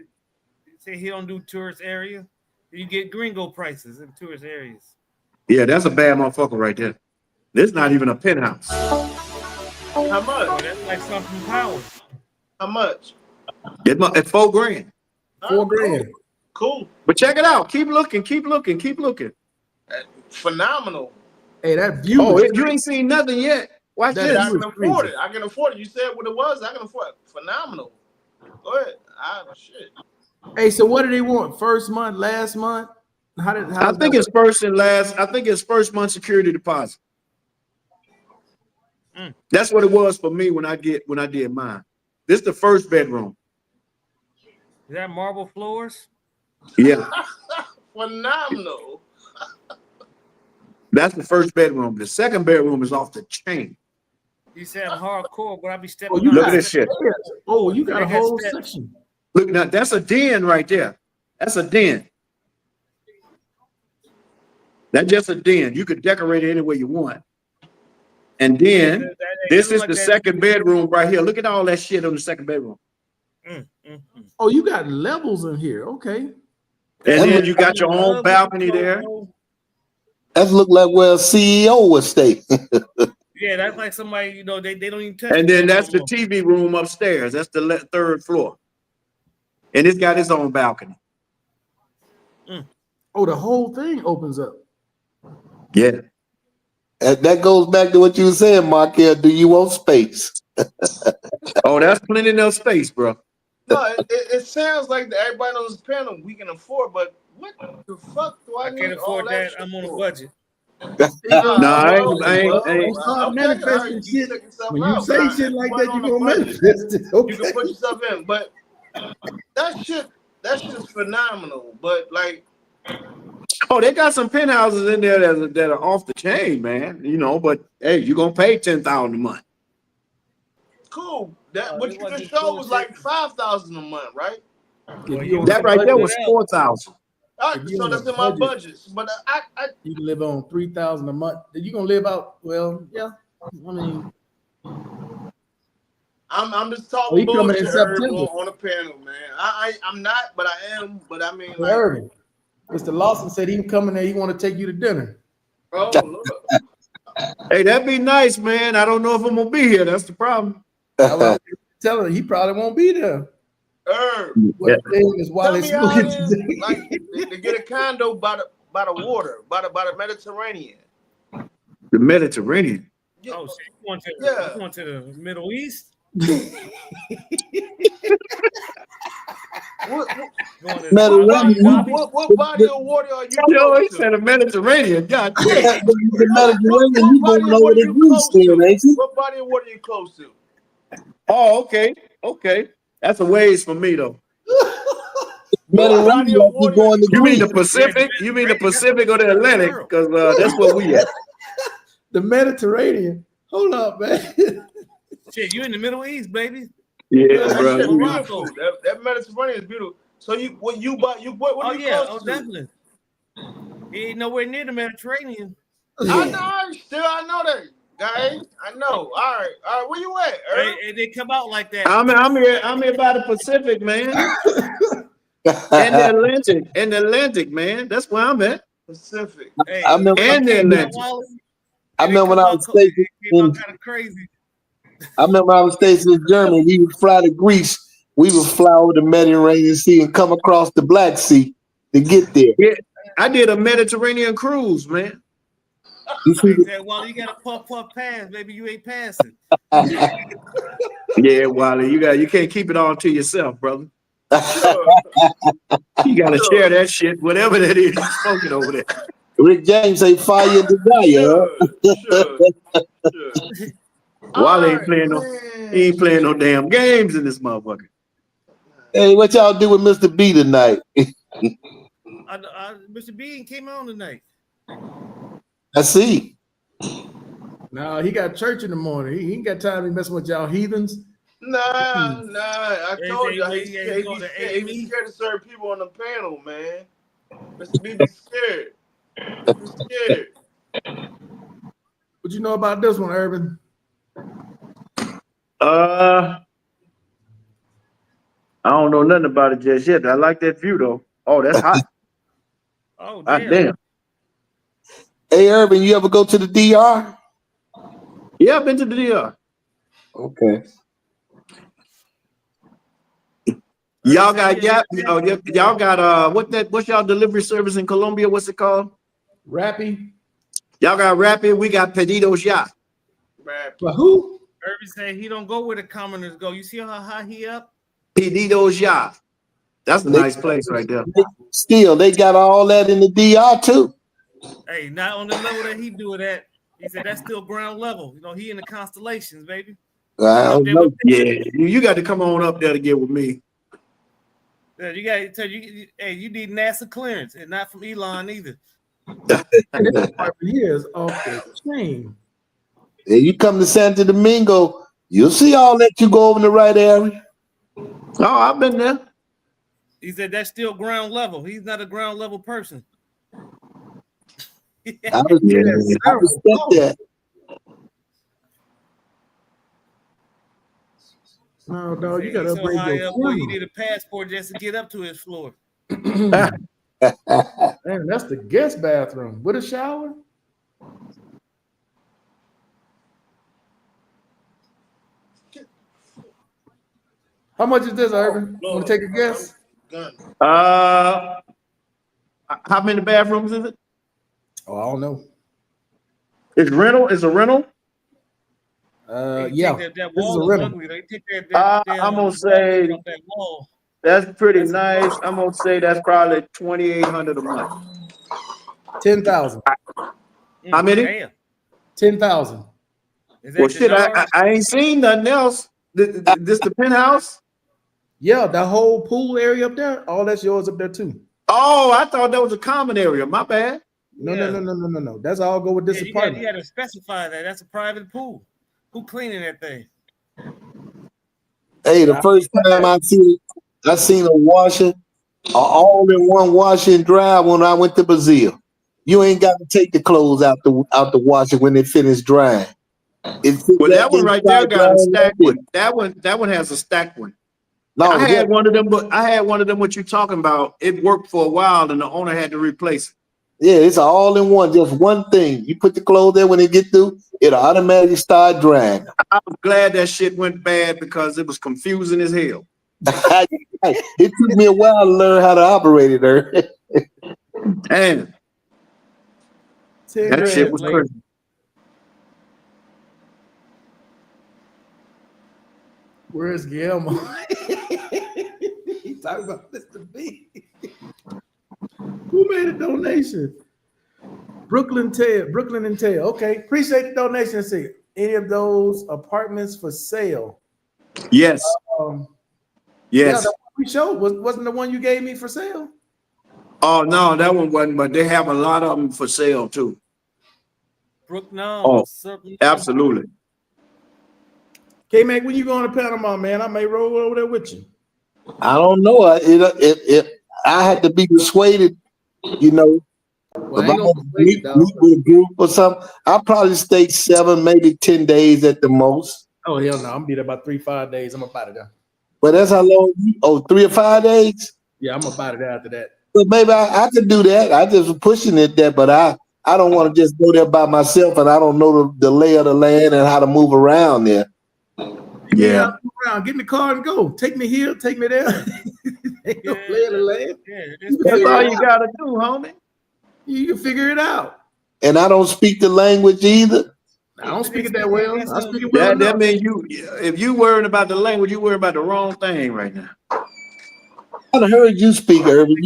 Say he don't do tourist area. You get gringo prices in tourist areas. Yeah, that's a bad motherfucker right there. This is not even a penthouse. How much? Oh, that's like something power. How much? It's $4,000. $4,000. Cool. But check it out. Keep looking. Keep looking. Keep looking. Phenomenal. Hey, that view. Oh, is you ain't seen nothing yet. Watch That this. I view can is afford crazy. it. I can afford it. You said what it was. I can afford it. Phenomenal. Go ahead. Shit. Hey, so what do they want? First month, last month? I think it's first and last. I think it's first month security deposit. That's what it was for me when I did mine. This is the first bedroom. Is that marble floors? Yeah, Phenomenal. that's the first bedroom. The second bedroom is off the chain. You said I'm hardcore, but I be stepping. Look at this shit. Oh, you got a They got whole steps. section. Look now, that's a den right there. That's a den. That's just a den. You could decorate it any way you want. And then this is the second bedroom right here. Look at all that shit on the second bedroom. Oh, you got levels in here. Okay. And then you got your own balcony there. That look like where a CEO would stay. Yeah, that's like somebody, they don't even touch. And then that's the TV room upstairs. That's the third floor. And it's got its own balcony. Oh, the whole thing opens up. Yeah. That goes back to what you were saying, Markel. Do you want space? Oh, that's plenty enough space, bro. No, it sounds like that everybody on this panel we can afford, but what the fuck do I can't need all afford that. I'm on a budget. I ain't. Don't start manifesting shit. When you say Nah, shit like everybody that, on you're the gonna budget. manifest it. Okay. You can put yourself in, but that shit is phenomenal. But like, Oh, they got some penthouses in there that are off the chain, man. But hey, you're gonna pay $10,000 a month. cool. That what you just showed was like $5,000 a month, right? That right there was $4,000. All right, so that's in my budget. But I you can live on $3,000 a month. You gonna live out? Well, yeah. I mean, I'm just talking he coming in bullshit September. on a panel, man. I'm not, but I am. But I mean, like, Urban. Mr. Lawson said he coming there. He want to take you to dinner. bro, look. Hey, that'd be nice, man. I don't know if I'm gonna be here. That's the problem. Tell him he probably won't be there. What thing is Tell me how it is, like to get a condo by the water, by the Mediterranean. The Mediterranean. Oh, so you going to the Middle East? What body of water are you close he to? said the Mediterranean. God damn. The Mediterranean, What you gonna body of know water what you it is close to? then, ain't you? What body of water you close to? Oh, okay. Okay. That's a ways for me though. What body Mediterranean, of like you water going to You mean the Greece. Pacific? You mean the Pacific or the Atlantic? Because that's where we at. The Mediterranean. Hold up, man. Shit, you in the Middle East, baby. Yeah, That bro. shit Morocco. beautiful. That Mediterranean is beautiful. So what Oh are you yeah, close to? definitely. He ain't nowhere near the Mediterranean. I know that, guys. I know. All right. Where you at, Earl? They come out like that. I'm here by the Pacific, man. And the Atlantic, man. That's where I'm at. Pacific. Hey, I remember, And the Atlantic. I remember when I was stationed in, kind of crazy. I remember when I was stationed in Germany. We would fly to Greece. We would fly over the Mediterranean Sea and come across the Black Sea to get there. Yeah, I did a Mediterranean cruise, man. You see, They said, well, you got a puff pass, baby. You ain't passing. Yeah, Wally, you can't keep it all to yourself, brother. You gotta share that shit, whatever that is you smoking over there. Rick James say fire and desire. Sure. Wally ain't playing he ain't playing no damn games in this motherfucker. Hey, what y'all do with Mr. B tonight? Mr. Bean came on tonight. I see. No, he got church in the morning. He ain't got time to be messing with y'all heathens. Nah. I told you He's going to he be AME. scared to serve people on the panel, man. Mr. B be scared. Be scared. What you know about this one, Urban? I don't know nothing about it just yet. I like that view though. Oh, that's hot. Oh, Hot damn. Hey, Urban, you ever go to the DR? Yeah, I've been to the DR. Okay. Y'all got y'all got what's y'all delivery service in Colombia? What's it called? Rappy? Y'all got Rapid, we got Pedidos Ya. But who? Urban said he don't go where the commoners go. You see how high he up? Pedidos Ya. That's a nice place right there. Still, they got all that in the DR too. Hey, not on the level that he do it at. He said that's still ground level. You know, he in the constellations, baby. I don't know. Yeah, you got to come on up there to get with me. Yeah, you got to tell you. Hey, you need NASA clearance, and not from Elon either. And this part is off the chain. If you come to Santo Domingo, you'll see all that. You go over in the right area. Oh, I've been there. He said that's still ground level. He's not a ground level person. I respect that. No, dog, you gotta so upgrade high your up, boy, you camera. need a passport just to get up to his floor. Man, that's the guest bathroom with a shower. How much is this, Urban? Want to take a guess? How many bathrooms is it? Oh, I don't know. It's rental. It's a rental. Yeah, That this is wall a is rental. ugly. They take that I'm gonna say that wall. that's pretty nice. I'm gonna say that's probably $2,800 a month. 10,000. How many? Damn. 10,000. Well, shit, I ain't seen nothing else. This the penthouse? Yeah, the whole pool area up there, all that's yours up there too. Oh, I thought that was a common area. My bad. No. That's all go with this apartment. You got to specify that. That's a private pool. Who cleaning that thing? Hey, the first time I seen a washer, all-in-one washer and dry when I went to Brazil. You ain't got to take the clothes out the washer when they finish drying. Well, that one right there got a stacked one. That one has a stacked one. No, I had one of them, but I had one of them. What you talking about? It worked for a while, and the owner had to replace it. Yeah, it's all in one, just one thing. You put the clothes there when they get through, it'll automatically start drying. I was glad that shit went bad because it was confusing as hell. It took me a while to learn how to operate it there. Damn. That shit was crazy. Where's Guillermo? He talking about Mr. B. Who made a donation? Brooklyn and Tail. Okay, appreciate the donation. See, any of those apartments for sale? Yes. Yeah, Yes. the one we showed wasn't the one you gave me for sale. Oh no, that one wasn't. But they have a lot of them for sale too. Brook Absolutely. K-Mac, when you going to Panama, man? I may roll over there with you. I don't know. If I had to be persuaded, you know, Well, if I I ain't had gonna to persuade you, meet dog. with a group or something, I'll probably stay 7, maybe 10 days at the most. Oh hell no, I'm gonna be there about 3-5 days. I'm about it there. But that's how long? 3 or 5 days. Yeah, I'm about it after that. But maybe I could do that. I just was pushing it there, but I don't want to just go there by myself, and I don't know the lay of the land and how to move around there. Yeah. Around, get in the car and go. Take me here, take me there. Ain't no lay of the land. That's all you gotta do, homie. You can figure it out. And I don't speak the language either. I don't speak it that well. I speak it well That enough. means if you worrying about the language, you worrying about the wrong thing right now. I heard you speak, Urban.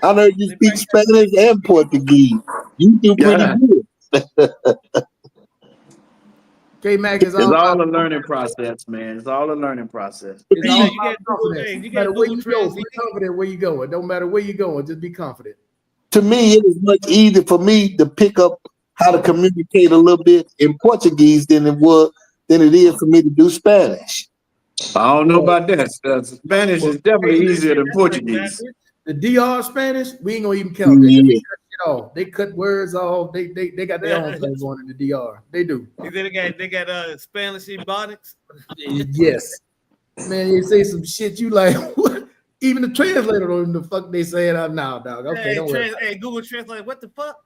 I heard you speak Spanish and Portuguese. You do pretty good. K-Mac is It's all all about a learning process, man. It's all a learning process. It's all You about got confidence. you No matter got where Google you go, be Translate. confident where you go. It don't matter where you going, just be confident. To me, it is much easier for me to pick up how to communicate a little bit in Portuguese than it is for me to do Spanish. I don't know about that. Spanish is definitely easier than Portuguese. The DR Spanish, we ain't gonna even count that. Yeah. They cut shit off. They cut words off. They got their own thing going in the DR. They do. They got Spanish ebonics. Yes. Man, you say some shit, you like what? Even the translator don't know the fuck they saying out now, dog. Okay, don't worry. Hey, Google Translate, what the fuck?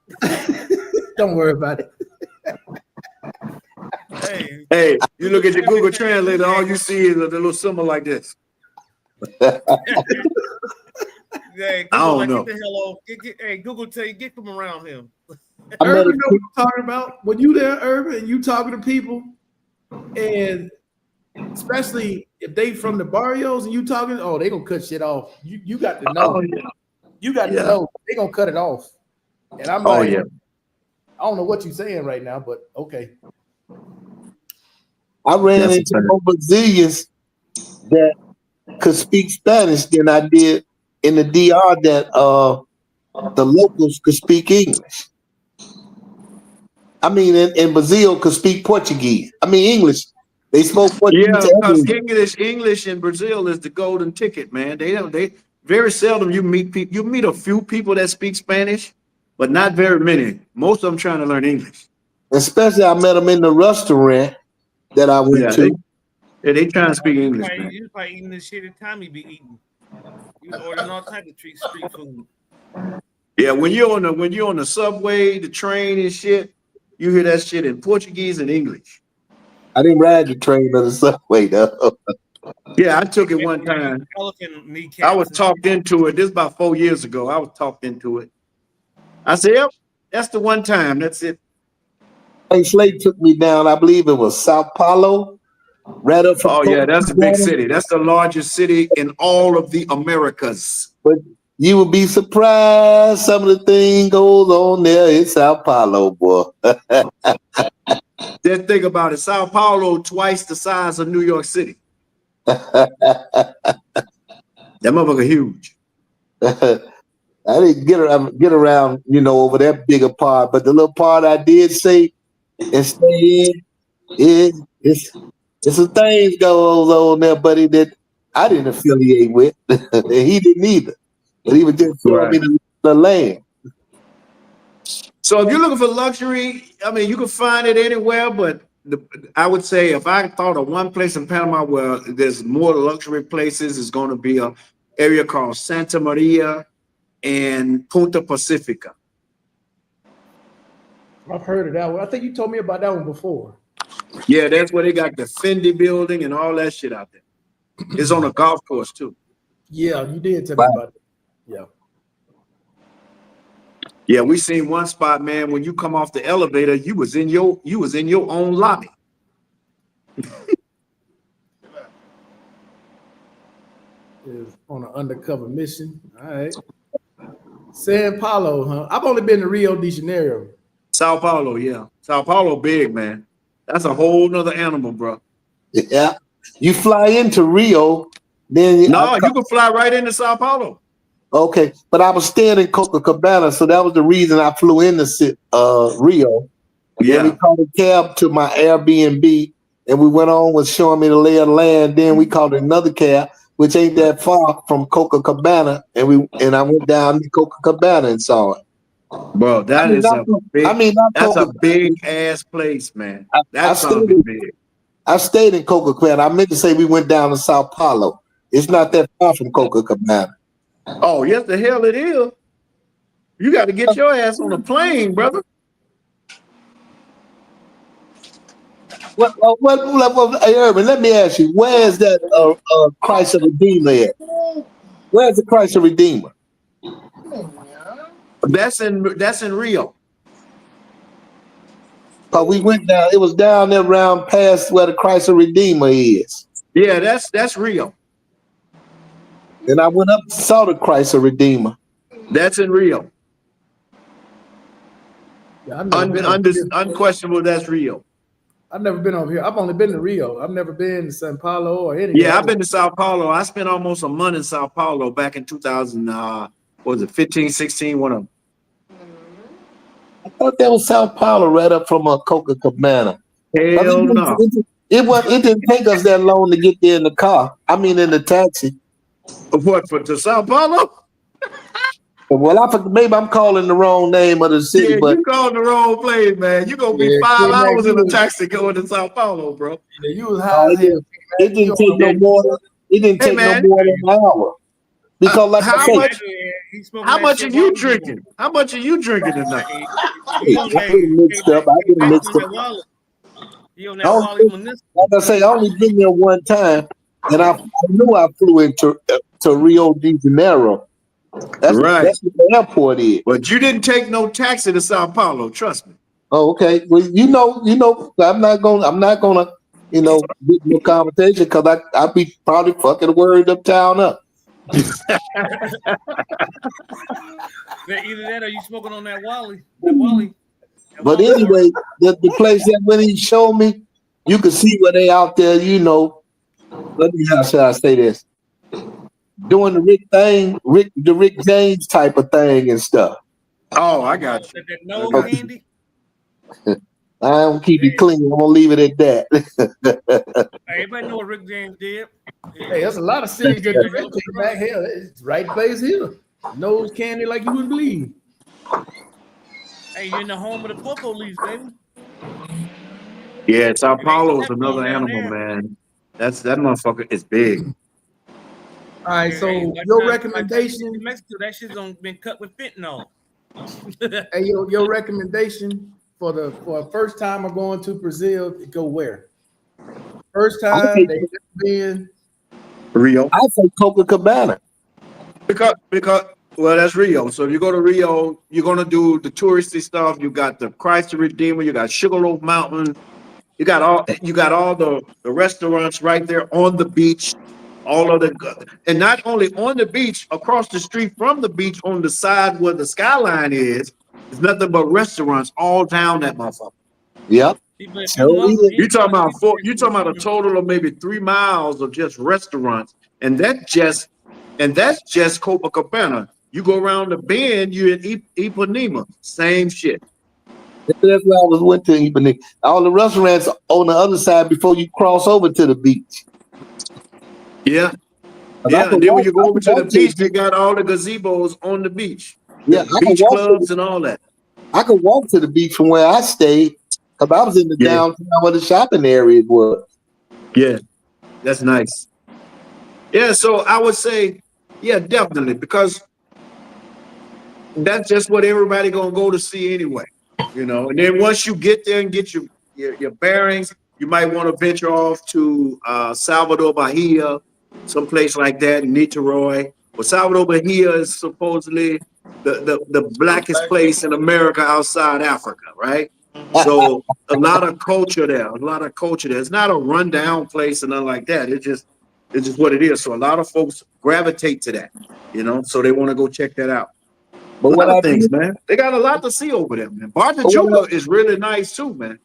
Don't worry about it. Hey, you look at your Google Translator, all you see is a little symbol like this. Yeah, Google, I don't like, know. Get the hell off. Hey, Google tell you, get from around him. Urban know what I'm talking about. When you there, Urban, and you talking to people, and especially if they from the barrios and you talking, they gonna cut shit off. You got to know. You got to know they gonna cut it off. And I'm like, I don't know what you're saying right now, but okay. I ran into more Brazilians that could speak Spanish than I did in the DR that the locals could speak English. I mean, in Brazil could speak Portuguese. I mean, English. They spoke Portuguese. Yeah, because English in Brazil is the golden ticket, man. They very seldom you meet people. You meet a few people that speak Spanish, but not very many. Most of them trying to learn English. Especially, I met them in the restaurant that I went to. They trying to speak English. You probably eating this shit that Tommy be eating. You ordering all type of street food. Yeah, when you're on the subway, the train and shit, you hear that shit in Portuguese and English. I didn't ride the train or the subway though. Yeah, I took it one time. I was talked into it. This is about 4 years ago. I was talked into it. I said, yep, that's the one time. That's it. Hey, Slade took me down. I believe it was Sao Paulo. Right up from that's a big city. That's the largest city in all of the Americas. But you would be surprised some of the things goes on there in Sao Paulo, boy. Just think about it. Sao Paulo twice the size of New York City. That motherfucker huge. I didn't get around, over that bigger part, but the little part I did say and stay in, it's some things goes on there, buddy, that I didn't affiliate with, and he didn't either. But he was just showing me the land. So if you're looking for luxury, I mean, you can find it anywhere, but I would say if I thought of one place in Panama where there's more luxury places, it's going to be an area called Santa Maria and Punta Pacifica. I've heard of that one. I think you told me about that one before. Yeah, that's where they got the Fendi building and all that shit out there. It's on a golf course too. Yeah, you did tell me about it. Yeah. Yeah, we seen one spot, man. When you come off the elevator, you was in your own lobby. is on an undercover mission. All right. San Paulo, huh? I've only been to Rio de Janeiro. Sao Paulo, yeah. Sao Paulo big, man. That's a whole nother animal, bro. Yeah. You fly into Rio, then No, you can fly right into Sao Paulo. okay, but I was staying in Copacabana, so that was the reason I flew into Rio. Then we Yeah. called a cab to my Airbnb, and we went on with showing me the lay of the land. Then we called another cab, which ain't that far from Copacabana, and I went down to Copacabana and saw it. Bro, that is a big, not that's a Coca- big ass place, man. I That's gonna stayed be in- big. I stayed in Copacabana. I meant to say we went down to Sao Paulo. It's not that far from Copacabana. Oh, yes, the hell it is. You got to get your ass on a plane, brother. Hey, Urban, let me ask you, where is that Christ the Redeemer at? Where's the Christ the Redeemer? That's in Rio. Cause we went down, it was down there around past where the Christ the Redeemer is. Yeah, that's Rio. And I went up and saw the Christ the Redeemer. That's in Rio. Yeah, I've never been over here. Unquestionable, that's Rio. I've never been over here. I've only been to Rio. I've never been to Sao Paulo or any. Yeah, I've been to Sao Paulo. I spent almost a month in Sao Paulo back in 2000, what was it, 15, 16, one of them. I thought that was Sao Paulo right up from Copacabana. Hell no. It didn't take us that long to get there in the car. I mean, in the taxi. What, to Sao Paulo? Well, maybe I'm calling the wrong name of the city, Yeah, but you called the wrong place, man. You're going to be 5 hours in a taxi going to Sao Paulo, bro. Yeah, you was high as hell. it didn't take no more than an hour. Because like I said, how much are you drinking? How much are you drinking tonight? I get mixed up. Like I say, I only been there one time, and I knew I flew into to Rio de Janeiro. That's Right. That's what the airport is. But you didn't take no taxi to Sao Paulo, trust me. Oh, okay. Well, you know, I'm not gonna, get no conversation because I'll be probably fucking word uptown up. Either that or you smoking on that Wally. That Wally. But anyway, the place that when he showed me, you could see where they out there, how should I say this? Doing the Rick James type of thing and stuff. Oh, I got you. That nose candy. I don't keep it clean. I'm gonna leave it at that. Everybody know what Rick James did. Hey, there's a lot of cities that do that. Take back here. It's right place here. Nose candy like you wouldn't believe. Hey, you're in the home of the Poco leaves, baby. Yeah, Sao Paulo is another animal, man. That motherfucker is big. All right, so your recommendation, in Mexico, that shit's been cut with fentanyl. hey, your recommendation for a first timer going to Brazil, go where? First time they've never been. Rio. I say Copacabana. Because well, that's Rio. So if you go to Rio, you're gonna do the touristy stuff. You got the Christ the Redeemer. You got Sugarloaf Mountain. You got all the restaurants right there on the beach. And not only on the beach, across the street from the beach, on the side where the skyline is, there's nothing but restaurants all down that motherfucker. Yep. You talking about a total of maybe 3 miles of just restaurants, and that's just Copacabana. You go around the bend, you're in Ipanema, same shit. That's where I went to Ipanema. All the restaurants on the other side before you cross over to the beach. Yeah. Yeah, and then when you go over to the beach, they got all the gazebos on the beach. Yeah, beach clubs and all that. I could walk to the beach from where I stayed because I was in the downtown where the shopping area was. Yeah, that's nice. Yeah, so I would say, yeah, definitely, because that's just what everybody gonna go to see anyway, And then once you get there and get your bearings, you might want to venture off to Salvador Bahia, someplace like that, Niterói. But Salvador Bahia is supposedly the blackest place in America outside Africa, right? So a lot of culture there. It's not a rundown place and nothing like that. It's just It's just what it is. So a lot of folks gravitate to that, so they want to go check that out. But A what lot I of things, did, man. They got a lot to see over there, man. but what Bartajuga is really nice too, man.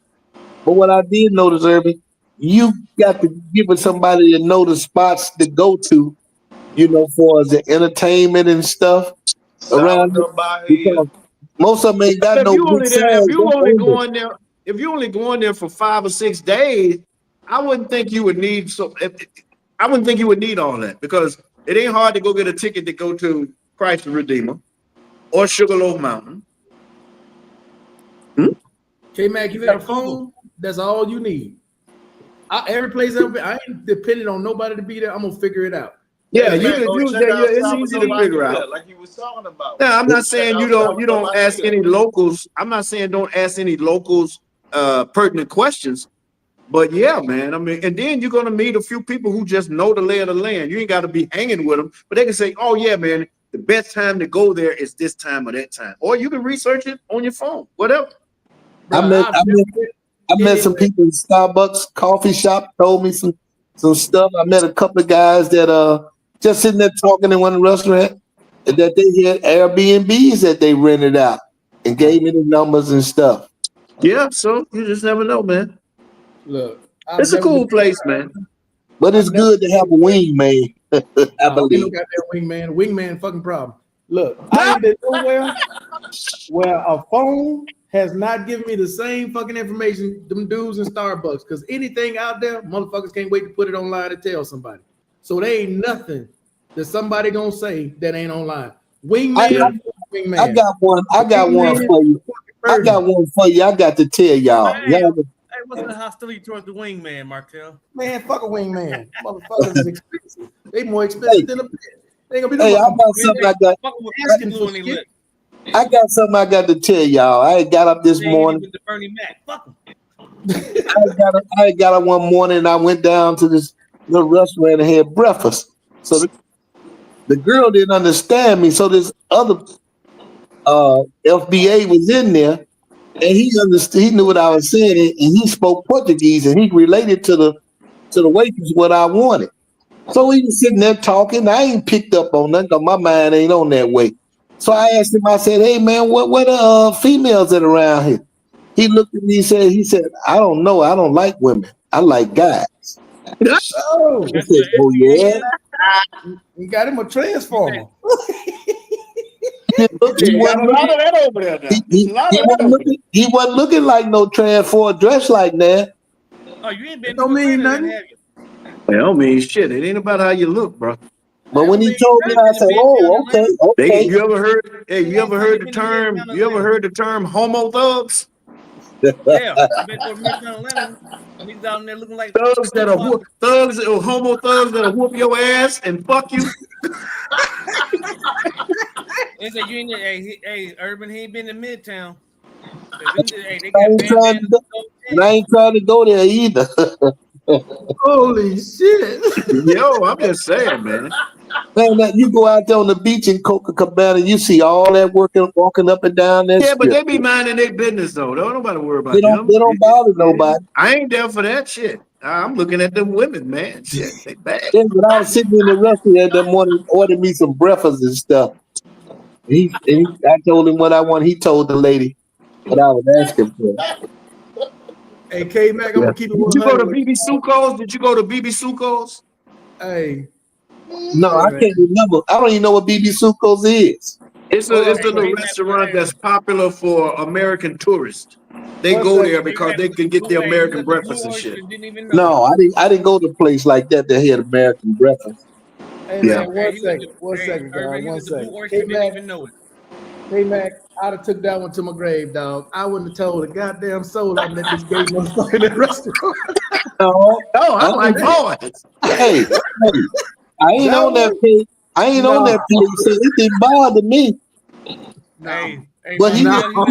I did notice, Urban, you got to give it somebody to know the spots to go to, for the entertainment and stuff around South it, of Bahia. because most of them ain't got If no you good only there, signs. if you only going there for 5 or 6 days, I wouldn't think you would need I wouldn't think you would need all that, because it ain't hard to go get a ticket to go to Christ the Redeemer or Sugarloaf Mountain. K-Mac, you got a phone? That's all you need. Every place I've been, I ain't depending on nobody to be there. I'm gonna figure it out. Yeah, Hey, man, go check out it's South easy of to figure Bahia, out. like you was talking about. Now, I'm Go not check saying out you South of don't ask Bahia. any locals. I'm not saying don't ask any locals pertinent questions. But yeah, man, I mean, and then you're gonna meet a few people who just know the lay of the land. You ain't got to be hanging with them, but they can say, "Oh yeah, man, the best time to go there is this time or that time," or you can research it on your phone, whatever. I met some people in Starbucks coffee shop, told me some stuff. I met a couple of guys that just sitting there talking in one restaurant, and that they had Airbnbs that they rented out and gave me the numbers and stuff. Yeah, so you just never know, man. Look, It's a cool place, man. But it's good to have a wingman, I Ain't no believe. goddamn wingman. Wingman fucking problem. Look, I ain't been nowhere where a phone has not given me the same fucking information them dudes in Starbucks. Because anything out there, motherfuckers can't wait to put it online and tell somebody. So there ain't nothing that somebody gonna say that ain't online. Wingman, wingman. I got one for you. I got one for you. I got to tell y'all. Hey, what's the hostility towards the wingman, Markel? Man, fuck a wingman. Motherfuckers is expensive. They more expensive than a bitch. They gonna be Hey, I got something I got. asking for shit. I got something I got to tell y'all. I got up this morning. With the Bernie Mac. Fuck 'em. I got up one morning and I went down to this little restaurant and had breakfast. So the girl didn't understand me. So this other FBA was in there and he understood. He knew what I was saying and he spoke Portuguese and he related to the waitress what I wanted. So he was sitting there talking. I ain't picked up on nothing because my mind ain't on that way. So I asked him, I said, "Hey man, what are females that around here?" He looked at me and he said, "I don't know. I don't like women. I like guys." Oh, I said, "Oh yeah." you got him a transformer. He wasn't looking like no transformer dressed like that. Oh, you ain't been Don't to mean Atlanta, nothing. have you? Well, I mean, shit. It ain't about how you look, bro. But when he told me, I said, "Oh, okay." You ever heard the term? You ever heard the term homo thugs? Yeah, I've been to Midtown Atlanta. He's down there looking like Thugs that are homo thugs that'll whoop your ass and fuck you. They said you ain't hey, Urban, he ain't been to Midtown. Hey, they I got ain't trying to go there either. Holy shit. Yo, I'm just saying, man. Man, you go out there on the beach in Copacabana, you see all that walking up and down that Yeah, but strip. they be minding their business though. Don't nobody worry about They them. don't bother nobody. I ain't there for that shit. I'm looking at the women, man. Shit, they bad. Then when I was sitting in the restaurant that morning, ordered me some breakfast and stuff. I told him what I want. He told the lady what I was asking for. Hey, K-Mac, I'm gonna keep it Did you go to 100 with BB Suko's? Did you go to BB Suko's? Hey. No, I can't remember. I don't even know what BB Suko's is. It's a little restaurant that's popular for American tourists. They go there because they can get their American breakfast and shit. No, I didn't go to a place like that that had American breakfast. Hey man, one second, dog. 1 second. K-Mac, I'd have took that one to my grave, dog. I wouldn't have told a goddamn soul I met this gay motherfucker in that restaurant. No, I like boys. Hey, I ain't on that page. I ain't on that page, so it didn't bother me. But he didn't try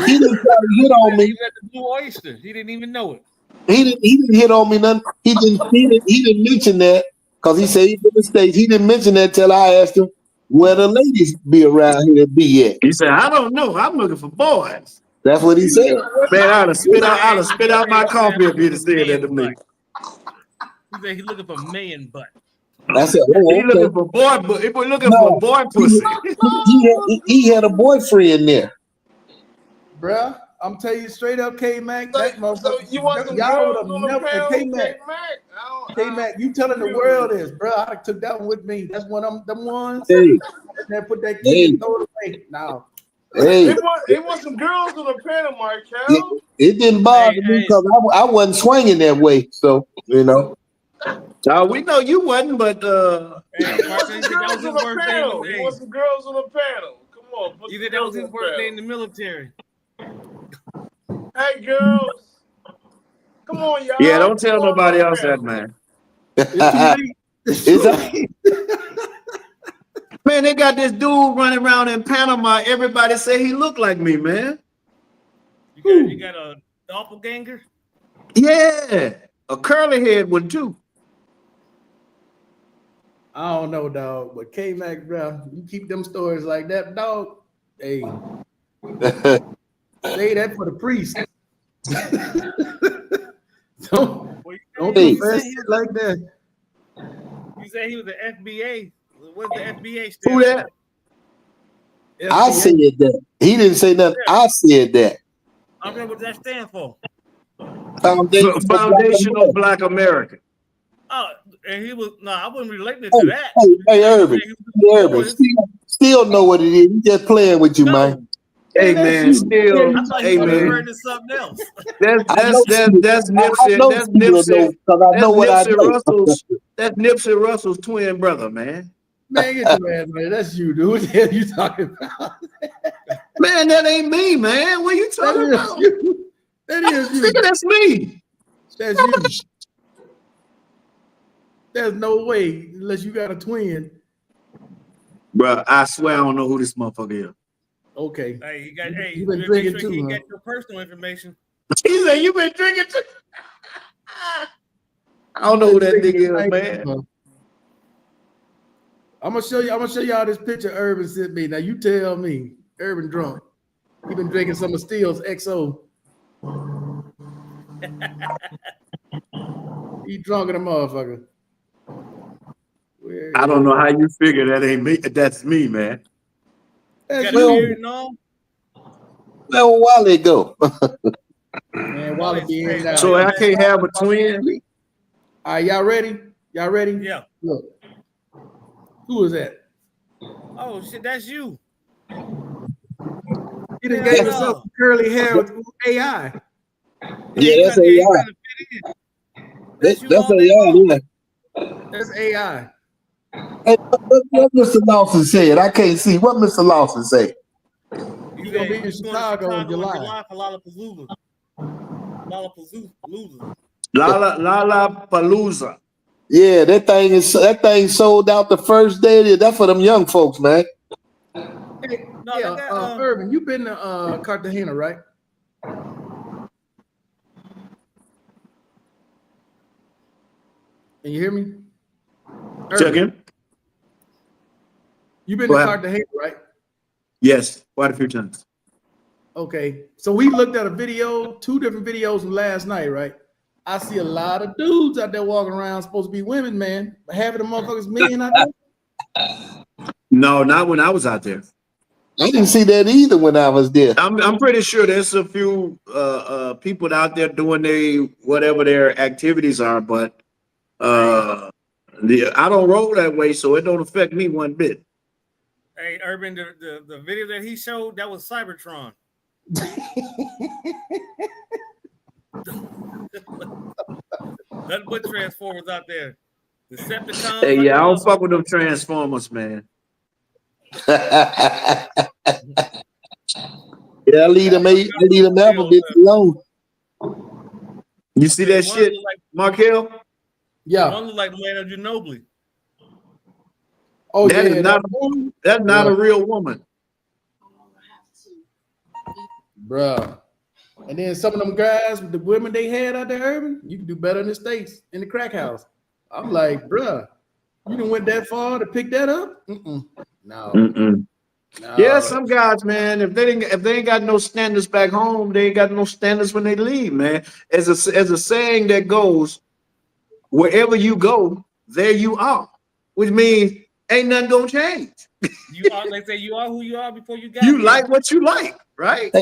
to hit on me. He was at the Blue Oyster. He didn't even know it. He didn't hit on me nothing. He didn't mention that because he said he's in the States. He didn't mention that till I asked him where the ladies be around here be at. He said, "I don't know. I'm looking for boys." That's what he said. Man, I'd have spit out my coffee if he'd have said that to me. said he looking for man butt. I said, oh, He okay. looking for boy, but he looking No. for boy pussy. He had a boyfriend there. Bruh, I'm telling you straight up, K-Mac, So, that motherfucker. so you want some y'all girls would on have the never, panel? K-Mac, K-Mac, you telling the Dude. world this, bruh. I took that one with me. That's one of them ones. Hey, Then put that key and throw it away. Now, hey, They want some girls on the panel, Markel. it didn't bother Hey, me hey. because I wasn't swinging that way. So, you know. We know you wasn't, but Hey, You want Martin, some that was girls his on the worst day. panel. You Hey, want some girls on the panel. Come on. Put you some said that was girls his on the worst day in panel. the military. Hey, girls. Come on, y'all. yeah, don't tell Come on nobody to the else that, panel. man. it's too late. It's too late. Man, they got this dude running around in Panama. Everybody say he look like me, man. You got a doppelganger? Yeah, a curly head one too. I don't know, dog, but K-Mac, bro, you keep them stories like that, dog. Hey, say that for the priest. don't Hey. confess it like that. You said he was the FBA. What's the FBA Who stand that? for? I said that. He didn't say nothing. I said that. I don't know what that stands for. Foundational Black America. Oh, and he was I wasn't relating it Hey, to that. hey, Urban. He was Urban. boys. Still know what it is. He just playing with you, No, man. Hey that's man, you. still, I thought he hey was man, referring to something else. that's I know Nipsey, that's I Nipsey, know because I know what I know. That's Nipsey Russell's twin brother, man. Man, get your ass, man. That's you, dude. What the hell you talking about? Man, that ain't me, man. What you That talking is about? you. That is you. Nigga, that's me. That's you. There's no way unless you got a twin. Bro, I swear I don't know who this motherfucker is. Okay. Hey, you got You been drinking too, you huh? got your personal information. He said, you been drinking too? I don't know who that nigga is, man. I'm gonna show y'all this picture Urban sent me. Now you tell me, Urban drunk. He been drinking some of Steele's XO. He drunk in a motherfucker. I don't know how you figure that ain't me. That's me, man. You That's got a beard you. and all? Well, while it go. Man, Wally be in now. So I can't have a twin? All right, y'all ready? Y'all ready? Yeah. Look. Who is that? Oh shit, that's you. He done Hell gave no. himself curly hair with AI. Yeah, that's he AI. trying to fit in. That's you That's all day AI, long. yeah. That's AI. Hey, what Mr. Lawson said? I can't see. What Mr. Lawson say? He gonna be in he's going to Chicago in in July. July for Lollapalooza. Lollapalooza. Lollapalooza. Yeah, that thing sold out the first day. That's for them young folks, man. Hey, No, yeah, they got, Urban, you been to Cartagena, right? Can you hear me? Check in. You been Go to ahead. Cartagena, right? Yes, quite a few times. Okay, so we looked at a video, 2 different videos from last night, right? I see a lot of dudes out there walking around, supposed to be women, man. But half of the motherfuckers men out there. No, not when I was out there. I didn't see that either when I was there. I'm pretty sure there's a few people out there doing whatever their activities are, but I don't roll that way, so it don't affect me one bit. Hey, Urban, the video that he showed, that was Cybertron. Nothing but Transformers out there. Decepticons. Hey, yeah, I don't fuck with them Transformers, man. Yeah, I leave them alphabets alone. You see that shit, Markel? Yeah. One look like Manu Ginobili. Oh, that yeah. Is not, that's not a real woman. Bruh. And then some of them guys with the women they had out there, Urban, you can do better in the States, in the crack house. I'm like, bruh, you done went that far to pick that up? No. No. Yeah, some guys, man, if they ain't got no standards back home, they ain't got no standards when they leave, man. As a saying that goes, wherever you go, there you are, which means ain't nothing gonna change. You are, they say, you are who you are before you got You here. like what you like, right?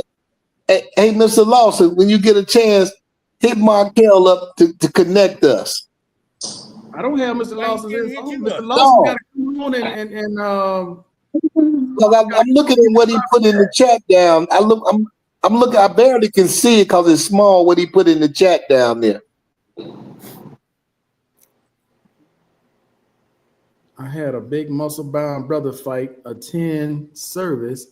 Hey, Mr. Lawson, when you get a chance, hit Markel up to connect us. I don't have Mr. Why he Lawson's can't hit info. you Mr. up? Lawson No. got to come on and Because I'm looking at what he put in the chat down. I'm looking. I barely can see it because it's small. What he put in the chat down there. I had a big muscle-bound brother fight, attend service,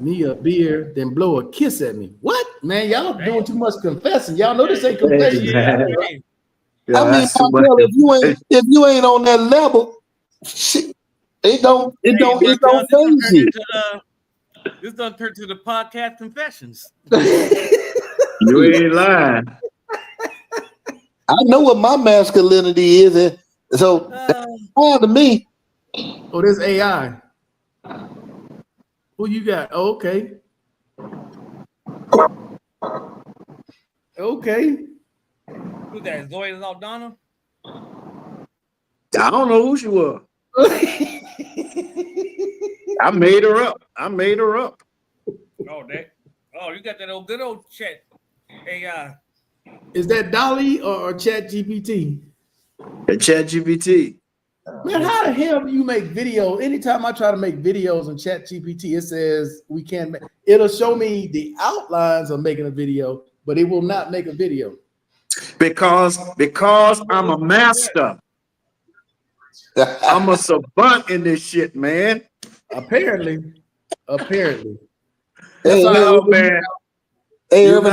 me a beer, then blow a kiss at me. What? Man, y'all doing too much confessing. Y'all know this ain't confession. Hey, I mean, Markel, if you ain't on that level, shit, it don't Markel, phase you. this done turn to the podcast confessions. You ain't lying. I know what my masculinity is, and so that's fine to me. Oh, there's AI. Who you got? Oh, okay. Okay. Who's that? Zoe Aldana? I don't know who she was. I made her up. Oh, you got that old good old chat AI. Is that Dolly or Chat GPT? Chat GPT. Man, how the hell do you make videos? Anytime I try to make videos on Chat GPT, it says we can't make, it'll show me the outlines of making a video, but it will not make a video. Because I'm a master. I'm a savant in this shit, man. Apparently. Hey, Oh, man. Hey, You Urban,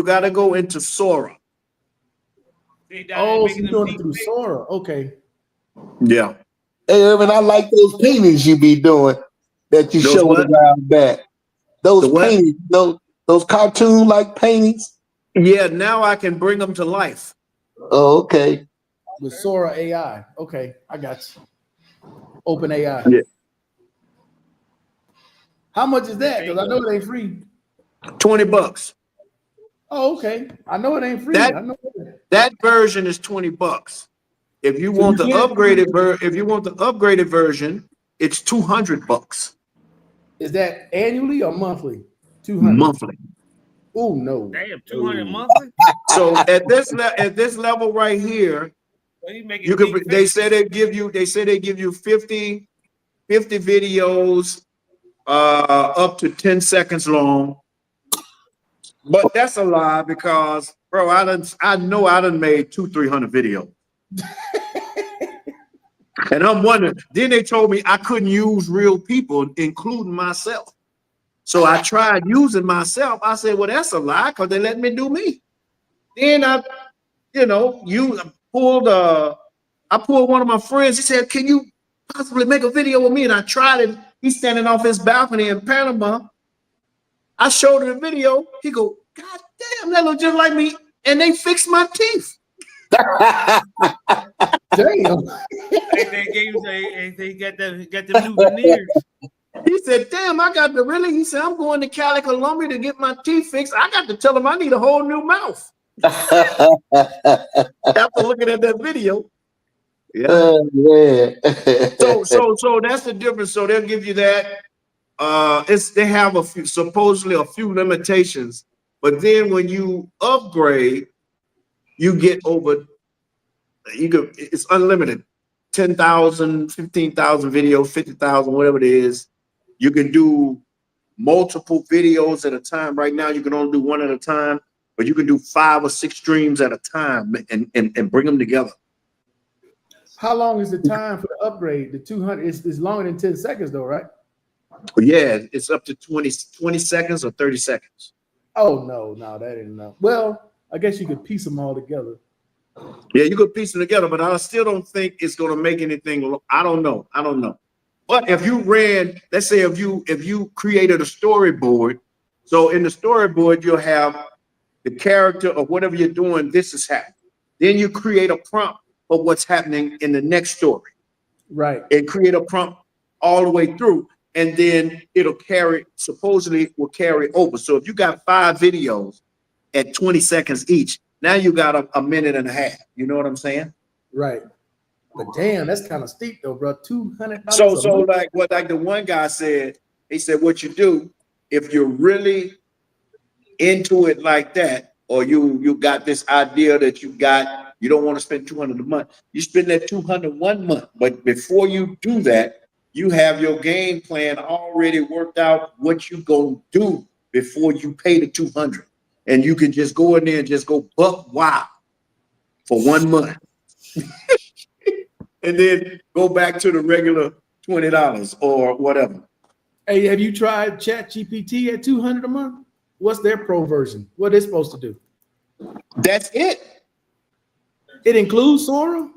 gotta go into Sora. Oh, so you're doing it through Sora. Okay. Yeah. Hey, Urban, I like those paintings you be doing that you Those showed what? around back. Those The what? paintings, those cartoon-like paintings. Yeah, now I can bring them to life. Oh, okay. With Sora AI. Okay, I got you. Open AI. Yeah. How much is that? Because I know it ain't free. $20. Oh, okay. I know it ain't free. That- I know That version is $20. If you So want you the can't- upgraded version, it's $200. Is that annually or monthly? 200 monthly. Oh no. Damn, 200 monthly? So at this level right here, Well, you making you can. deep They fish. say they give you 50 videos, up to 10 seconds long. But that's a lie because, bro, I know I done made 200-300 videos. And I'm wondering, then they told me I couldn't use real people, including myself. So I tried using myself. I said, well, that's a lie because they let me do me. Then I pulled one of my friends. He said, can you possibly make a video with me? And I tried it. He's standing off his balcony in Panama. I showed him the video. He go, God damn, that look just like me. And they fixed my teeth. Damn. They got them new veneers. He said, damn, I got to really, he said, I'm going to Cali, Columbia to get my teeth fixed. I got to tell him I need a whole new mouth. After looking at that video. Yeah. So that's the difference. So they'll give you that. They have supposedly a few limitations, but then when you upgrade, you get it's unlimited. 10,000, 15,000 videos, 50,000, whatever it is. You can do multiple videos at a time. Right now, you can only do one at a time, but you can do 5 or 6 streams at a time and bring them together. How long is the time for the upgrade? The 200 is longer than 10 seconds though, right? Yeah, it's up to 20 seconds or 30 seconds. Oh no, that ain't enough. Well, I guess you could piece them all together. Yeah, you could piece them together, but I still don't think it's going to make anything. I don't know. But if you ran, let's say if you created a storyboard, so in the storyboard you'll have the character of whatever you're doing. This is happening. Then you create a prompt for what's happening in the next story. Right. And create a prompt all the way through, and then it'll supposedly will carry over. So if you got 5 videos at 20 seconds each, Now you got a minute and a half. You know what I'm saying? Right. But damn, that's kind of steep though, bro. $200. So like the one guy said, he said, what you do if you're really into it like that, or you got this idea that you don't want to spend 200 a month, you spend that 200 1 month. But before you do that, you have your game plan already worked out what you gonna do before you pay the 200, and you can just go in there and just go buck wild for 1 month. And then go back to the regular $20 or whatever. Hey, have you tried ChatGPT at $200 a month? What's their pro version? What it's supposed to do? That's it. It includes Sora?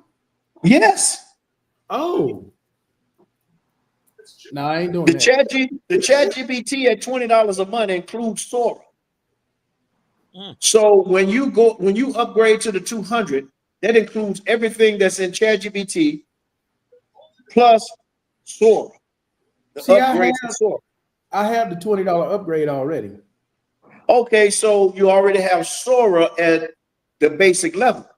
Yes. Oh. No, I ain't doing The that. ChatGPT at $20 a month includes Sora. So when you upgrade to the 200, that includes everything that's in ChatGPT plus Sora. The See, upgrade to Sora. I have the $20 upgrade already. Okay, so you already have Sora at the basic level.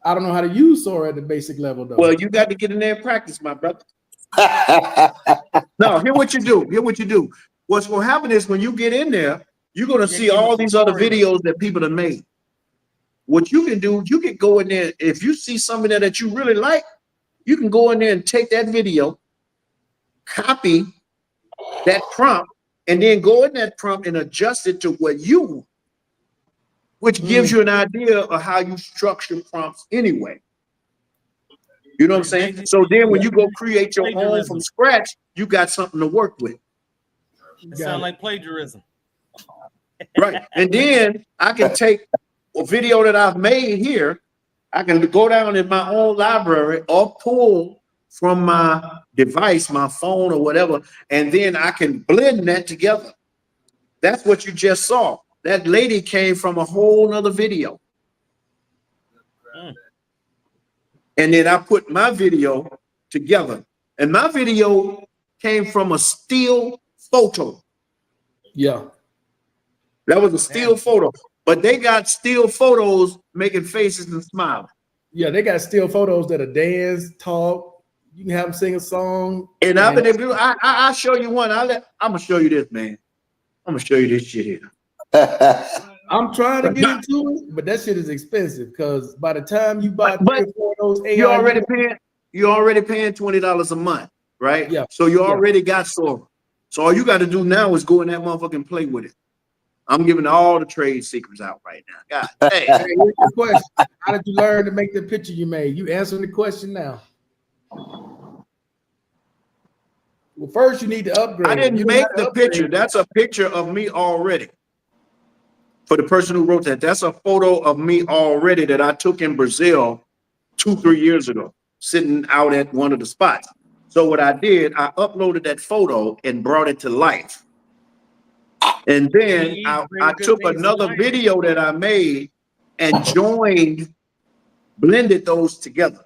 I don't know how to use Sora at the basic level though. Well, you got to get in there and practice, my brother. No, here's what you do. Here's what you do. What's going to happen is when you get in there, you're going to see all these other videos that people have made. What you can do, you can go in there. If you see something there that you really like, you can go in there and take that video, copy that prompt, and then go in that prompt and adjust it to what you want, which gives you an idea of how you structure prompts anyway. You know what I'm saying? So then when you go create your own from scratch, you got something to work with. It sounds like plagiarism. Right. And then I can take a video that I've made here. I can go down in my own library or pull from my device, my phone or whatever, and then I can blend that together. That's what you just saw. That lady came from a whole nother video. And then I put my video together. And my video came from a still photo. Yeah. That was a still photo. But they got still photos making faces and smiling. Yeah, they got still photos that'll dance, talk. You can have them sing a song. And I'll show you one. I'm gonna show you this, man. I'm gonna show you this shit here. I'm trying to get into it, but that shit is expensive because by the time you buy 3 or 4 of those AI, you're already paying $20 a month, right? Yeah. So you already got Sora. So all you got to do now is go in that motherfucker and play with it. I'm giving all the trade secrets out right now. God, hey. Hey, here's the question. How did you learn to make the picture you made? You answering the question now. Well, first you need to upgrade. I didn't make the picture. That's a picture of me already. For the person who wrote that, that's a photo of me already that I took in Brazil 2-3 years ago, sitting out at one of the spots. So what I did, I uploaded that photo and brought it to life. And then I took another video that I made and blended those together.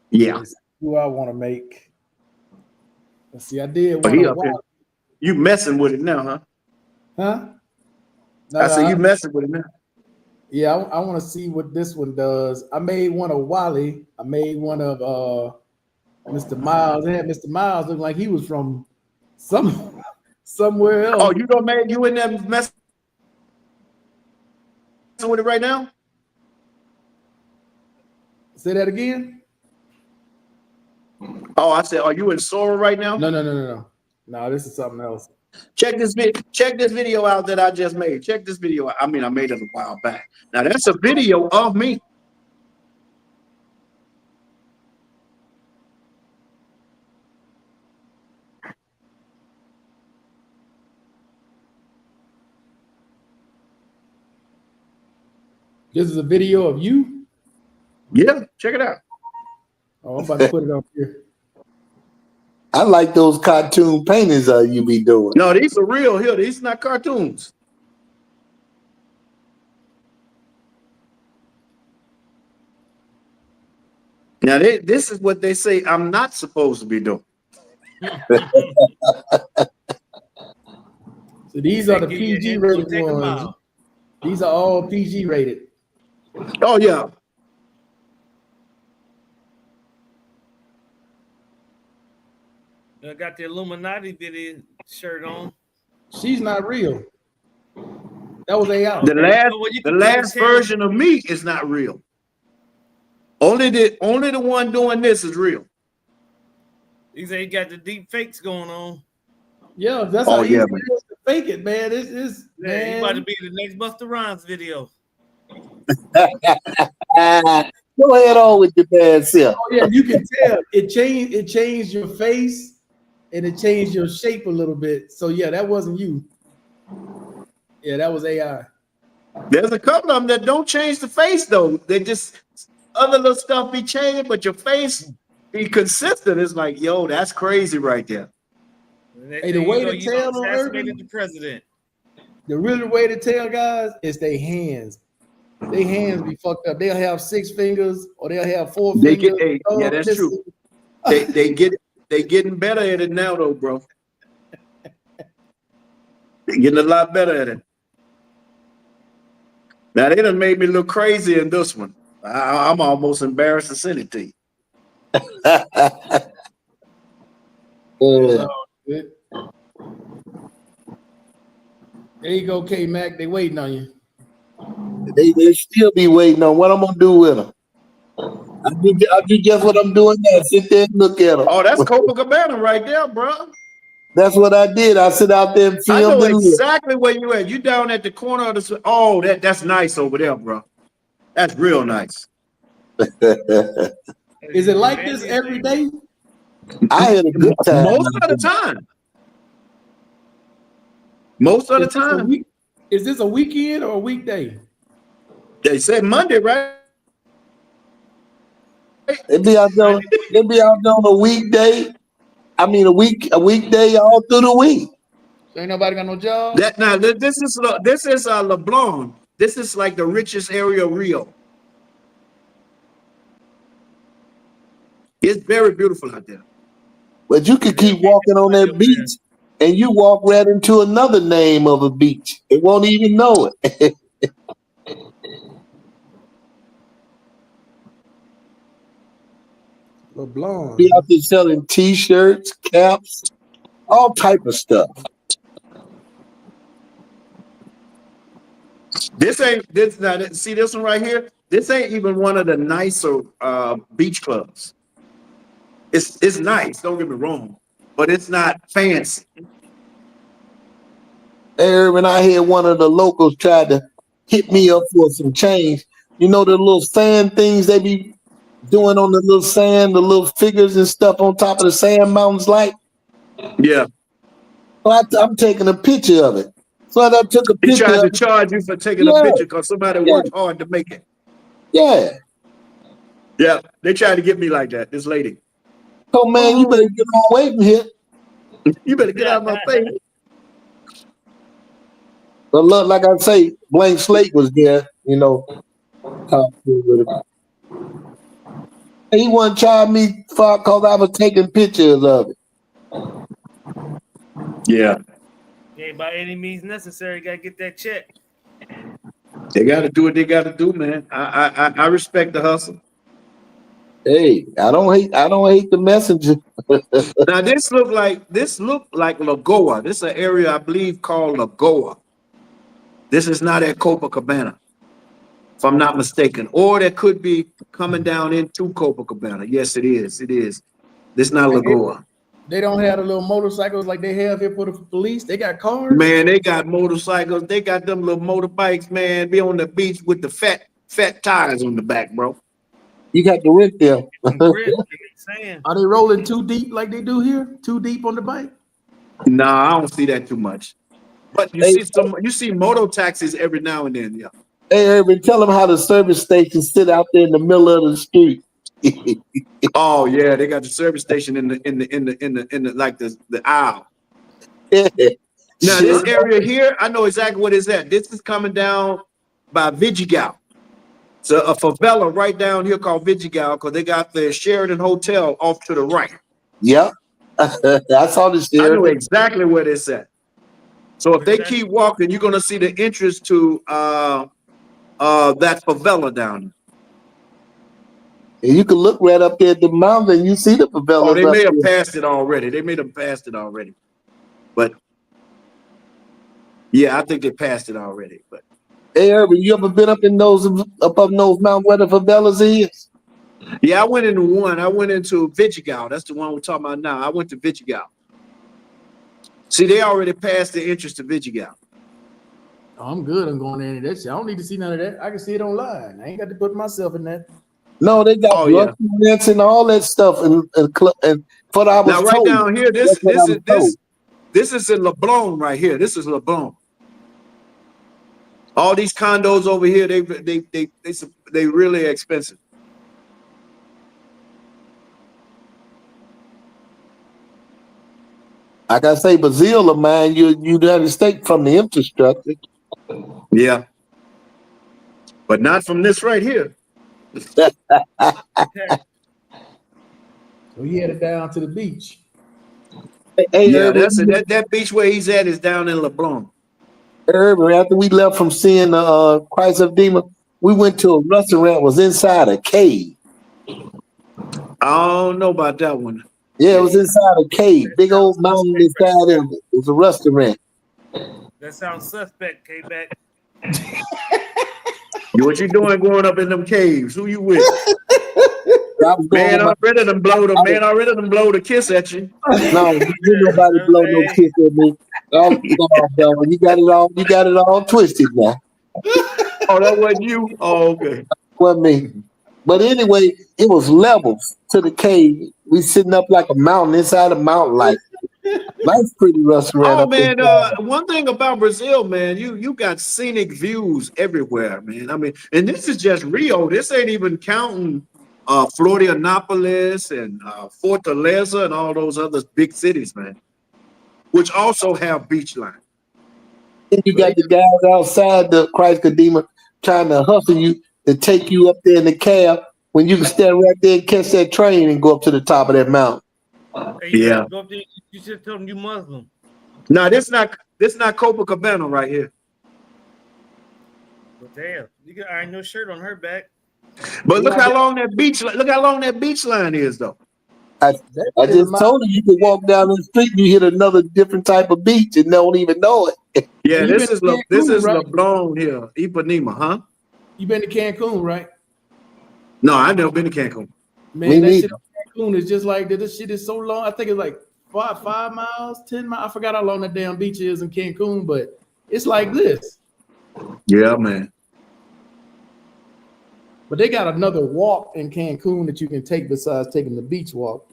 Yeah. Who I want to make. Let's see, I did But one. You messing with it now, huh? Huh? No, I said you messing with it now. Yeah, I want to see what this one does. I made one of Wally. I made one of Mr. Miles. It had Mr. Miles look like he was from somewhere else. Oh, you don't man, you in there messing with it right now? Say that again. Oh, I said, are you in Sora right now? No. No, this is something else. Check this video out that I just made. Check this video out. I mean, I made it a while back. Now that's a video of me. This is a video of you? Yeah, check it out. Oh, I'm about to put it up here. I like those cartoon paintings you be doing. No, these are real here. These are not cartoons. Now, this is what they say I'm not supposed to be doing. So these are the Give you a PG hint, we'll rated take a ones. mile. These are all PG rated. Oh yeah. I got the Illuminati video shirt on. She's not real. That was AI. The last, So, well, you the can clearly last tell- version of me is not real. Only the one doing this is real. He said he got the deep fakes going on. Yeah, that's Oh, how easy yeah, it is to fake it, man. It's Yeah, he man. about to be the next Busta Rhymes video. Go ahead on with your bad self. Oh yeah, you can tell it changed your face and it changed your shape a little bit. So yeah, that wasn't you. Yeah, that was AI. There's a couple of them that don't change the face though. They just other little stuff be changing, but your face be consistent. It's like, yo, that's crazy right there. Hey, the way to you tell on assassinated Urban, the president. the real way to tell guys is their hands. Their hands be fucked up. They'll have 6 fingers or they'll have 4 They fingers. get, yeah, that's true. They getting better at it now though, bro. They getting a lot better at it. Now they done made me look crazy in this one. I'm almost embarrassed to send it to you. There you go, K Mac. They waiting on you. They still be waiting on what I'm gonna do with them. I do just what I'm doing now. Sit there and look at them. Oh, that's Copacabana right there, bro. That's what I did. I sit out there and I film know and look. exactly where you at. You down at the corner of the. Oh, that's nice over there, bro. That's real nice. Is it like this every day? I had a good time. Most of the time. Most of the Is this a time. week- Is this a weekend or a weekday? They said Monday, right? They be out there on a weekday. I mean a weekday all through the week. So ain't nobody got no job. That now this is LeBlanc. This is like the richest area of Rio. It's very beautiful out there. But you could keep walking on that beach and you walk right into another name of a beach. It won't even know it. LeBlanc. Be out there selling t-shirts, caps, all type of stuff. This ain't this now. See this one right here. This ain't even one of the nicer beach clubs. It's nice. Don't get me wrong, but it's not fancy. Hey, when I had one of the locals tried to hit me up for some change, you know the little sand things they be doing on the little sand, the little figures and stuff on top of the sand mountains, like. Yeah. So I'm taking a picture of it. So I took a He picture. tried to Of it. charge you for taking a picture because somebody worked hard to make it. Yeah. Yeah, they tried to get me like that. This lady. So man, you better get away from here. You better get out of my face. But look, like I say, Blank Slate was there, you know. Talk with him. He wouldn't charge me for because I was taking pictures of it. Yeah. Yeah, by any means necessary, gotta get that check. They got to do what they got to do, man. I respect the hustle. Hey, I don't hate the messenger. Now this look like Lagoa. This is an area I believe called Lagoa. This is not at Copacabana, if I'm not mistaken. Or that could be coming down into Copacabana. Yes, it is. It is. This is not Lagoa. They don't have the little motorcycles like they have here for the police. They got cars. Man, they got motorcycles. They got them little motorbikes, man. Be on the beach with the fat tires on the back, bro. You got to rent them. Are they rolling too deep like they do here? Too deep on the bike? Nah, I don't see that too much. But you see moto taxis every now and then, yeah. Hey, Urban, tell them how the service stations sit out there in the middle of the street. Oh yeah, they got the service station in the like the aisle. Now this area here, I know exactly what it's at. This is coming down by Vidigal. So a favela right down here called Vidigal because they got the Sheraton Hotel off to the right. Yep. I saw this here. I know exactly where it's at. So if they keep walking, you're gonna see the entrance to that favela down there. And you can look right up there at the mountain and you see the favelas. Oh, they up may have there. passed it already. They may have passed it already. But yeah, I think they passed it already. But Hey, Urban, you ever been up in those mountains where the favelas is? yeah, I went into one. I went into Vidigal. That's the one we're talking about now. I went to Vidigal. See, they already passed the entrance to Vidigal. Oh, I'm good. I'm going in that shit. I don't need to see none of that. I can see it online. I ain't got to put myself in that. No, they got restaurants and all that stuff. And what I was now, right told, down here, this is in LeBlanc right here. This is LeBlanc. All these condos over here, they really expensive. Like I say, Brazil will mind you United States from the infrastructure. Yeah. But not from this right here. So he headed down to the beach. Hey, yeah, Urban, that beach where he's at is down in LeBlanc. Urban, after we left from seeing Christ of Demon, we went to a restaurant, was inside a cave. I don't know about that one. Yeah, it was inside a cave. Big old mountain inside there. It was a restaurant. That sounds suspect, K-Back. What you doing going up in them caves? Who you with? Man, I ready to blow the kiss at you. No, nobody blow no kiss at me. Oh, you got it all twisted now. Oh, that wasn't you? Oh, okay. Wasn't me. But anyway, it was levels to the cave. We sitting up like a mountain inside a mountain, like nice, pretty restaurant. Oh man, one thing about Brazil, man, you got scenic views everywhere, man. I mean, and this is just Rio. This ain't even counting Florianopolis and Fortaleza and all those other big cities, man, which also have beach line. You got the guys outside the Christ Redeemer trying to hustle you to take you up there in the cab when you can stand right there and catch that train and go up to the top of that mountain. Hey, you should tell them you Muslim. No, this not Copacabana right here. But damn, you got iron your shirt on her back. But look how long that beach line is, though. I just told you can walk down the street, you hit another different type of beach and don't even know it. Yeah, this is LeBlanc here, Ipanema, huh? You been to Cancun, right? No, I've never been to Cancun. Man, that shit in Cancun is just like that. This shit is so long. I think it's like 5 miles, 10 miles. I forgot how long that damn beach is in Cancun, but it's like this. Yeah, man. But they got another walk in Cancun that you can take besides taking the beach walk.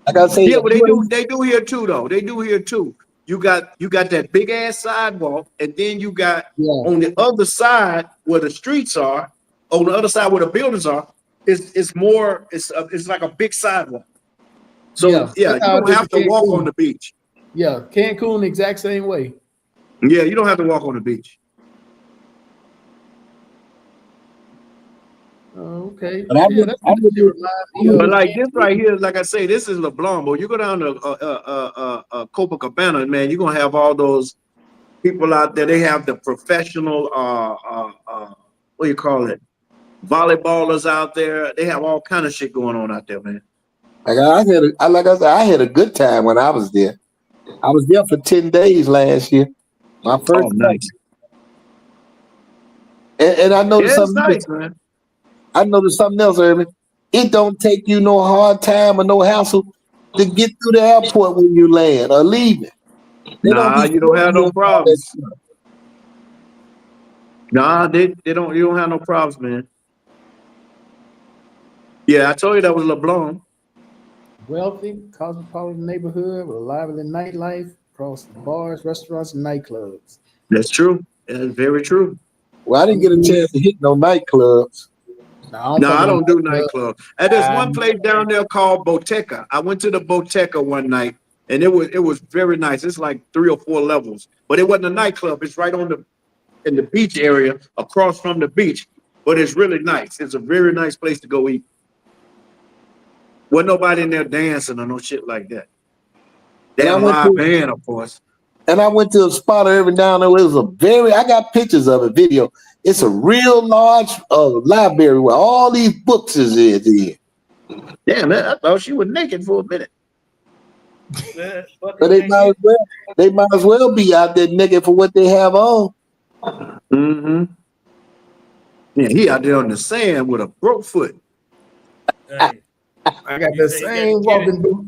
I gotta say, yeah, but they do here too, though. They do here too. You got that big ass sidewalk, and then you got on the other side where the streets are, on the other side where the buildings are, it's like a big sidewalk. So you don't have to walk on the beach. Yeah, Cancun the exact same way. Yeah, you don't have to walk on the beach. Okay. But like this right here, like I say, this is LeBlanc. But you go down to Copacabana, man, you're gonna have all those people out there. They have the professional what do you call it? Volleyballers out there. They have all kind of shit going on out there, man. I had a good time when I was there. I was there for 10 days last year. My first nice. And I noticed something nice, man. I noticed something else, Urban. It don't take you no hard time or no hassle to get through the airport when you land or leaving. You don't have no problems. Nah, they don't. You don't have no problems, man. Yeah, I told you that was LeBlanc. Wealthy, cosmopolitan neighborhood with a lively nightlife across bars, restaurants, and nightclubs. That's true. That's very true. Well, I didn't get a chance to hit no nightclubs. No, I don't do nightclubs. And there's one place down there called Boteca. I went to the Boteca one night, and it was very nice. It's like 3 or 4 levels, but it wasn't a nightclub. It's right in the beach area, across from the beach. But it's really nice. It's a very nice place to go eat. Wasn't nobody in there dancing or no shit like that. They had a live band, of course. and I went to a spot every down there. It was I got pictures of it, video. It's a real large library where all these books is in. Damn, I thought she was naked for a minute. But they might as well be out there naked for what they have on. Mm-hmm. Yeah, he out there on the sand with a broke foot. Hey, I got the same walking boot.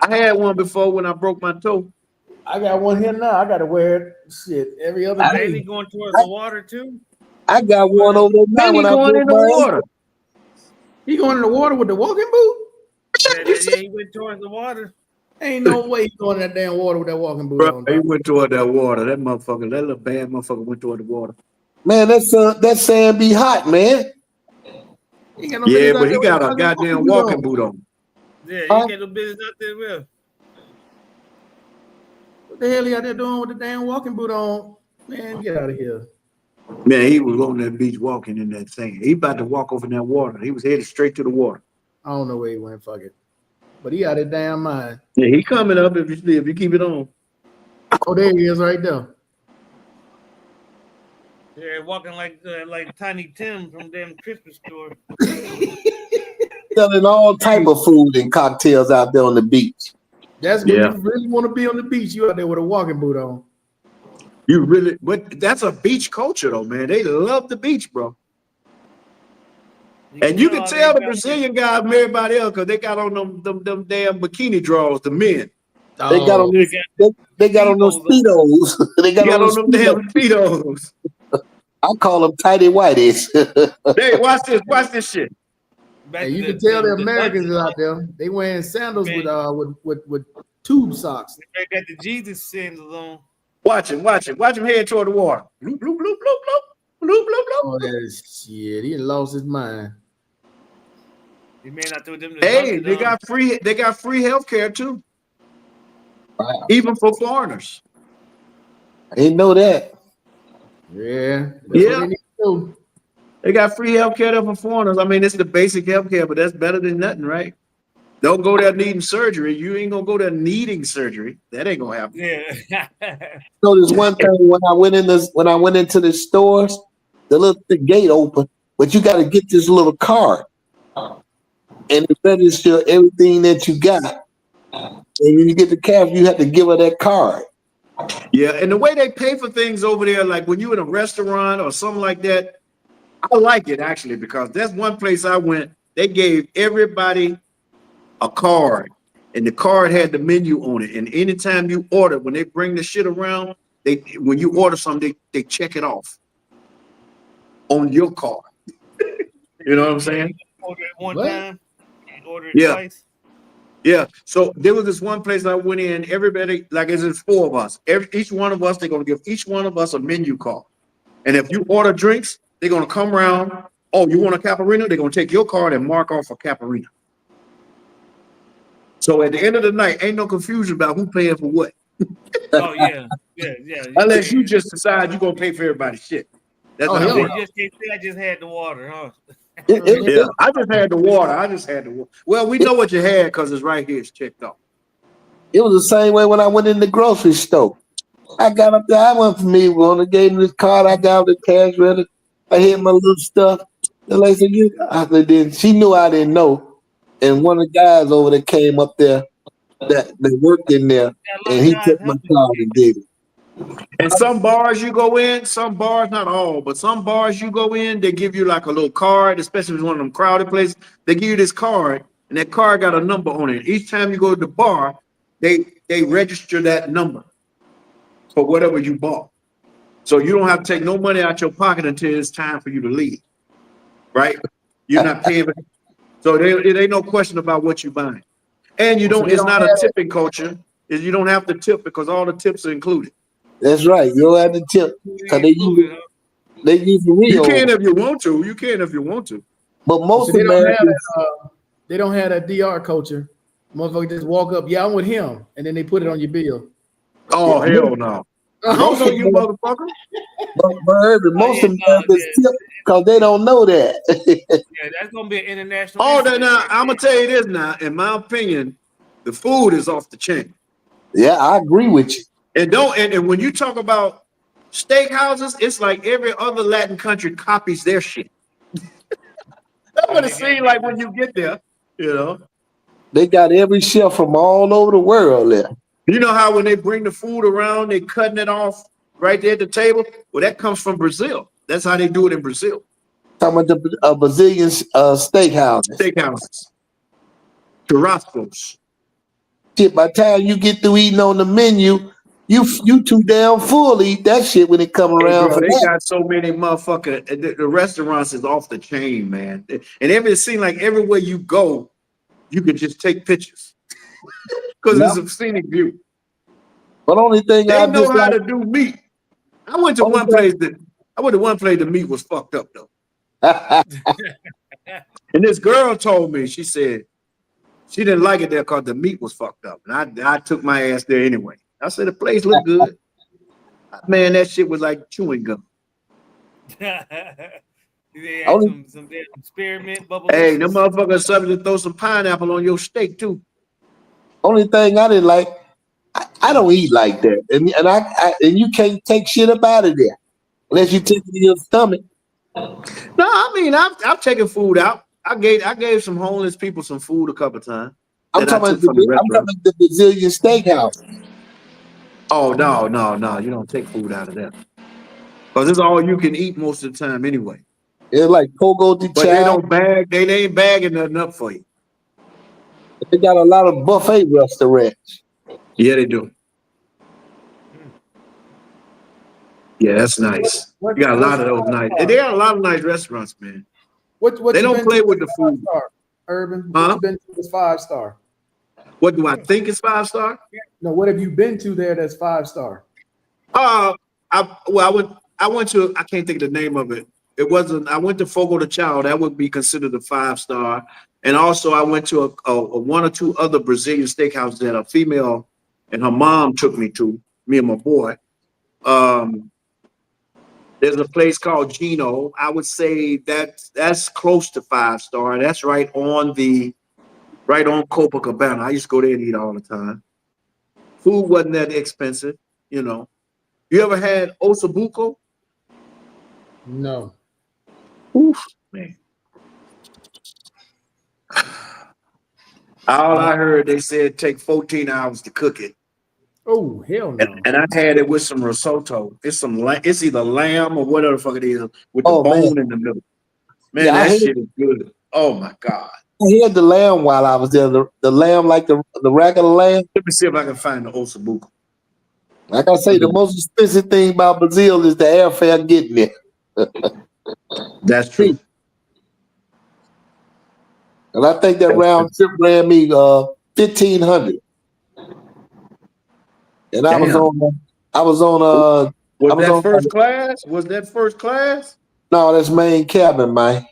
I had one before when I broke my toe. I got one here now. I got to wear it shit every other day. Mainly going towards the water too. I got one over there now when I going broke in the my water. He going in the water with the walking boot? Yeah, he went towards the water. Ain't no way he going in that damn water with that walking boot Bro, on. he went toward that water. That little bad motherfucker went toward the water. Man, that sand be hot, man. Yeah, but he got a goddamn walking boot on. Yeah, he got no business out there with. What the hell he out there doing with the damn walking boot on? Man, get out of here. Man, he was on that beach walking in that sand. He about to walk over in that water. He was headed straight to the water. I don't know where he went, fuck it. But he out of damn mind. Yeah, he coming up if you keep it on. Oh, there he is right there. Yeah, walking like Tiny Tim from damn Christmas store. Selling all type of food and cocktails out there on the beach. That's when you really want to be on the beach. You out there with a walking boot on. You really, but that's a beach culture though, man. They love the beach, bro. And you can tell the Brazilian guys from everybody else because they got on them damn bikini drawers, the men. They got on they got on those speedos. they got on them damn speedos. I call them tighty whities. Hey, watch this shit. And you can tell the Americans out there. They wearing sandals with tube socks. They got the Jesus sandals on. Watch him head toward the water. Bloop, bloop, bloop, bloop, bloop, bloop, bloop, bloop. Oh, that shit. He lost his mind. He may not throw them Hey, they got free health care too. Wow. Even for foreigners. I didn't know that. Yeah. Yeah. They got free health care there for foreigners. I mean, it's the basic health care, but that's better than nothing, right? Don't go there needing surgery. You ain't gonna go there needing surgery. That ain't gonna happen. Yeah. So there's one thing when I went into the stores, the gate open, but you got to get this little card, and it registers everything that you got. And when you get the cash, you have to give her that card. Yeah, and the way they pay for things over there, like when you're in a restaurant or something like that, I like it actually because that's one place I went. They gave everybody a card, and the card had the menu on it. And anytime you order, when they bring the shit around, when you order something, they check it off on your card. You know what I'm saying? Order it one time, order it twice. Yeah. So there was this one place I went in. Everybody, like, it's 4 of us. Each one of us, they're gonna give each one of us a menu card. And if you order drinks, they're gonna come around. Oh, you want a Caparina? They're gonna take your card and mark off a Caparina. So at the end of the night, ain't no confusion about who paying for what. Oh yeah. Unless you just decide you're gonna pay for everybody's shit. That's how you just can't say I just had the water, huh? Yeah, I just had the water. Well, we know what you had because it's right here. It's checked off. It was the same way when I went in the grocery store. I got up there. I went for me. One gave me this card. I got the cash ready. I hit my little stuff. The lady said, then she knew I didn't know. And one of the guys over there came up there that worked in there, and he took my card and did it. And some bars you go in, some bars, not all, but some bars you go in, they give you like a little card, especially if it's one of them crowded places. They give you this card, and that card got a number on it. Each time you go to the bar, they register that number for whatever you bought. So you don't have to take no money out your pocket until it's time for you to leave, right? You're not paying. So it ain't no question about what you're buying. And you don't, it's not a tipping culture. You don't have to tip because all the tips are included. That's right. You don't have to tip because they use the real. You can if you want to. You can if you want to. But most they Americans, don't have that DR culture. Motherfucker just walk up, yeah, I'm with him, and then they put it on your bill. Oh, hell no. Most of you motherfucker. But Urban, most Americans tip because they don't know that. Yeah, that's gonna be an international. Oh, now I'm gonna tell you this now. In my opinion, the food is off the chain. Yeah, I agree with you. And when you talk about steakhouses, it's like every other Latin country copies their shit. That's what it seems like when you get there, you know. They got every chef from all over the world there. You know how when they bring the food around, they cutting it off right there at the table? Well, that comes from Brazil. That's how they do it in Brazil. Talking about the Brazilian steakhouses. Steakhouses. Churrascos. Shit, by the time you get through eating on the menu, you too damn full to eat that shit when it come around. Bro, they got so many motherfucker. The restaurants is off the chain, man. And it seems like everywhere you go, you can just take pictures because it's a scenic view. But only thing they I know how to do meat. I went to one place the meat was fucked up though. And this girl told me, she said she didn't like it there because the meat was fucked up. And I took my ass there anyway. I said the place looked good. Man, that shit was like chewing gum. They had some damn spearmint bubble. Hey, them motherfuckers something to throw some pineapple on your steak too. Only thing I didn't like, I don't eat like that, and you can't take shit up out of there unless you take it in your stomach. No, I mean I've taken food out. I gave some homeless people some food a couple times. I'm talking about the Brazilian steakhouse. Oh no, you don't take food out of that because it's all you can eat most of the time anyway. It's like Pogo de But Chao. they don't bag. They ain't bagging nothing up for you. They got a lot of buffet restaurants. Yeah, they do. Yeah, that's nice. You got a lot of those nice. They got a lot of nice restaurants, man. What they don't play with the food. Urban, what you been to is 5-star. What do I think is 5-star? No, what have you been to there that's 5-star? I went to, I can't think of the name of it. It wasn't, I went to Fogo de Chao. That would be considered a 5-star. And also I went to a one or two other Brazilian steakhouses that a female and her mom took me to, me and my boy. There's a place called Gino. I would say that's close to 5-star. That's right on Copacabana. I used to go there and eat all the time. Food wasn't that expensive, you know. You ever had ossobuco? No. Oof, man. All I heard, they said take 14 hours to cook it. Oh, hell no. And I had it with some risotto. It's either lamb or whatever the fuck it is with the bone in the middle. Man, that shit is good. Oh my God. I had the lamb while I was there. The lamb, like the regular lamb. Let me see if I can find the ossobuco. Like I say, the most expensive thing about Brazil is the airfare getting there. That's true. And I think that round trip ran me $1,500. And I was on first class? Was that first class? No, that's main cabin, man.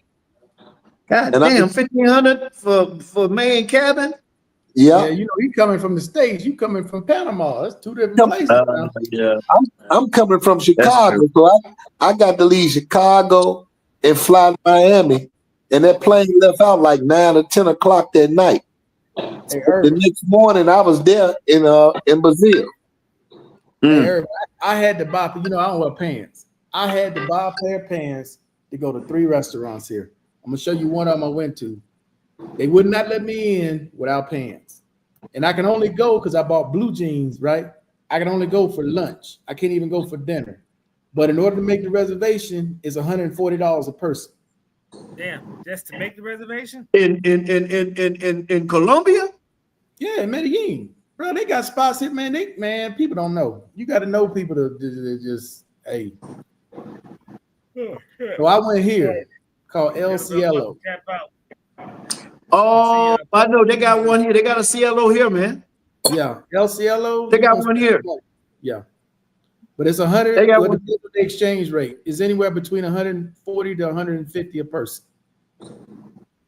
God damn, $1,500 for main cabin? Yeah. You know, he coming from the States, you coming from Panama. That's two different places. Yeah. I'm coming from Chicago, so I got to leave Chicago and fly to Miami. And that plane left out like 9 or 10 o'clock that night. Hey, the next morning I was there in Brazil. Hey, I had to buy, I don't wear pants. I had to buy a pair of pants to go to 3 restaurants here. I'm gonna show you one of them I went to. They would not let me in without pants. And I can only go because I bought blue jeans, right? I can only go for lunch. I can't even go for dinner. But in order to make the reservation, it's $140 a person. Damn, just to make the reservation? In Colombia? Yeah, in Medellin. Bro, they got spots here, man. People don't know. You got to know people to just, hey. So I went here called El Cielo. Oh, I know they got one here. They got a Cielo here, man. Yeah, El Cielo. They got one here. Yeah, but it's 100. They got what the exchange rate is anywhere between 140 to 150 a person.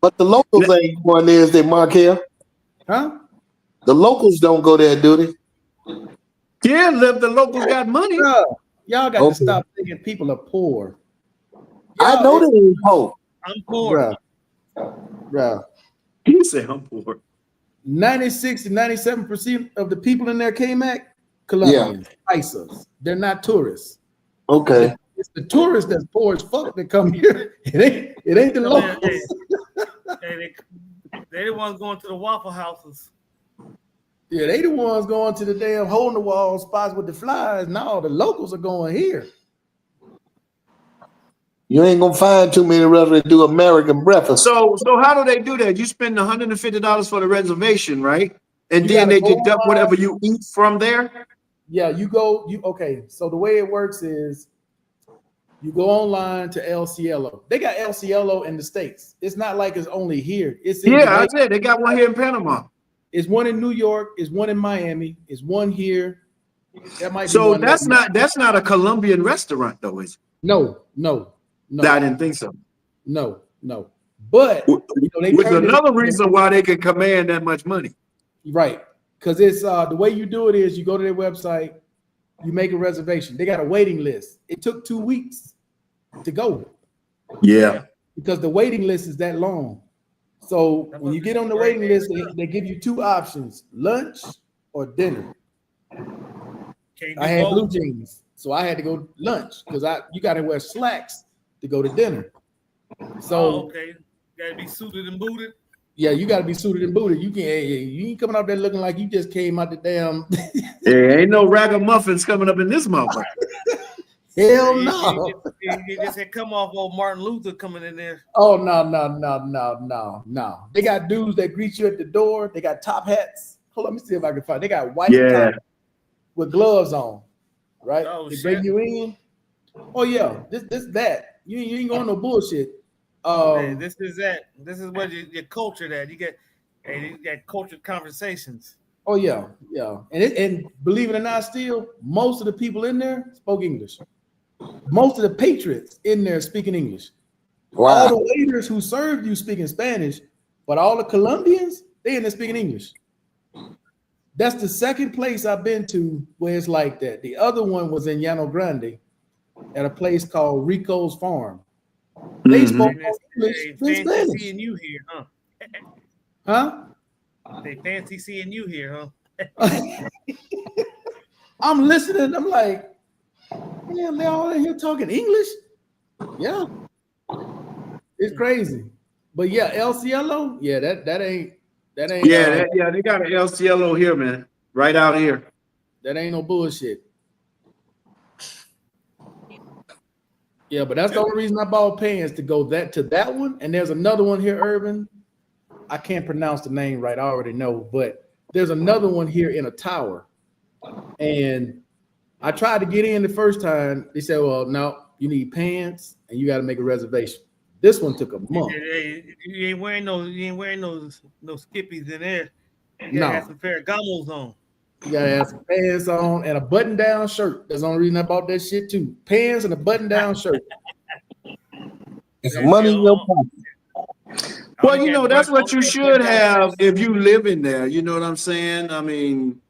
But the locals ain't going there, is they, Markel? Huh? The locals don't go there, do they? Yeah, the locals got money. Y'all got to stop thinking people are poor. I know they ain't poor. I'm poor. Bruh. You say I'm poor. 96 to 97% of the people in there came back. Colombians, paisas. They're not tourists. Okay. It's the tourists that's poor as fuck that come here. It ain't the locals. They the ones going to the Waffle Houses. Yeah, they the ones going to the damn hole in the wall spots with the flies. No, the locals are going here. You ain't gonna find too many restaurants that do American breakfast. So how do they do that? You spend $150 for the reservation, right? And You then gotta they go deduct online. whatever you eat from there. Yeah, okay. So the way it works is you go online to El Cielo. They got El Cielo in the States. It's not like it's only here. It's in Yeah, I Jamaica. said they got one here in Panama. It's one in New York. It's one in Miami. It's one here. That might be So one that's not a Colombian restaurant though, is it? No. I didn't think so. No. But they Which is turned it another into- reason why they can command that much money. Right. Because it's the way you do it is you go to their website, you make a reservation. They got a waiting list. It took 2 weeks to go Yeah. because the waiting list is that long. So when you get on the waiting list, they give you 2 options: lunch or dinner. I had blue jeans, so I had to go lunch because you got to wear slacks to go to dinner. So okay, gotta be suited and booted. yeah, you got to be suited and booted. You ain't coming out there looking like you just came out the damn. There ain't no ragamuffins coming up in this motherfucker. Hell no. You just had come off old Martin Luther coming in there. Oh no. They got dudes that greet you at the door. They got top hats. Hold on, let me see if I can find. They got white top with gloves on, right? Oh, they shit. bring you in. Oh yeah, that. You ain't going no bullshit. This is that. This is what your culture that you get cultured conversations. Oh yeah. And believe it or not, still most of the people in there spoke English. Most of the patriots in there speaking English. Wow. All the waiters who served you speaking Spanish, but all the Colombians, they in there speaking English. That's the second place I've been to where it's like that. The other one was in Llano Grande at a place called Rico's Farm. They spoke English and Fancy Spanish. seeing you here, huh? Huh? They fancy seeing you here, huh? I'm listening. I'm like, man, they all in here talking English. Yeah, it's crazy. But yeah, El Cielo, yeah, that ain't. Yeah, they got an El Cielo here, man. Right out here. That ain't no bullshit. Yeah, but that's the only reason I bought pants to go to that one. And there's another one here, Urban. I can't pronounce the name right. I already know, but there's another one here in a tower. And I tried to get in the first time. They said, well, no, you need pants and you got to make a reservation. This one took a month. You ain't wearing no skippies in there. You No. gotta have some Ferragamos on. You gotta have some pants on and a button-down shirt. That's the only reason I bought that shit too. Pants and a button-down shirt. It's money in your pocket. Well, that's what you should have if you live in there. You know what I'm saying? I mean,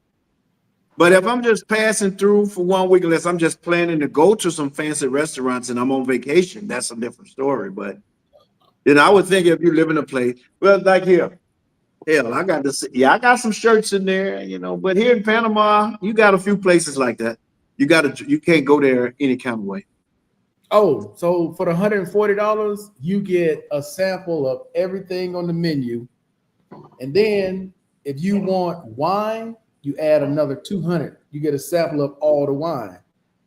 but if I'm just passing through for 1 week, unless I'm just planning to go to some fancy restaurants and I'm on vacation, that's a different story. But I would think if you live in a place, well, like here, hell, I got some shirts in there, but here in Panama, you got a few places like that. You can't go there any kind of way. Oh, so for the $140, you get a sample of everything on the menu. And then if you want wine, you add another $200. You get a sample of all the wine.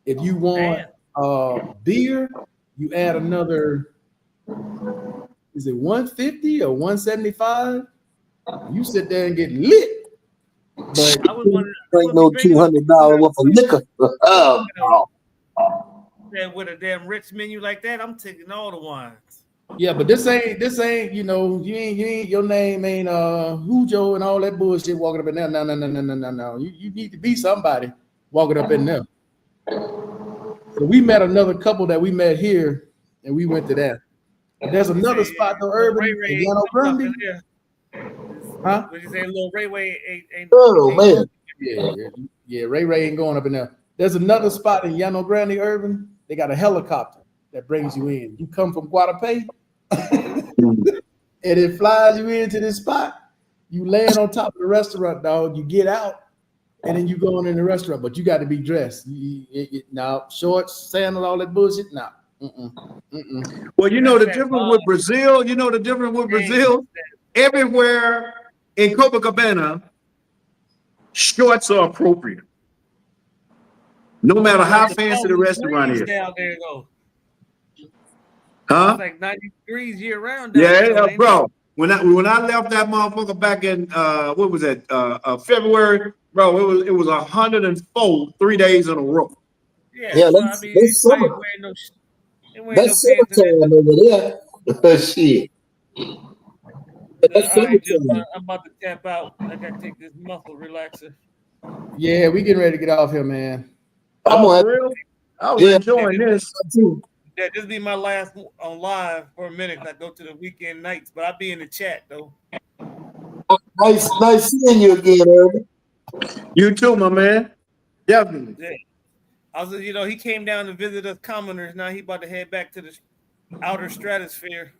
If you want beer, you add another, is it 150 or 175? You sit there and get lit. But I was wondering, Ain't no $200 worth of liquor. Oh, no. with a damn rich menu like that, I'm taking all the wines. yeah, but this ain't, you ain't your name ain't Hujo and all that bullshit walking up in there. No. You need to be somebody walking up in there. So we met another couple that we met here and we went to that. There's another spot though, Urban in Llano Grande. Huh? What you say, little Ray ain't Oh, man. Yeah, Ray ain't going up in there. There's another spot in Llano Grande, Urban. They got a helicopter that brings you in. You come from Guadalupe, and it flies you into this spot. You land on top of the restaurant, dog. You get out, and then you going in the restaurant, but you got to be dressed. Now, shorts, sandal, all that bullshit. Nah. Well, you know the difference with Brazil. You know the difference with Brazil. Everywhere in Copacabana, shorts are appropriate. No matter how fancy the restaurant is. Down there, though. Huh? It's like 90 degrees year round. Yeah, bro. When I left that motherfucker back in what was that? February, bro. It was 104 3 days in a row. Yeah, so, I mean, that's summer. That's summertime over there. Shit. That's all right, summertime. I'm about to tap out. I gotta take this muscle relaxer. Yeah, we getting ready to get off here, man. For real? I was enjoying this too. Yeah, this be my last on live for a minute. I go to the weekend nights, but I'll be in the chat though. Nice seeing you again, Urban. You too, my man. Definitely. Yeah. I was, he came down to visit us commoners. Now he about to head back to the outer stratosphere.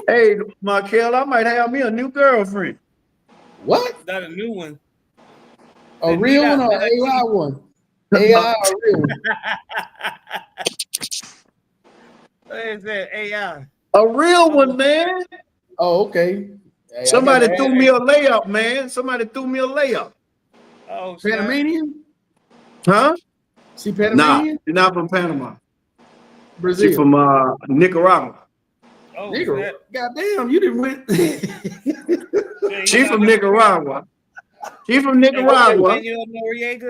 Hey, Markel, I might have me a new girlfriend. What? Not a new one. A real one or an AI one? AI or real one? What is that? AI. A real one, man. Oh, okay. Hey, Somebody threw me a layup, man. Somebody threw me a layup. Oh, Panamanian? Huh? She Panamanian? Nah, she's not from Panama. Brazil. She's from Nicaragua. Oh, Nicaragua. Goddamn, you didn't win. She's from Nicaragua. She's from Nicaragua. She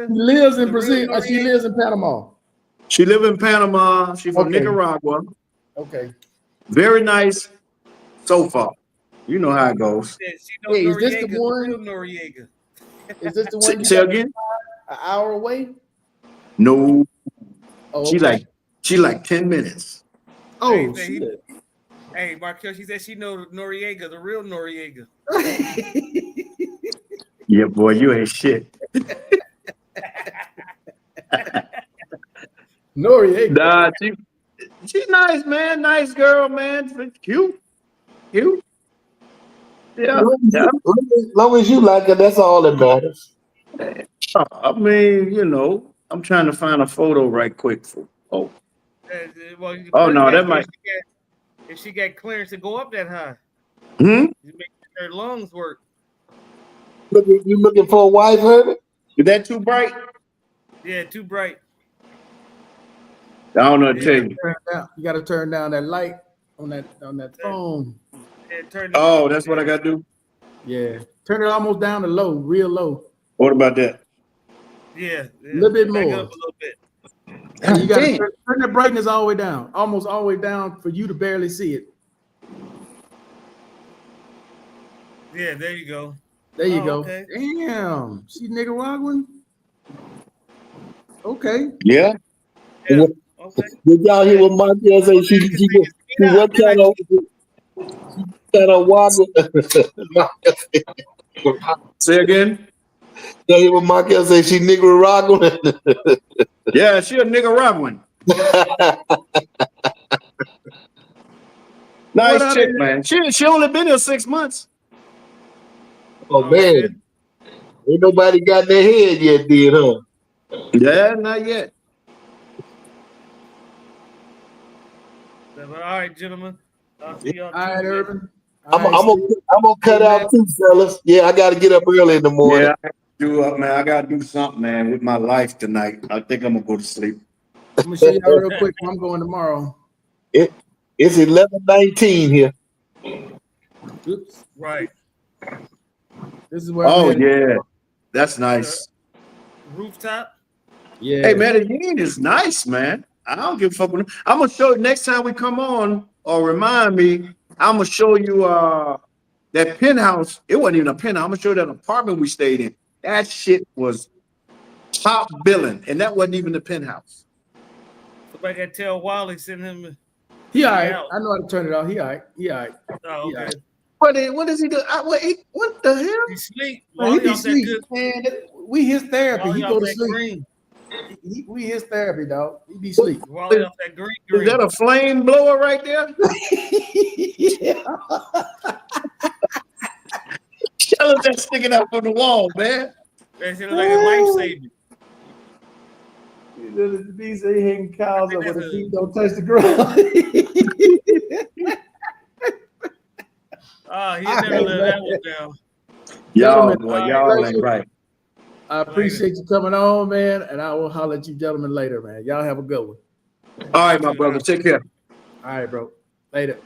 lives in Brazil. She lives in Panama. She lives in Panama. She's from Nicaragua. Okay. Very nice so far. You know how it goes. Hey, is this the one? Noriega. Is this the one? Say again? An hour away? No. Oh, She like 10 minutes. Oh, shit. Hey, Markel, she said she knows Noriega, the real Noriega. Yeah, boy, you ain't shit. Noriega. Nah, she's nice, man. Nice girl, man. Cute. Yeah. As long as you like it, that's all that matters. I mean, I'm trying to find a photo right quick for. Oh no, that might. If she got clearance to go up that high, you make her lungs work. You looking for a wife, Herbert? Is that too bright? Yeah, too bright. I don't know what to tell you. You got to turn down that light on that phone. Yeah, that's what I got to do? Yeah. Turn it almost down to low, real low. What about that? Yeah. A little bit Back more. up a little bit. And you got to turn the brightness all the way down, almost all the way down for you to barely see it. Yeah, there you go. There you go. Okay. Damn. She Nicaraguan? Okay. Yeah. Yeah. Okay. Did y'all hear what Markel said? She what kind of water? Say again? Y'all hear what Markel said? She Nicaraguan? Yeah, she a Nicaraguan. Nice chick, man. She only been here 6 months. Oh, man. Ain't nobody got their head yet, did, huh? Yeah, not yet. All right, gentlemen. I'll see y'all. All right, Urban. I'm gonna cut out too, fellas. Yeah, I gotta get up early in the morning. Yeah, I gotta do something, man, with my life tonight. I think I'm gonna go to sleep. I'm gonna show y'all real quick. I'm going tomorrow. It's 11:19 here. Oops. Right. This is where. Yeah, that's nice. Rooftop. Yeah. Hey, Medellin is nice, man. I don't give a fuck. I'm gonna show you next time we come on, or remind me. I'm gonna show you that penthouse. It wasn't even a penthouse. I'm gonna show you that apartment we stayed in. That shit was top billing, and that wasn't even the penthouse. Somebody got to tell Wally, send him. He all right. I know how to turn it off. He all right. He all right. Oh, okay. What does he do? What the hell? He sleep. He be sleep. Man, we his therapy. He go to sleep. Green. We his therapy, dog. He be sleep. Wally off that green. Is that a flame blower right there? Yeah. Tell us that's sticking up on the wall, man. That shit look like a life saving. The bee say hanging cows I up think where the that's feet don't touch the ground. He never let that one down. Gentlemen, Y'all ain't right. I appreciate you coming on, man, and I will holler at you gentlemen later, man. Y'all have a good one. All right, my brother. Take care. All right, bro. Later.